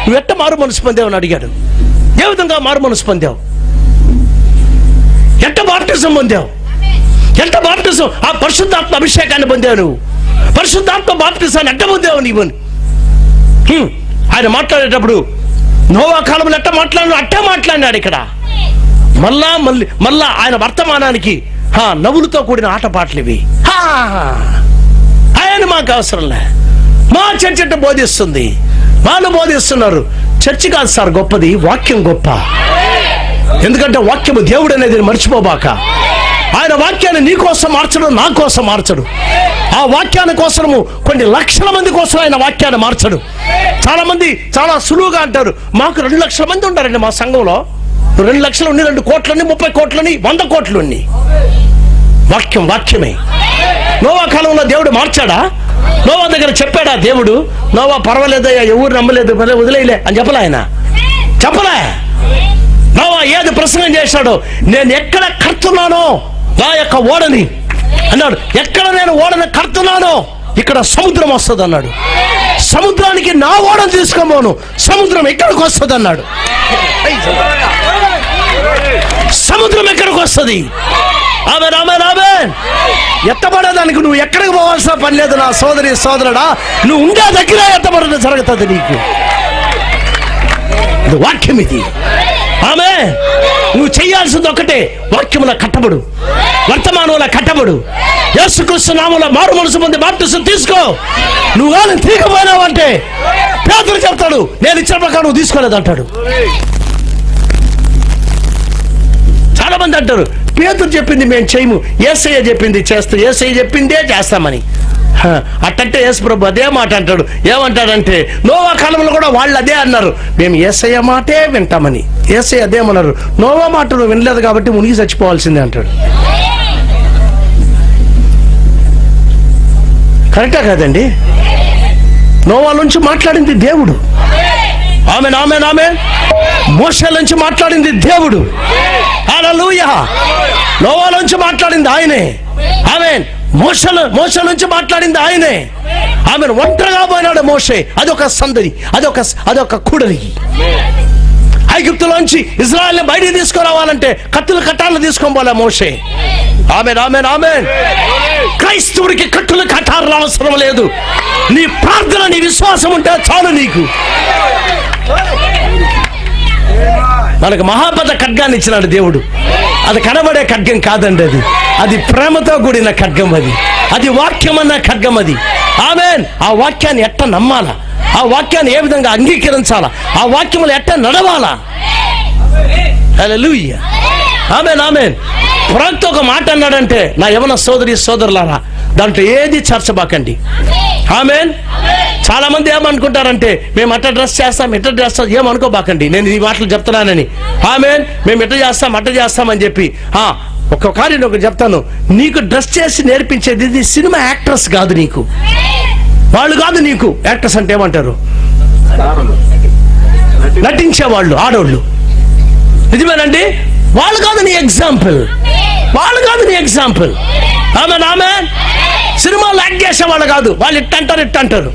నువ్వు ఎట్ట మారు మనసు పొందావు అని అడిగాడు. ఏ విధంగా మారు మనసు పొందావు? ఎంత బాప్టిజం పొందావు? ఎంత బాప్టిజం? ఆ పరిశుద్ధాత్మ అభిషేకాన్ని పొందావు నువ్వు. పరిశుద్ధాత్మ బాప్టిజాన్ని ఎట్ట పొందావు నీవు? ఆయన మాట్లాడేటప్పుడు నోవా కాలంలో ఎట్ట మాట్లాడినాడు అట్టే మాట్లాడినాడు ఇక్కడ. మళ్ళా ఆయన వర్తమానానికి నవ్వులతో కూడిన ఆటపాటలు ఇవి. ఆయన మాకు అవసరంలే. మా చర్చ అంటే బోధిస్తుంది, వాళ్ళు బోధిస్తున్నారు. చర్చి కాదు సార్ గొప్పది, వాక్యం గొప్ప. ఎందుకంటే వాక్యము దేవుడు అనేది మర్చిపోబాక. ఆయన వాక్యాన్ని నీ కోసం మార్చడు, నా కోసం మార్చడు. ఆ వాక్యాన్ని కోసము కొన్ని లక్షల మంది కోసం ఆయన వాక్యాన్ని మార్చడు. చాలా మంది చాలా సులువుగా అంటారు, మాకు 2 లక్షల మంది ఉంటారండి మా సంఘంలో. 2 లక్షలు ఉన్నాయి, 2 కోట్లని, 30 కోట్లని, 100 కోట్లు ఉన్నాయి. వాక్యమే. నోవా కాలంలో దేవుడు మార్చాడా? నోవా దగ్గర చెప్పాడా దేవుడు, నోవా పర్వాలేదయ్యా, ఎవరు నమ్మలేదు, వదిలేయలే అని చెప్పలే ఆయన. చెప్పలే. నోవా ఏది ప్రసంగం చేశాడో, నేను ఎక్కడ కడుతున్నానో నా యొక్క ఓడని అన్నాడు. ఎక్కడ నేను ఓడని కడుతున్నానో ఇక్కడ సముద్రం వస్తుంది అన్నాడు. సముద్రానికి నా ఓడను తీసుకోమోను, సముద్రం ఎక్కడికి వస్తుంది అన్నాడు. సముద్రం ఎక్కడికి వస్తుంది? ఆమేన్, ఆమేన్, ఆమేన్. ఎత్తబడేదానికి నువ్వు ఎక్కడికి పోవాల్సిన పని లేదు నా సోదరి సోదరుడా. నువ్వు ఉండే దగ్గర ఎత్తబడడం జరుగుతుంది నీకు. ఇది వాక్యం. ఇది ఆమె. నువ్వు చేయాల్సింది ఒకటే, వాక్యముల కట్టబడు, వర్తమానంలో కట్టబడు, యేసుక్రీస్తు నామములో మారు మనసు పొంది బాప్తిసం తీసుకో. నువ్వు కానీ తీయకపోయినావంటే పేతురు చెప్తాడు, నేను ఇచ్చిన ప్రకారం నువ్వు తీసుకోలేదంటాడు. చాలా మంది అంటారు పేతురు చెప్పింది మేము చేయము, యేసయ్య చెప్పింది చేస్తాం, యేసయ్య చెప్పిందే చేస్తామని. అట్టంటే యేసు ప్రభు అదే మాట అంటాడు. ఏమంటాడంటే నోవా కాలంలో కూడా వాళ్ళు అదే అన్నారు, మేము యేసయ్య మాటే వింటామని. యేసయ్య అదేమన్నారు, నోవా మాట నువ్వు వినలేదు కాబట్టి మునిగి చచ్చిపోవాల్సిందే అంటాడు. కరెక్టా కాదండి? నోవా నుంచి మాట్లాడింది దేవుడు. ఆమెన్ ఆమెన్ ఆమెన్. మోషే నుంచి మాట్లాడింది దేవుడు. హల్లెలూయా. నోవా నుంచి మాట్లాడింది ఆయనే. ఆమెన్. మోషే నుంచి మాట్లాడింది ఆయనే. ఆమెను ఒంటరిగా పోయినాడు మోషే. అదొక సందడి, అదొక కూడలి. ఐగుప్తులోంచి ఇజ్రాయెల్ని బయటికి తీసుకురావాలంటే కత్తులు కట్టాలను తీసుకొని పోలే మోషే. ఆమెన్ ఆమెన్ ఆమెన్. క్రైస్తవుడికి కట్టులు కట్టాలు అవసరం లేదు. నీ ప్రార్థన, నీ విశ్వాసం ఉంటే చాలు నీకు. మనకు మహాపద ఖడ్గాన్ని ఇచ్చినాడు దేవుడు. అది కనబడే ఖడ్గం కాదండి, అది ప్రేమతో కూడిన ఖడ్గం. అది వాక్యం అన్న ఖడ్గం. అది ఆమెన్. ఆ వాక్యాన్ని ఎట్ట నమ్మాలా, ఆ వాక్యాన్ని ఏ విధంగా అంగీకరించాలా, ఆ వాక్యములు ఎట్ట నడవాలా. హల్లెలూయా. Amen amen. ప్రవక్త ఒక మాట అన్నాడంటే నా యవన సోదరి సోదరులారా, దాంట్లో ఏది చర్చబాకండి. ఆమెన్. చాలా మంది ఏమనుకుంటారంటే మేము అట్ట డ్రెస్ చేస్తాం, ఇట్ట డ్రెస్ చేస్తాం, ఏమనుకోబాకండి. నేను ఈ మాటలు చెప్తున్నానని. ఆమెన్. మేము ఇట్ట చేస్తాం, అట్ట చేస్తామని చెప్పి ఒక కార్యం ఒకటి చెప్తాను. నీకు డ్రెస్ చేసి నేర్పించేది ఇది సినిమా యాక్టర్స్ కాదు, నీకు వాళ్ళు కాదు. నీకు యాక్టర్స్ అంటే ఏమంటారు? నటించేవాళ్ళు, ఆడవాళ్ళు. నిజమేనండి. వాళ్ళు కాదు నీ ఎగ్జాంపుల్, వాళ్ళు కాదు నీ ఎగ్జాంపుల్. Amen amen. సినిమాలు యాక్ట్ చేసేవాళ్ళు కాదు, వాళ్ళు ఇట్టంటారు ఇట్టంటారు.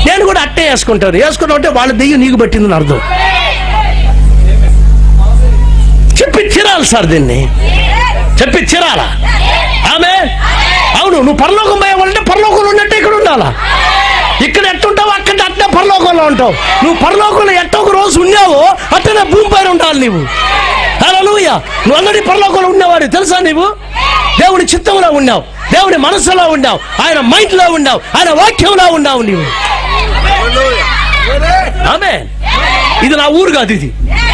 నేను కూడా అట్టే వేసుకుంటారు. వేసుకున్నా అంటే వాళ్ళ దెయ్యం నీకు పట్టిందని అర్థం. చెప్పి తీరాలి సార్, దీన్ని చెప్పి తీరాలా. ఆమె. అవును, నువ్వు పరలోకం పోయేవాళ్ళంటే పరలోకంలో ఉన్నట్టే ఇక్కడ ఉండాలా. ఇక్కడ ఎట్టుంటావు అక్కడ అట్టే పరలోకంలో ఉంటావు. నువ్వు పరలోకంలో ఎట్ట ఒక రోజు ఉన్నావో అట్టనే భూమి పైన ఉండాలి నీవు. హల్లెలూయా. నువ్వు అందరి పరలోకంలో ఉండేవాడు తెలుసా? నీవు దేవుడి చిత్తంలో ఉన్నావు, దేవుడి మనసులో ఉన్నావు, ఆయన మైండ్ లో ఉన్నావు, ఆయన వాక్యంలో ఉన్నావు నీవు. ఆమేన్. ఇది నా ఊరు కాదు,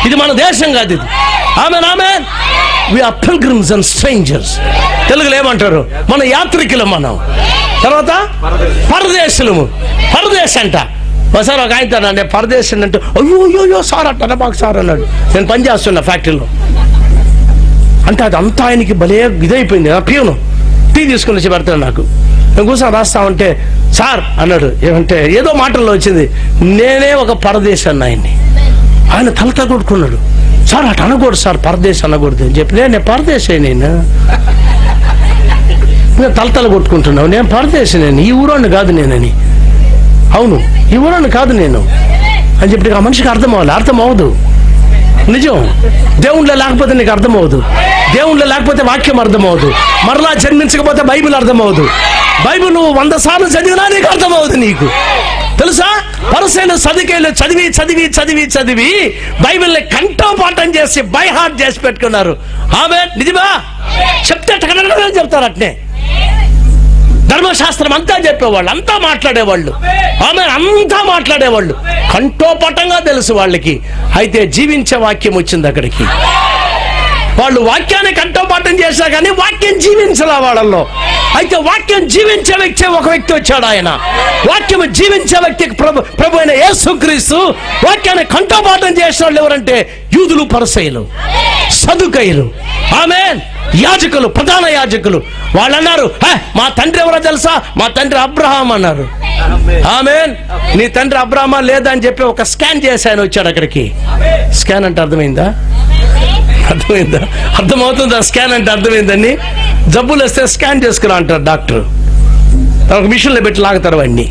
ఇది మన దేశం కాదు. ఇది ఆమేన్ ఆమేన్. We are pilgrims and strangers. తెలుగులో ఏమంటారు? మన యాత్రికులం. మనం తర్వాత పరదేశులము. పరదేశ్ అంట. ఒకసారి ఒక ఆయన నేను పరదేశం అంటే అయ్యో అయ్యో సార్ అంటారా మాకు సార్ అన్నాడు. నేను పనిచేస్తున్నా ఫ్యాక్టరీలో. అంటే అది అంతా ఆయనకి భలే ఇదైపోయింది. నా పియోను టీ తీసుకుని వచ్చి పెడతాడు నాకు. నేను కూర్చొని రాస్తామంటే సార్ అన్నాడు. ఏమంటే ఏదో మాటల్లో వచ్చింది, నేనే ఒక పరదేశం ఆయన్ని. ఆయన తలత కొట్టుకున్నాడు. సార్ అటు అనకూడదు సార్, పరదేశం అనకూడదు అని చెప్పి. నేను పరదేశం, నేను తలతల కొట్టుకుంటున్నావు. నేను పరదేశం, నేను ఈ ఊరోని కాదు నేనని. అవును, ఈ ఊరోని కాదు నేను అని చెప్పి ఆ మనిషికి అర్థం అవ్వాలి. అర్థం అవ్వదు. నిజం. దేవుళ్ళో లేకపోతే నీకు అర్థం అవ్వదు. దేవుళ్ళో లేకపోతే వాక్యం అర్థం అవ్వదు. మరలా జన్మించకపోతే బైబిల్ అర్థం అవ్వదు. బైబిల్ నువ్వు 100 సార్లు చదివినా నీకు అర్థం అవ్వదు. నీకు తెలుసా? పరిసయ్యులు సదుకేయులు చదివి చదివి చదివి చదివి బైబిల్ని కంఠోపాఠం చేసి బై హార్ట్ చేసి పెట్టుకున్నారు. ఆమె నిజమా? చెప్తే చెప్తారు అట్నే. ధర్మశాస్త్రం అంతా చెప్పేవాళ్ళు, అంతా మాట్లాడేవాళ్ళు. ఆమె అంతా మాట్లాడేవాళ్ళు, కంఠోపటంగా తెలుసు వాళ్ళకి. అయితే జీవించే వాక్యం వచ్చింది అక్కడికి. వాళ్ళు వాక్యాన్ని కంఠోపాఠం చేశా కానీ వాక్యం జీవించలా వాళ్ళల్లో. అయితే వాక్యం జీవించే వ్యక్తి ఒక వ్యక్తి వచ్చాడు. ఆయన వాక్యం జీవించే వ్యక్తికి ప్రభు అయిన యేసుక్రీస్తు. వాక్యాన్ని కంఠోపాఠం చేసిన వాళ్ళు ఎవరంటే యూదులు, పరిసయ్యులు, సదుకయ్యులు, ఆమేన్, యాజకులు, ప్రధాన యాజకులు. వాళ్ళు అన్నారు, మా తండ్రి ఎవరో తెలుసా? మా తండ్రి అబ్రహాం అన్నారు. ఆమేన్. నీ తండ్రి అబ్రహామా లేదా అని చెప్పి ఒక స్కాన్ చేసి ఆయన వచ్చాడు అక్కడికి. స్కాన్ అంటే అర్థమైందా? అర్థమైందా? అర్థమవుతుందా? స్కాన్ అంటే అర్థమైందని. జబ్బులు వస్తే స్కాన్ చేసుకురా అంటారు డాక్టర్. ఒక మిషన్లో పెట్టి లాగుతారు వాడిని.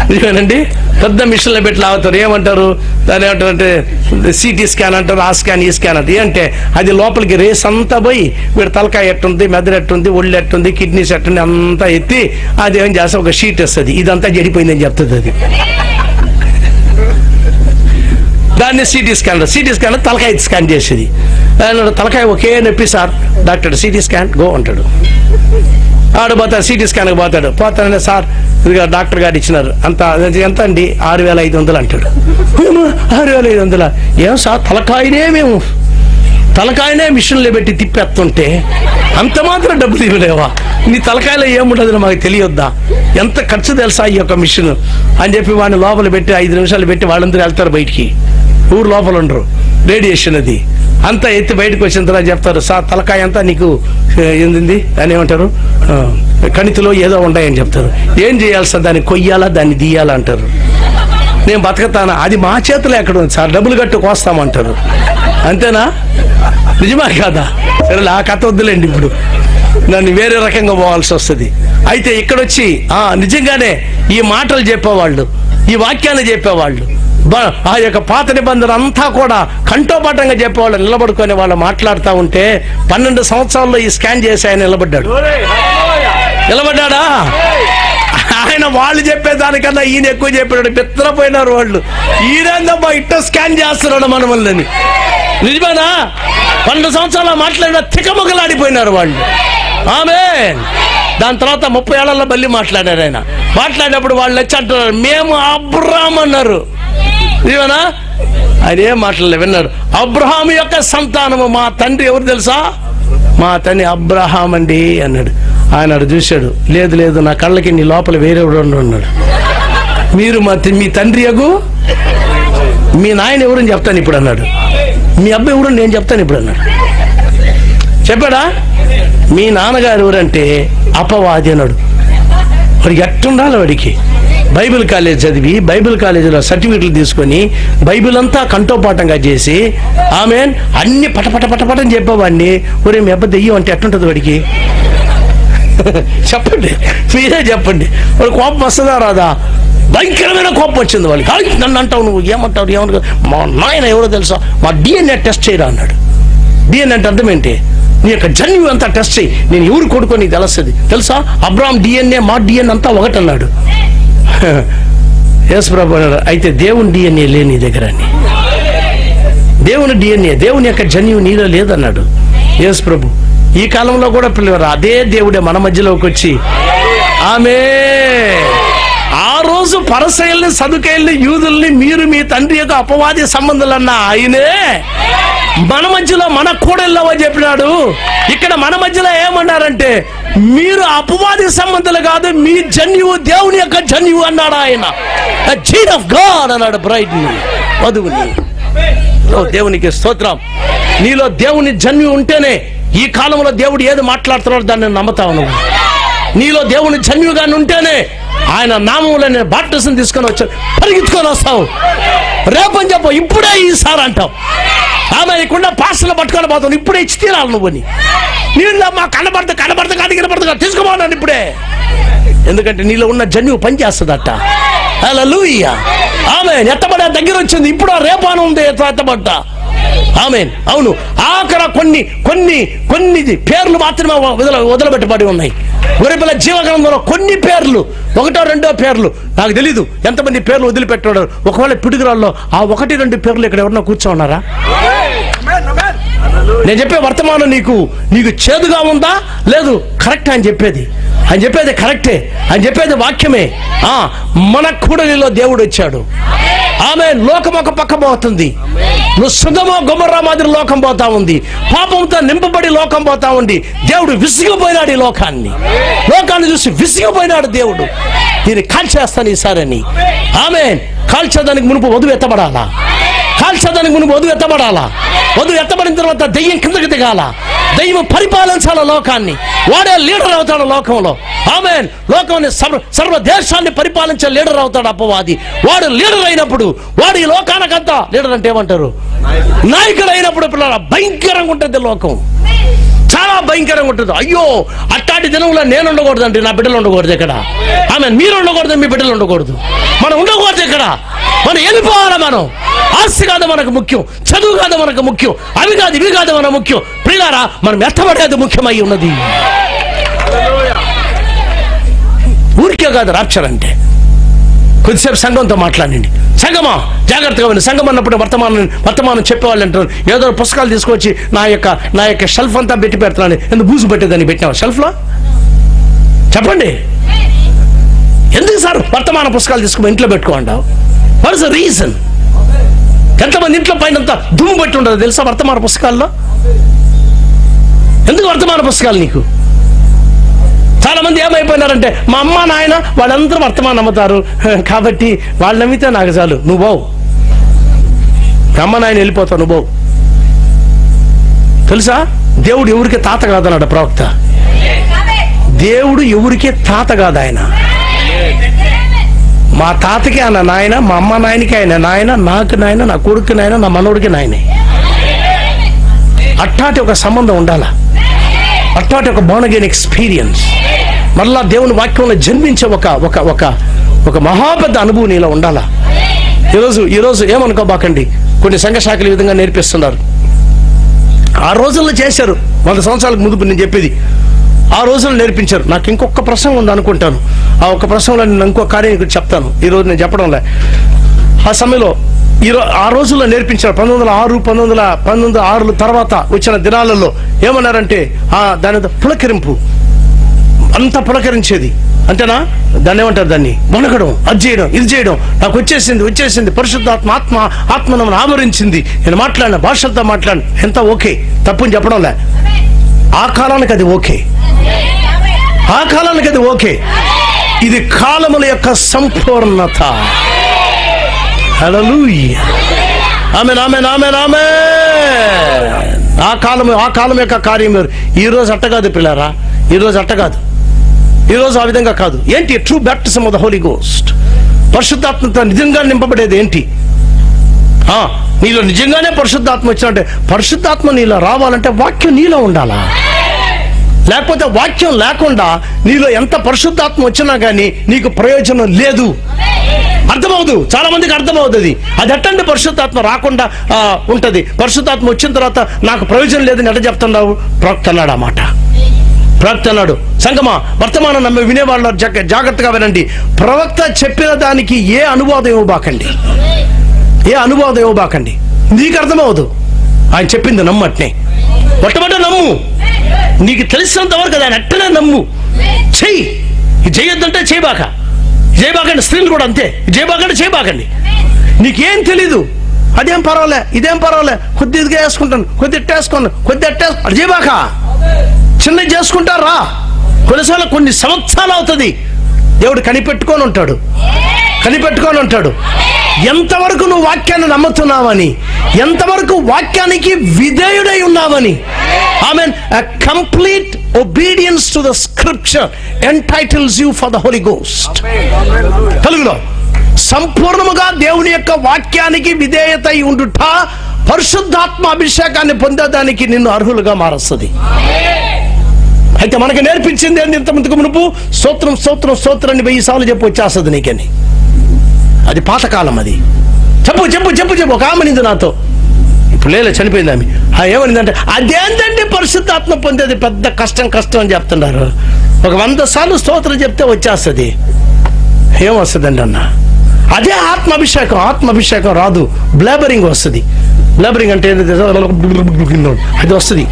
నిజమేనండి. పెద్ద మిషన్లో పెట్టి లాగుతారు. ఏమంటారు దాని ఏమంటారంటే సిటీ స్కాన్ అంటారు, ఆ స్కాన్ ఈ స్కాన్ అంటారు. ఏంటంటే అది లోపలికి రేస్ అంతా పోయి వీడు తలకాయ ఎట్టుంది, మెదడు ఎట్టుంది, ఒళ్ళు ఎట్టుంది, కిడ్నీస్ ఎట్టుంది అంతా ఎత్తి అది ఏం చేస్తే ఒక షీట్ వస్తుంది, ఇదంతా చెడిపోయిందని చెప్తుంది అది. దాన్ని సిటీ స్కాన్ తలకాయ స్కాన్ చేసేది. తలకాయ ఒకే నొప్పి sir, doctor CT scan go అంటాడు. ఆడు పోతాడు, సిటీ స్కాన్కి పోతాడనే సార్ ఇదిగా డాక్టర్ గారు ఇచ్చినారు అంత ఎంత అండి 6500 అంటాడు. 6500 ఏం సార్ తలకాయనే మిషన్లో పెట్టి తిప్పేస్తుంటే అంత మాత్రం డబ్బులు ఇవ్వలేవా? నీ తలకాయలో ఏముంటుందని మాకు తెలియొద్దా? ఎంత ఖర్చు తెలుసా ఈ యొక్క మిషన్ అని చెప్పి వాడిని లోపల పెట్టి 5 నిమిషాలు పెట్టి వాళ్ళందరూ వెళ్తారు బయటికి. ఊరు లోపల ఉండరు, రేడియేషన్ అది అంతా ఎత్తి బయటకు వచ్చిన తర్వాత చెప్తారు సార్ తలకాయ అంతా నీకు ఏంది అని ఏమంటారు కణితిలో ఏదో ఉన్నాయని చెప్తారు. ఏం చేయాలి సార్? దాన్ని కొయ్యాలా, దాన్ని తీయాలా అంటారు. నేను బతకతానా? అది మా చేతిలో ఎక్కడ ఉంది సార్, డబ్బులు కట్టు కోస్తామంటారు. అంతేనా? నిజమా కాదా? సరే ఆ కథ వద్దులేండి, ఇప్పుడు నన్ను వేరే రకంగా పోవాల్సి వస్తుంది. అయితే ఇక్కడొచ్చి నిజంగానే ఈ మాటలు చెప్పేవాళ్ళు, ఈ వాక్యాన్ని చెప్పేవాళ్ళు, ఆ యొక్క పాత నిబంధన అంతా కూడా కంఠోపాఠంగా చెప్పేవాళ్ళు నిలబడుకొని వాళ్ళు మాట్లాడుతూ ఉంటే 12 సంవత్సరాల్లో ఈ స్కాన్ చేసి ఆయన నిలబడ్డా ఆయన వాళ్ళు చెప్పేదానికన్నా ఈయన ఎక్కువ చెప్పాడు. బెత్తరపోయినారు వాళ్ళు. ఈయనందమ్మా ఇట్ట స్కాన్ చేస్తున్నాడు మనమల్ని. నిజమేనా? 12 సంవత్సరాలు మాట్లాడిన తికమకలాడిపోయినారు వాళ్ళు. ఆమేన్. దాని తర్వాత 30 ఏళ్లలో మళ్ళీ మాట్లాడారు ఆయన. మాట్లాడినప్పుడు వాళ్ళు వచ్చి అంటున్నారు మేము అబ్రహాం అన్నారు. నిజమేనా? ఆయన ఏం మాట్లాడలే, విన్నారు. అబ్రహాం యొక్క సంతానము మా తండ్రి ఎవరు తెలుసా? మా తండ్రి అబ్రహాం అండి అన్నాడు. ఆయన చూశాడు, లేదు నా కళ్ళకి నీ లోపల వేరే ఉన్నాడు. మీరు మీ తండ్రి యగు మీ నాయన ఎవరని చెప్తాను ఇప్పుడు అన్నాడు. మీ అబ్బాయి ఎవరు నేను చెప్తాను ఇప్పుడు అన్నాడు. చెప్పాడా? మీ నాన్నగారు ఎవరంటే అపవాది అన్నాడు. వాడికి ఎట్టుండాలి? వాడికి బైబిల్ కాలేజ్ చదివి బైబిల్ కాలేజీలో సర్టిఫికెట్లు తీసుకొని బైబిల్ అంతా కంఠోపాఠంగా చేసి ఆమెన్ అన్ని పటపటని చెప్పేవాడిని. ఒరే మీ అబ్బాయి దెయ్యం అంటే ఎట్టుంటుంది వాడికి? చెప్పండి, మీరే చెప్పండి. వాడు కోపం వస్తుందా రాదా? భయంకరమైన కోపం వచ్చింది వాళ్ళకి. నన్ను అంటావు, నువ్వు ఏమంటావు? మా నాయన ఎవరో తెలుసా, మా DNA టెస్ట్ చేయరా అన్నాడు. DNA అంటే అర్థం ఏంటి? నీ యొక్క జన్యు అంతా టెస్ట్ చేయి, నేను ఎవరు కొడుకో నీకు తెలుస్తుంది తెలుసా? అబ్రాహాం DNA మా DNA అంతా ఒకటి అన్నాడు. యేసు ప్రభు అన్నాడు అయితే దేవుని DNA లే నీ దగ్గర అని. దేవుని DNA, దేవుని యొక్క జన్యు నీలో లేదన్నాడు యేసు ప్రభు. ఈ కాలంలో కూడా పిల్లలు అదే దేవుడే మన మధ్యలోకి వచ్చి ఆమేన్. ఆ రోజు పరసయుల్ని, సదుకాయుల్ని, యూదుల్ని మీరు మీ తండ్రి యొక్క అపవాది సంబంధాలన్న ఆయనే మన మధ్యలో మన కూడెళ్ళవని చెప్పినాడు. ఇక్కడ మన మధ్యలో ఏమన్నారంటే మీరు అపవాది సంబంధాలు కాదు, మీ జన్యువు దేవుని యొక్క జన్యువు అన్నాడు ఆయన. చైల్డ్ ఆఫ్ గాడ్ అన్నాడు బ్రైడ్ ని, వధువుని. దేవునికి స్తోత్రం. నీలో దేవుని జన్యు ఉంటేనే ఈ కాలంలో దేవుడు ఏది మాట్లాడుతున్నాడో దాన్ని నమ్ముతావు నువ్వు. నీలో దేవుని జన్యుగా ఉంటేనే ఆయన నామంలో నేను బాప్టిజం తీసుకొని వచ్చాను పరిగెత్తుకొని వస్తావు. రేపని చెప్పు, ఇప్పుడే ఈసారి అంటావు. ఆమె ఇక్కడ పాస్టర్లు పట్టుకొని పోతావు, ఇప్పుడే ఇచ్చి తీరాలి నువ్వుని. నీళ్ళు మా కనబడతా కాదు తీసుకోమన్నాను ఇప్పుడే. ఎందుకంటే నీలో ఉన్న జన్యువు పనిచేస్తుందట. హల్లెలూయా. ఆమేన్. ఎత్తబడే దగ్గర వచ్చింది, ఇప్పుడు రేపాను ఉంది ఎత్తబడ్డా. ఆమేన్. అవును, ఆఖర కొన్ని పేర్లు మాత్రమే వదిలిపెట్టబడి ఉన్నాయి. గొర్రెపిల్ల జీవగ్రంథంలో కొన్ని పేర్లు, 1, 2 పేర్లు నాకు తెలీదు ఎంతమంది పేర్లు వదిలిపెట్టాడు. ఒకవేళ పిడుగురాల్లో ఆ 1, 2 పేర్లు ఇక్కడ ఎవరన్నా కూర్చోన్నారా? నేను చెప్పే వర్తమానం నీకు చేదుగా ఉందా? లేదు, కరెక్ట్ అని చెప్పేది కరెక్టే అని చెప్పేది వాక్యమే. మన కూడలిలో దేవుడు వచ్చాడు. ఆమె లోకం ఒక పక్క పోతుంది. నువ్వు సుగమో గొమొర్రా మాదిరి లోకం పోతా ఉంది. పాపంతో నింపబడి లోకం పోతా ఉంది. దేవుడు విసిగిపోయినాడు ఈ లోకాన్ని చూసి విసిగిపోయినాడు దేవుడు. దీన్ని కాల్చేస్తాను ఈసారని. ఆమేన్. కాల్చేదానికి మునుపు వధువు ఎత్తబడాలా? వధువు ఎత్తబడిన తర్వాత దెయ్యం కిందకి దిగాల. దెయ్యం పరిపాలించాల లోకాన్ని. వాడే లీడర్ అవుతాడు లోకంలో. ఆమేన్. లోకాన్ని సర్వ దేశాన్ని పరిపాలించే లీడర్ అవుతాడు అపవాది. వాడు లీడర్ అయినప్పుడు, వాడు ఈ లోకానికంతా లీడర్ అంటే ఏమంటారు? నాయకుడు అయినప్పుడు పిల్లల భయంకరంగా ఉంటుంది లోకం. చాలా భయంకరంగా ఉంటుంది. అయ్యో అట్టాటి దినంలో నేను ఉండకూడదు అంటే నా బిడ్డలు ఉండకూడదు ఇక్కడ. ఆమె మీరు ఉండకూడదు, మీ బిడ్డలు ఉండకూడదు, మనం ఉండకూడదు ఇక్కడ. మనం వెళ్ళిపోవాలి. మనం ఆస్తి కాదు మనకు ముఖ్యం, చదువు కాదు మనకు ముఖ్యం, అవి కాదు ఇవి కాదు మన ముఖ్యం. ప్రియులారా, మనం ఎత్తబడేది ముఖ్యమై ఉన్నది. ఊరికే కాదు రాప్చర్ అంటే. కొద్దిసేపు సంఘంతో మాట్లాడండి. సంగమా జాగ్రత్తగా ఉంది. సంఘం అన్నప్పుడు వర్తమానం చెప్పేవాళ్ళు అంటారు, ఏదో పుస్తకాలు తీసుకొచ్చి నా యొక్క షెల్ఫ్ అంతా పెట్టి పెడతాను. ఎందుకు బూజు పెట్టేదాన్ని పెట్టినావా షెల్ఫ్లో? చెప్పండి. ఎందుకు సార్ వర్తమాన పుస్తకాలు తీసుకుని ఇంట్లో పెట్టుకోండావు? What is the reason? ఎంతమంది ఇంట్లో పైన అంతా దుమ్ము పెట్టి ఉండదు తెలుసా వర్తమాన పుస్తకాల్లో? ఎందుకు వర్తమాన పుస్తకాలు నీకు? చాలా మంది ఏమైపోయినారంటే, మా అమ్మ నాయన వాళ్ళందరూ వర్తమానం నమ్ముతారు కాబట్టి వాళ్ళు నమ్మితే నాకు చాలు, నువ్వు బావు. అమ్మ నాయన వెళ్ళిపోతావు, నువ్వు బావు. తెలుసా, దేవుడు ఎవరికి తాత కాదన్నాడు ప్రవక్త. దేవుడు ఎవరికే తాత కాదు. ఆయన మా తాతకి ఆయన నాయన, మా అమ్మ నాయనకి ఆయన నాయన, నాకు నాయన, నా కొడుకు నాయన, నా మనోడికి నాయనే. అట్టాటి ఒక సంబంధం ఉండాలా, అట్టాటి ఒక బోర్న్ అగైన్ ఎక్స్పీరియన్స్. మళ్ళా దేవుని వాక్యంలో జన్మించే ఒక మహాపెద్ద అనుభవం నీలో ఉండాలా. ఈరోజు ఏమనుకోబాకండి, కొన్ని సంఘ శాఖలు ఈ విధంగా నేర్పిస్తున్నారు. ఆ రోజుల్లో చేశారు, 100 సంవత్సరాలకు ముందు నేను చెప్పేది. ఆ రోజుల్లో నేర్పించారు. నాకు ఇంకొక ప్రసంగం ఉంది అనుకుంటాను. ఆ ఒక్క ప్రసంగంలో నేను ఇంకో కార్యం చెప్తాను. ఈరోజు నేను చెప్పడంలే. ఆ సమయంలో ఆ రోజుల్లో నేర్పించారు. 1906 తర్వాత వచ్చిన దినాలలో ఏమన్నారంటే, దాని పులకరింపు అంతా పులకరించేది. అంతేనా? దాన్ని ఏమంటారు? దాన్ని వణకడం, అది చేయడం, ఇది చేయడం. నాకు వచ్చేసింది పరిశుద్ధాత్మ, ఆత్మను ఆవరించింది. నేను మాట్లాడిన భాషలతో మాట్లాడిన ఎంత ఓకే, తప్పుని చెప్పడంలే. ఆ కాలానికి అది ఓకే, ఆ కాలానికి అది ఓకే. ఇది కాలముల యొక్క సంపూర్ణత. హల్లెలూయా, ఆమేన్, ఆమేన్, ఆమేన్, ఆమేన్. ఆ కాలం యొక్క కార్యం వేరు. ఈ రోజు అట్ట కాదు పిల్లారా, ఈ రోజు అట్ట కాదు. ఈ రోజు ఆ విధంగా కాదు. ఏంటి true baptism of the holy ghost? పరిశుద్ధాత్మతో నిజంగా నింపబడేది ఏంటి? నీలో నిజంగానే పరిశుద్ధాత్మ వచ్చినట్టే. పరిశుద్ధాత్మ నీలో రావాలంటే వాక్యం నీలో ఉండాలా. లేకపోతే వాక్యం లేకుండా నీలో ఎంత పరిశుద్ధాత్మ వచ్చినా కానీ నీకు ప్రయోజనం లేదు, అర్థమవుదు. చాలా మందికి అర్థమవుతుంది. అది ఎట్టంటే పరిశుద్ధాత్మ రాకుండా ఉంటది. పరిశుద్ధాత్మ వచ్చిన తర్వాత నాకు ప్రయోజనం లేదని ఎట్ట చెప్తున్నావు? ప్రవక్త అన్నాడు ఆ మాట. ప్రవక్త అన్నాడు. సంగమా, వర్తమానం నమ్మే వినేవాళ్ళు జాగ్రత్తగా వినండి. ప్రవక్త చెప్పిన దానికి ఏ అనువాదం ఇవ్వబాకండి, ఏ అనువాదం ఇవ్వబాకండి. నీకు అర్థమవుదు. ఆయన చెప్పింది నమ్మట్నే, మొట్టమొదటి నమ్ము. నీకు తెలిసినంత వరకు ఆయన అట్టనే నమ్ము. చెయ్యి. చేయొద్దంటే చేయబాకండి. స్త్రీలు కూడా అంతే. చేయబాకండి. నీకేం తెలీదు, అదేం పర్వాలే, ఇదేం పర్వాలే, కొద్ది ఇదిగా వేసుకుంటాను, కొద్ది ఎట్టేసుకోండి, కొద్ది అది చేయబాక. చిన్నది చేసుకుంటారా? కొన్నిసార్లు కొన్ని సంవత్సరాలు అవుతుంది. దేవుడు కనిపెట్టుకొని ఉంటాడు. ఎంతవరకు నువ్వు వాక్యాన్ని నమ్ముతున్నావని, ఎంతవరకు వాక్యానికి విధేయుడై ఉన్నావని. ఆమేన్. A complete obedience to the scripture entitles you for the Holy Ghost. తెలుగులో సంపూర్ణముగా దేవుని యొక్క వాక్యానికి విధేయత ఉండుట పరిశుద్ధాత్మ అభిషేకాన్ని పొందేదానికి నిన్ను అర్హులుగా మారుస్తుంది. అయితే మనకి నేర్పించింది ఏంటి? ఇంతమందికి మునుపు స్తోత్రం అని 1000 సార్లు చెప్పు వచ్చేస్తుంది నీకని. అది పాతకాలం. అది చెప్పు. ఒక ఆమె నింది నాతో, ఇప్పుడు లేలే, చనిపోయింది ఆమె. ఏమనిందంటే, అదేంటంటే పరిశుద్ధాత్మ పొందేది పెద్ద కష్టం అని చెప్తున్నారు. ఒక 100 సార్లు స్తోత్రం చెప్తే వచ్చేస్తుంది. ఏమొస్తుందండి అన్న? అదే ఆత్మాభిషేకం రాదు, బ్లాబరింగ్ వస్తుంది. బ్లాబరింగ్ అంటే అది వస్తుంది.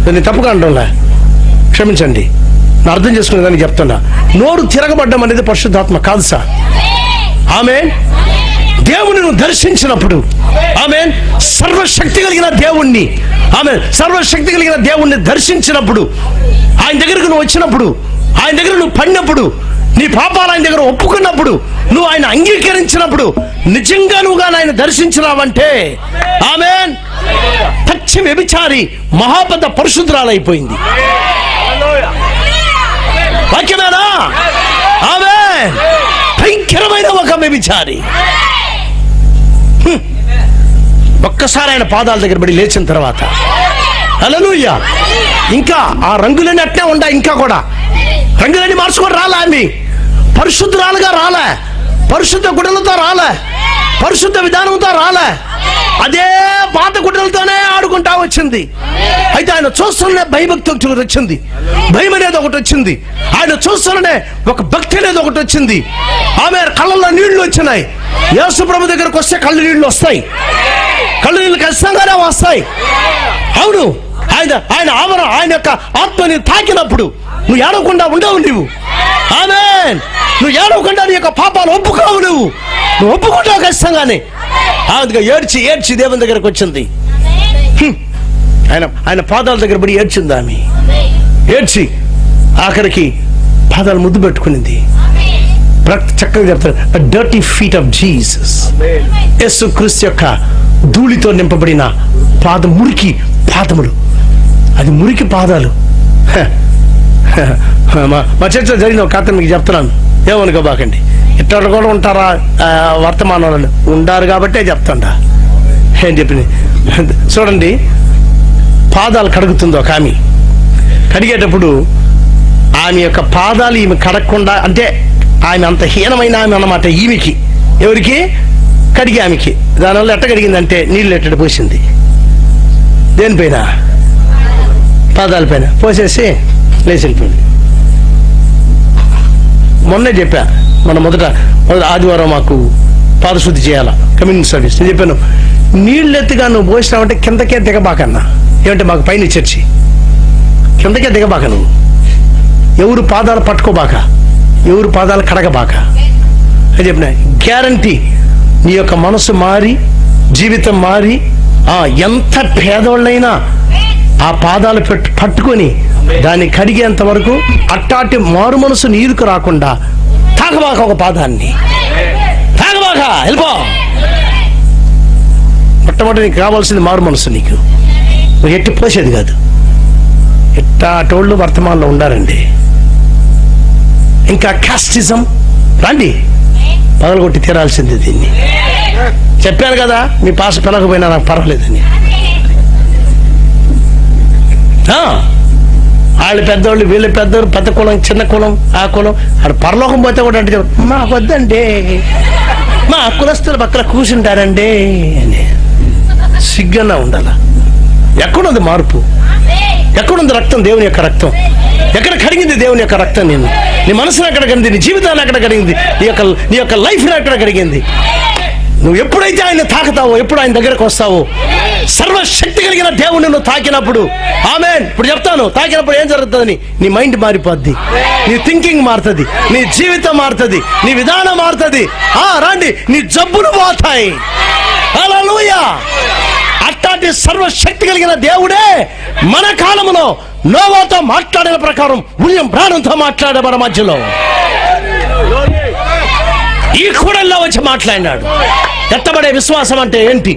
నేను తప్పుగా అంటున్నా, క్షమించండి, నా అర్థం చేసుకునే దానికి చెప్తున్నా. నోరు తిరగబడ్డం అనేది పరిశుద్ధాత్మ కాదు సార్. ఆమేన్. దేవుని నువ్వు దర్శించినప్పుడు, ఆమేన్, సర్వశక్తి కలిగిన దేవుణ్ణి దర్శించినప్పుడు, ఆయన దగ్గరకు నువ్వు వచ్చినప్పుడు, ఆయన దగ్గర నువ్వు పడినప్పుడు, నీ పాపాలు ఆయన దగ్గర ఒప్పుకున్నప్పుడు, నువ్వు ఆయన అంగీకరించినప్పుడు, నిజంగా నువ్వుగా ఆయన దర్శించినావంటే, ఆమేన్, పచ్చి వ్యభిచారి మహాపెద్ద పరిశుద్ధురాలైపోయింది. వాక్యమేనా? ఆమేన్. భయంకరమైన ఒక వ్యభిచారి. ఒక్కసారి ఆయన పాదాల దగ్గర పడి లేచిన తర్వాత హల్లెలూయా. ఇంకా ఆ రంగులన్నీ అట్టే ఉండా, ఇంకా కూడా రంగులన్నీ మార్చుకొని రాలే ఆమె. పరిశుద్ధురాలుగా రాలే, పరిశుద్ధ గుడ్డలతో రాలే, పరిశుద్ధ విధానంతో రాలే, అదే పాత గుడ్డలతోనే ఆడుకుంటా వచ్చింది. అయితే ఆయన చూస్తూనే భయభక్తి ఒకటి వచ్చింది, భయం అనేది ఒకటి వచ్చింది. ఆయన చూస్తూనే ఒక భక్తి అనేది ఒకటి వచ్చింది. ఆమె కళ్ళల్లో నీళ్లు వచ్చినాయి. యేసు ప్రభు దగ్గరకు వస్తే కళ్ళు నీళ్లు వస్తాయి, కళ్ళు నీళ్ళు ఖచ్చితంగానే వస్తాయి. అవును, ఆయన యొక్క ఆత్మని తాకినప్పుడు నువ్వు ఏడవకుండా ఉండవు. నువ్వు ఆమేన్, నువ్వు ఏడవకుండా నీ యొక్క పాపాలు ఒప్పుకోవు. నువ్వు ఒప్పుకుంటావు ఖచ్చితంగానే. అందుకే ఏడ్చి ఏడ్చి దేవుని దగ్గరకు వచ్చింది. ఆయన పాదాల దగ్గర పడి ఏడ్చింది ఆమె. ఏడ్చి ఆఖరికి పాదాలు ముద్దు పెట్టుకునింది. చక్కగా చెప్తారు, డర్టీ ఫీట్ ఆఫ్ జీసస్. యేసు క్రీస్తు యొక్క ధూళితో నింపబడిన మురికి పాదములు, అది మురికి పాదాలు. మా చర్చలో జరిగిన ఒక కథ మీకు చెప్తున్నాను, ఏమనుకోబాకండి. ఇట్లా కూడా ఉంటారా వర్తమానంలో? ఉండారు కాబట్టే చెప్తాండా. ఏం చెప్పింది చూడండి. పాదాలు కడుగుతుంది ఒక ఆమె. కడిగేటప్పుడు ఆమె యొక్క పాదాలు ఈమె కడగకుండా, అంటే ఆమె అంత హీనమైన ఆమె అన్నమాట ఈమెకి. ఎవరికి? కడిగి ఆమెకి. దానివల్ల ఎట్ట కడిగిందంటే నీళ్ళు ఎట్టడి పోసింది. దేనిపైన? పాదాల పైన పోసేసి లేచి వెళ్ళిపోయింది. మొన్నే చెప్పా, మొదట ఆదివారం మాకు పాదశుద్ధి చేయాలా, కమ్యూనిటీ సర్వీస్. నేను చెప్పాను, నీళ్ళు ఎత్తుగా నువ్వు పోసినావంటే కిందకే దిగబాకన్నా. ఏమంటే మాకు పైన చర్చి, కిందకే దిగబాక. నువ్వు ఎవరు పాదాలు పట్టుకోబాక, ఎవరు పాదాలు కడగబాక అని చెప్పిన. గ్యారంటీ నీ యొక్క మనసు మారి, జీవితం మారి, ఎంత పేదోళ్ళైనా ఆ పాదాలు పట్టుకొని దాన్ని కడిగేంత వరకు అట్టాటి మారు మనసు నీరుకు రాకుండా తాగబాక. ఒక పాదాన్ని తాగబాక, వెళ్ళిపో. మొట్టమొదటి నీకు కావాల్సింది మారు మనసు. నీకు ఎట్టి పోసేది కాదు. ఎట్టా అటోళ్ళు వర్తమానంలో ఉండారండి. ఇంకా కాస్టిజం రండి, పగలగొట్టి తీరాల్సింది. దీన్ని చెప్పాను కదా, మీ పాస పిలకపోయినా నాకు పర్వాలేదని. వాళ్ళు పెద్దవాళ్ళు, వీళ్ళు పెద్దవాళ్ళు, పెద్ద కులం, చిన్న కులం, ఆ కులం. ఆడు పరలోకం పోతే కూడా అంటే మాకు వద్దండి, మా కులస్తులు పక్కన కూర్చుంటారండి అని సిగ్గన్నా ఉండాల. ఎక్కడుంది మార్పు? ఎక్కడుంది రక్తం? దేవుని యొక్క రక్తం ఎక్కడ కడిగింది? దేవుని యొక్క రక్తం. నీ మనసును ఎక్కడ కడిగింది? నీ జీవితాన్ని ఎక్కడ కడిగింది? నీ యొక్క లైఫ్ని ఎక్కడ కడిగింది? నువ్వు ఎప్పుడైతే ఆయన తాకుతావో, ఎప్పుడు ఆయన దగ్గరకు వస్తావో, సర్వశక్తి కలిగిన దేవుని నువ్వు తాకినప్పుడు, ఆమేన్. ఇప్పుడు చెప్తాను, తాకినప్పుడు ఏం జరుగుతుందని. నీ మైండ్ మారిపోద్ది, నీ థింకింగ్ మారుతుంది, నీ జీవితం మారుతుంది, నీ విధానం మారుతుంది. రండి, నీ జబ్బులు పోతాయి. హల్లెలూయా. అట్టాటి సర్వశక్తి కలిగిన దేవుడే మన కాలంలో నోవాతో మాట్లాడిన ప్రకారం విలియం బ్రానన్తో మాట్లాడే మన మధ్యలో ఈ కూడల్లో వచ్చి మాట్లాడినాడు. ఎత్తబడే విశ్వాసం అంటే ఏంటి?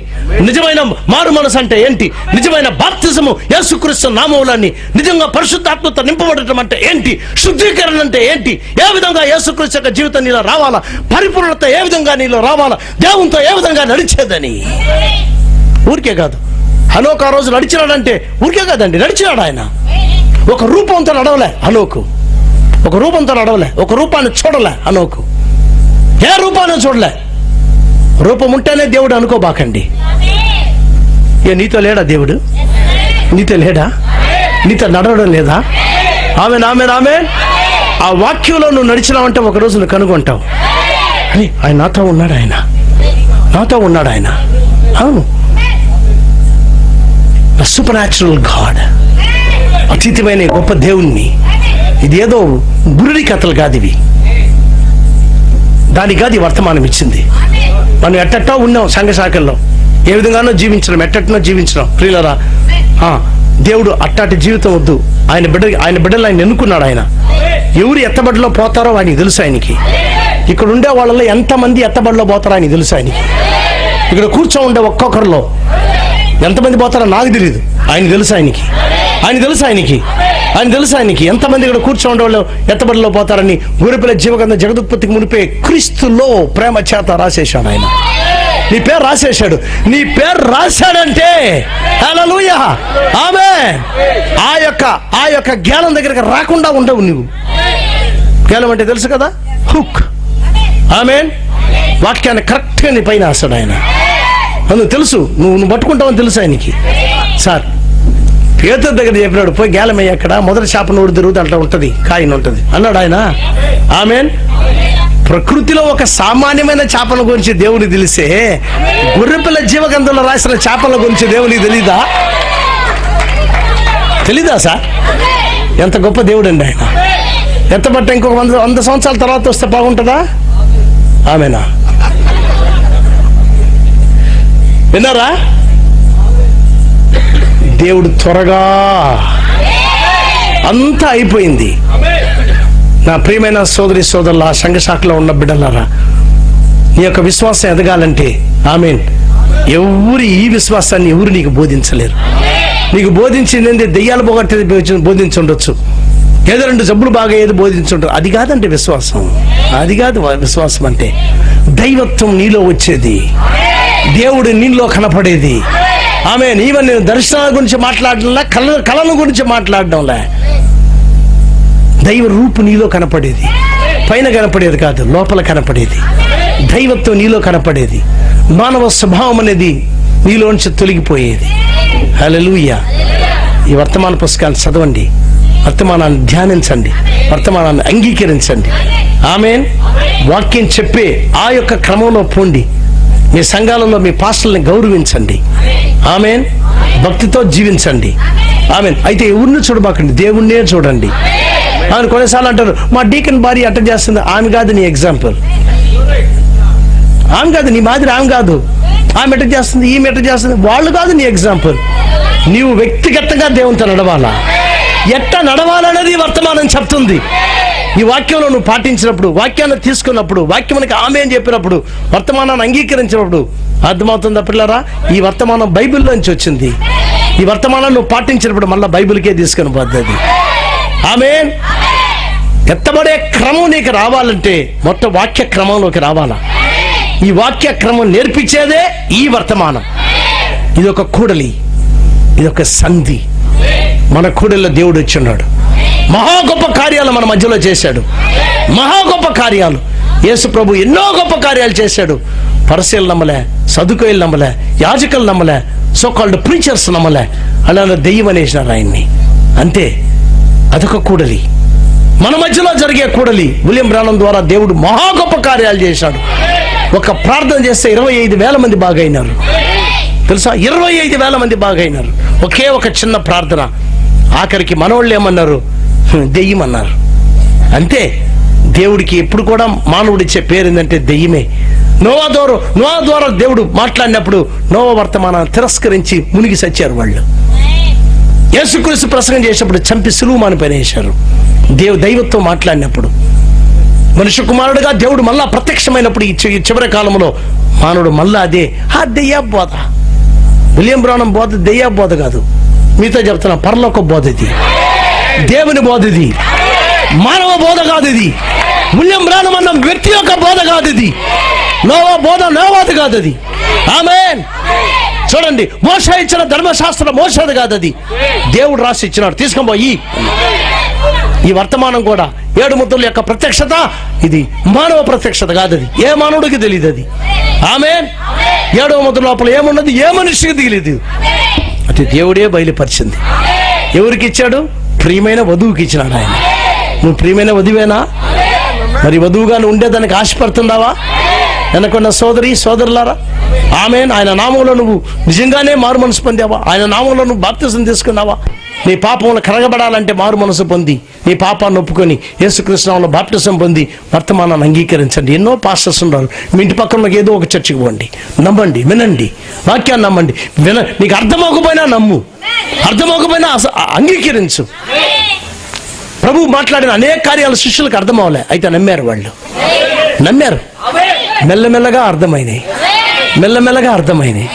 నిజమైన మారు మనసు అంటే ఏంటి? నిజమైన బాప్తిజము యేసుక్రీస్తు నామములని నిజంగా పరిశుద్ధాత్మతో నింపబడటం అంటే ఏంటి? శుద్ధీకరణ అంటే ఏంటి? ఏ విధంగా యేసుక్రీస్తు యొక్క జీవితం నీలో రావాలా? పరిపూర్ణత ఏ విధంగా నీలో రావాలా? దేవునితో ఏ విధంగా నడిచేదని. ఊరికే కాదు. హనోకు ఆ రోజు నడిచినాడంటే ఊరికే కాదండి, నడిచినాడు ఆయన. ఒక రూపంతో నడవలే హనోకు, ఒక రూపంతో నడవలే, ఒక రూపాన్ని చూడలే హనోకు. ఏ రూపాన్ని చూడలే. రూపం ఉంటేనే దేవుడు అనుకోబాకండి. నీతో లేడా దేవుడు? నీతో లేడా? నీతో నడవడం లేదా? ఆమెన్, ఆమెన్, ఆమెన్. ఆ వాక్యంలో నువ్వు నడిచినావంటే ఒక రోజు నువ్వు కనుగొంటావు, అని ఆయన నాతో ఉన్నాడు, ఆయన నాతో ఉన్నాడు, ఆయన. అవును, సూపర్ న్యాచురల్ గాడ్, అతీతమైన గొప్ప దేవుణ్ణి. ఇది ఏదో బురుడి కథలు కాదు ఇవి. దానికి కాదు ఈ వర్తమానం ఇచ్చింది. మనం ఎట్టట్టో ఉన్నాం, సంఘ శాఖల్లో ఏ విధంగానో జీవించడం, ఎట్టనో జీవించడం. ప్రియులరా, దేవుడు అట్టాటి జీవితం వద్దు. ఆయన బిడ్డలు ఆయన ఎన్నుకున్నాడు. ఆయన ఎవరు ఎత్తబడిలో పోతారో ఆయనకి తెలుసు. ఆయనకి ఇక్కడ ఉండే వాళ్ళలో ఎంతమంది ఎత్తబడిలో పోతారో ఆయనకి తెలుసు. ఆయనకి ఇక్కడ కూర్చో ఉండే ఒక్కొక్కరిలో ఎంతమంది పోతారో నాకు తెలియదు, ఆయన తెలుసు. ఆయనకి ఆయన తెలుసు ఆయనకి ఎంతమంది ఇక్కడ కూర్చోండి వాళ్ళు ఎత్తబడిలో పోతారని గొర్రెపిల్ల జీవగ్రంథం జగదుత్పత్తికి మునిపే క్రీస్తులో ప్రేమ చేత రాసేశాడు ఆయన. నీ పేరు రాసేశాడు. నీ పేరు రాశాడంటే హల్లెలూయా ఆమేన్. ఆ యొక్క జ్ఞానం దగ్గరికి రాకుండా ఉండవు నువ్వు. జ్ఞానం అంటే తెలుసు కదా, హుక్. ఆమేన్. వాక్యాన్ని కరెక్ట్గా నీ పైన వేస్తాడు ఆయన. అందుకు తెలుసు నువ్వు పట్టుకుంటావని తెలుసు ఆయనకి. సార్ పేతురు దగ్గర చెప్పినాడు, పోయి గేలమయ్య అక్కడ మొదటి చేప నోడు తిరుగుతూ అట్లా ఉంటుంది, కాయన ఉంటుంది అన్నాడు ఆయన. ఆమేన్. ప్రకృతిలో ఒక సామాన్యమైన చేపల గురించి దేవునికి తెలిసే గొర్రెపిల్ల జీవగ్రంథంలో రాసిన చేపల గురించి దేవునికి తెలీదా సార్? ఎంత గొప్ప దేవుడు అండి ఆయన. ఎత్తబట్ట ఇంకొక 100 సంవత్సరాల తర్వాత వస్తే బాగుంటుందా? ఆమేనా? విన్నారా? దేవుడు త్వరగా అంతా అయిపోయింది. నా ప్రియమైన సోదరి సోదరుల సంఘ శాఖలో ఉన్న బిడ్డలారా, నీ యొక్క విశ్వాసం ఎదగాలంటే ఆమేన్, ఈ విశ్వాసాన్ని ఎవరు నీకు బోధించలేరు. నీకు బోధించింది దెయ్యాలు పోగొట్టేది బోధించుండొచ్చు, ఏదో 2 జబ్బులు బాగా ఏది బోధించుంటారు. అది కాదంటే విశ్వాసం. అది కాదు విశ్వాసం అంటే. దైవత్వం నీలో వచ్చేది, దేవుడు నీలో కనపడేది. ఆమేన్. ఈవెన్ నేను దర్శనాల గురించి మాట్లాడడంలా, కళల గురించి మాట్లాడడంలా, దైవ రూపు నీలో కనపడేది. పైన కనపడేది కాదు, లోపల కనపడేది. దైవత్వం నీలో కనపడేది. మానవ స్వభావం అనేది నీలోంచి తొలగిపోయేది. హల్లెలూయా. ఈ వర్తమాన పుస్తకాన్ని చదవండి, వర్తమానాన్ని ధ్యానించండి, వర్తమానాన్ని అంగీకరించండి. ఆమేన్. వాక్యం చెప్పే ఆ యొక్క క్రమంలో పోండి. మీ సంఘాలలో మీ పాస్టర్ని గౌరవించండి. ఆమేన్. భక్తితో జీవించండి. ఆమేన్. అయితే ఎవరిని చూడబాకండి, దేవుణ్ణే చూడండి. ఆయన కొన్నిసార్లు అంటారు, మా డీకన్ భార్య అట్ట చేస్తుంది. ఆమె కాదు నీ ఎగ్జాంపుల్. ఆమె కాదు నీ మాదిరి. ఆమె కాదు. ఆమె ఎట్ట చేస్తుంది, ఈమె ఎట్ట చేస్తుంది, వాళ్ళు కాదు నీ ఎగ్జాంపుల్. నీవు వ్యక్తిగతంగా దేవునితో నడవాలా. ఎట్ట నడవాలనేది వర్తమానం చెప్తుంది. ఈ వాక్యంలో నువ్వు పాటించినప్పుడు, వాక్యాన్ని తీసుకున్నప్పుడు, వాక్యానికి ఆమేన్ చెప్పినప్పుడు, వర్తమానాన్ని అంగీకరించినప్పుడు అర్థమవుతుందా పిల్లరా? ఈ వర్తమానం బైబిల్లోంచి వచ్చింది. ఈ వర్తమానాన్ని నువ్వు పాటించినప్పుడు మళ్ళీ బైబిల్కే తీసుకుని పోద్ది. ఆమేన్. ఎత్తబడే క్రమం నీకు రావాలంటే మొత్తం వాక్య క్రమంలోకి రావాలా. ఈ వాక్య క్రమం నేర్పించేదే ఈ వర్తమానం. ఇదొక కూడలి, ఇదొక సంధి. మన కూడలిలో దేవుడు వచ్చిన్నాడు. మహా గొప్ప కార్యాలు మన మధ్యలో చేశాడు. మహా గొప్ప కార్యాలు. యేసు ప్రభు ఎన్నో గొప్ప కార్యాలు చేశాడు. పరిసయ్యులు నమ్మలే, సదుకాయులు నమ్మలే, యాజకులు నమ్మలే, సో కాల్డ్ ప్రీచర్స్ నమ్మలే. అలా దెయ్యం అనేసినారు ఆయన్ని. అంతే. అదొక కూడలి, మన మధ్యలో జరిగే కూడలి. విలియం బ్రానమ్ ద్వారా దేవుడు మహా గొప్ప కార్యాలు చేశాడు. ఒక ప్రార్థన చేస్తే 25,000 మంది బాగైనారు. తెలుసా? 25,000 మంది బాగైనారు. ఒకే ఒక చిన్న ప్రార్థన. ఆఖరికి మనోళ్ళు ఏమన్నారు? దెయ్యం అన్నారు. అంతే. దేవుడికి ఎప్పుడు కూడా మానవుడు ఇచ్చే పేరు ఏంటంటే దెయ్యమే. నోవా ద్వారా దేవుడు మాట్లాడినప్పుడు నోవా వర్తమానాన్ని తిరస్కరించి మునిగి సచ్చారు వాళ్ళు. యేసుక్రీస్తు ప్రసంగం చేసినప్పుడు చంపి సులువుమాని పైన వేశారు. దైవత్వం మాట్లాడినప్పుడు మనుష్య కుమారుడుగా దేవుడు మళ్ళా ప్రత్యక్షమైనప్పుడు ఈ చివరి కాలంలో మానవుడు మళ్ళా అదే దెయ్య బోధ. విలియం బ్రానమ్ బోధ దెయ్య బోధ కాదు. మీతో చెప్తున్నా, పరలోక బోధ ఇది, దేవుని బోధ ఇది, మానవ బోధ కాదు ఇది. విలియం బ్రానమ్ అన్న వ్యక్తి యొక్క బోధ కాదు ఇది. నోవా బోధ నోవాది కాదు అది. ఆమేన్. చూడండి, మోషే ఇచ్చిన ధర్మశాస్త్రం మోషేది కాదు అది, దేవుడు రాసి ఇచ్చినాడు. తీసుకొని ఈ వర్తమానం కూడా 7 ముద్రల యొక్క ప్రత్యక్షత ఇది మానవ ప్రత్యక్షత కాదు. అది ఏ మానవుడికి తెలియదు అది. ఆమేన్. 7వ ముద్ర లోపల ఏమున్నది ఏ మనిషికి తెలియదు. అది దేవుడే బయలుపరిచింది. ఎవరికి ఇచ్చాడు? ప్రియమైన వధువుకి ఇచ్చినాడు ఆయన. నువ్వు ప్రియమైన వధువేనా? మరి వధువుగా నువ్వు ఉండేదానికి ఆశపడుతున్నావా? వెనకున్న సోదరులారా, ఆమేన్. ఆయన నామంలో నువ్వు నిజంగానే మారు మనసు పొందావా? ఆయన నామంలో నువ్వు బాప్తిసం తీసుకున్నావా? నీ పాపంలో కరగబడాలంటే మారు మనసు పొంది నీ పాపాన్ని ఒప్పుకొని యేసుక్రీస్తు నామములో బాప్తిసం పొంది వర్తమానాన్ని అంగీకరించండి. ఎన్నో పాస్టర్స్ ఉన్నారు. మీ ఇంటి పక్కన ఏదో ఒక చర్చికి పోండి, నమ్మండి, వినండి, వాక్యాన్ని నమ్మండి. నీకు అర్థమవకపోయినా నమ్ము, అర్థమవకపోయినా అంగీకరించు. ప్రభు మాట్లాడిన అనేక కార్యాలు శిష్యులకు అర్థం అవ్వలే, అయితే నమ్మారు. వాళ్ళు నమ్మారు. మెల్లమెల్లగా అర్థమైనాయి, మెల్లమెల్లగా అర్థమైనాయి.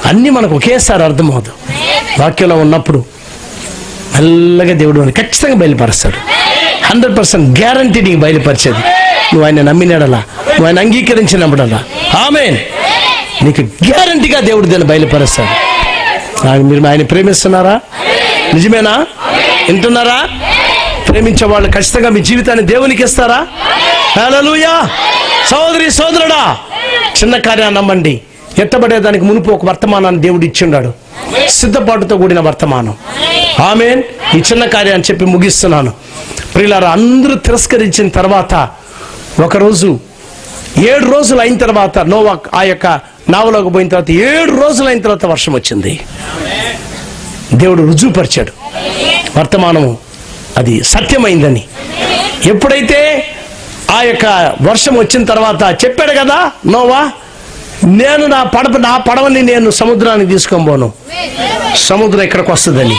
అన్నీ మనకు ఒకేసారి అర్థమవుదు. వాక్యంలో ఉన్నప్పుడు మెల్లగా దేవుడు ఖచ్చితంగా బయలుపరుస్తాడు. 100% గ్యారంటీ నీకు బయలుపరిచేది. నువ్వు ఆయన నమ్మినాడలా, నువ్వు ఆయన అంగీకరించినప్పుడల్లా, ఆమేన్, నీకు గ్యారంటీగా దేవుడు దాన్ని బయలుపరుస్తాడు. మీరు ఆయన ప్రేమిస్తున్నారా? నిజమేనా? వింటున్నారా? ప్రేమించే వాళ్ళు ఖచ్చితంగా మీ జీవితాన్ని దేవునికి ఇస్తారా? హల్లెలూయా. సోదరి సోదరుడా, చిన్న కార్యాన్ని నమ్మండి. ఎత్తబడేదానికి మునుపు ఒక వర్తమానాన్ని దేవుడు ఇచ్చిండాడు, సిద్ధపాటుతో కూడిన వర్తమానం. ఆమేన్. ఈ చిన్న కార్యాన్ని చెప్పి ముగిస్తున్నాను. ప్రియులారా, అందరూ తిరస్కరించిన తర్వాత ఒకరోజు 7 రోజులు అయిన తర్వాత నోవా ఆ యొక్క నావలోకి పోయిన తర్వాత 7 రోజులు అయిన తర్వాత వర్షం వచ్చింది. దేవుడు రుజువుపరిచాడు వర్తమానము అది సత్యమైందని. ఎప్పుడైతే ఆ యొక్క వర్షం వచ్చిన తర్వాత చెప్పాడు కదా నోవా, నేను నా పడవని నేను సముద్రానికి తీసుకొని పోను, సముద్రం ఇక్కడికి వస్తుందని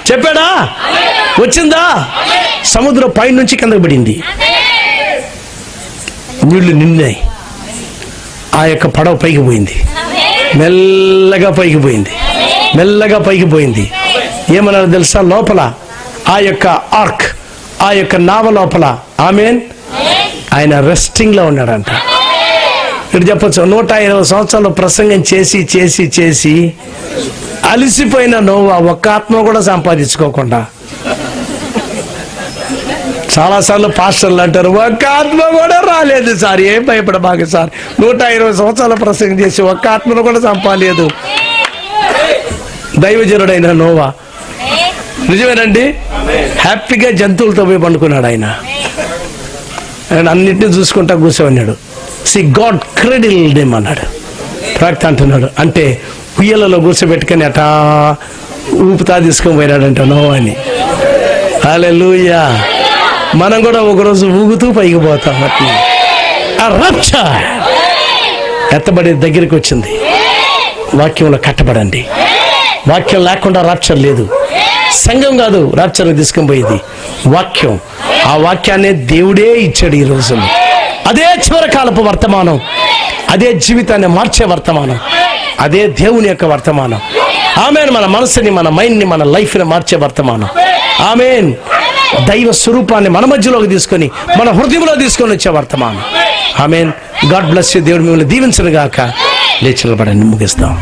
చెప్పాడా? వచ్చిందా? సముద్రం పై నుంచి కిందకు పడింది, నీళ్లు నిన్నాయి, ఆ యొక్క పడవ పైకి పోయింది, మెల్లగా పైకి పోయింది, మెల్లగా పైకి పోయింది. ఏమన్నారో తెలుసా? లోపల ఆ యొక్క ఆర్క్, ఆ యొక్క నావ లోపల, ఆమేన్, ఆయన రెస్టింగ్ లో ఉన్నాడంట. ఇక్కడ చెప్పచ్చు, 120 సంవత్సరాలు ప్రసంగం చేసి చేసి చేసి అలిసిపోయిన నోవా ఒక్క ఆత్మ కూడా సంపాదించుకోకుండా, చాలాసార్లు పాస్టర్లు అంటారు ఒక్క ఆత్మ కూడా రాలేదు సార్, ఏం భయపడబాక సార్, 120 సంవత్సరాల ప్రసంగం చేసి ఒక్క ఆత్మను కూడా చంపాలేదు. దైవజనుడైన నోవా నిజమేనండి, హ్యాపీగా జంతువులతో పోయి పండుకున్నాడు. ఆయన అన్నింటినీ చూసుకుంటా కూర్చోన్నాడు. సి గాడ్ క్రెడిల్డ్ దెమ్ అన్నాడు. ప్రవక్త అంటున్నాడు, అంటే ఉయ్యలలో కూర్చోబెట్టుకొని అటా ఊపుతా తీసుకొని పోయినాడంట నోవాని. హల్లెలూయా. మనం కూడా ఒకరోజు ఊగుతూ పైకి పోతాం. అట్లా ఆ రాప్చర్ ఎత్తబడే దగ్గరికి వచ్చింది. వాక్యంలో కట్టబడండి. వాక్యం లేకుండా రాప్చర్ లేదు. సంఘం కాదు రాప్చర్ని తీసుకొని పోయేది, వాక్యం. ఆ వాక్యాన్ని దేవుడే ఇచ్చాడు ఈ రోజుల్లో. అదే చివరి కాలపు వర్తమానం, అదే జీవితాన్ని మార్చే వర్తమానం, అదే దేవుని యొక్క వర్తమానం. ఆమేన్. మన మనసుని, మన మైండ్ని, మన లైఫ్ని మార్చే వర్తమానం. ఆమేన్. దైవ స్వరూపాన్ని మన మధ్యలోకి తీసుకొని మన హృదయంలో తీసుకొని వచ్చే వర్తమానం. ఆమేన్. God bless you. దేవుడు మిమ్మల్ని దీవించును గాక. లేచి నిలబడండి, ముగిస్తాం.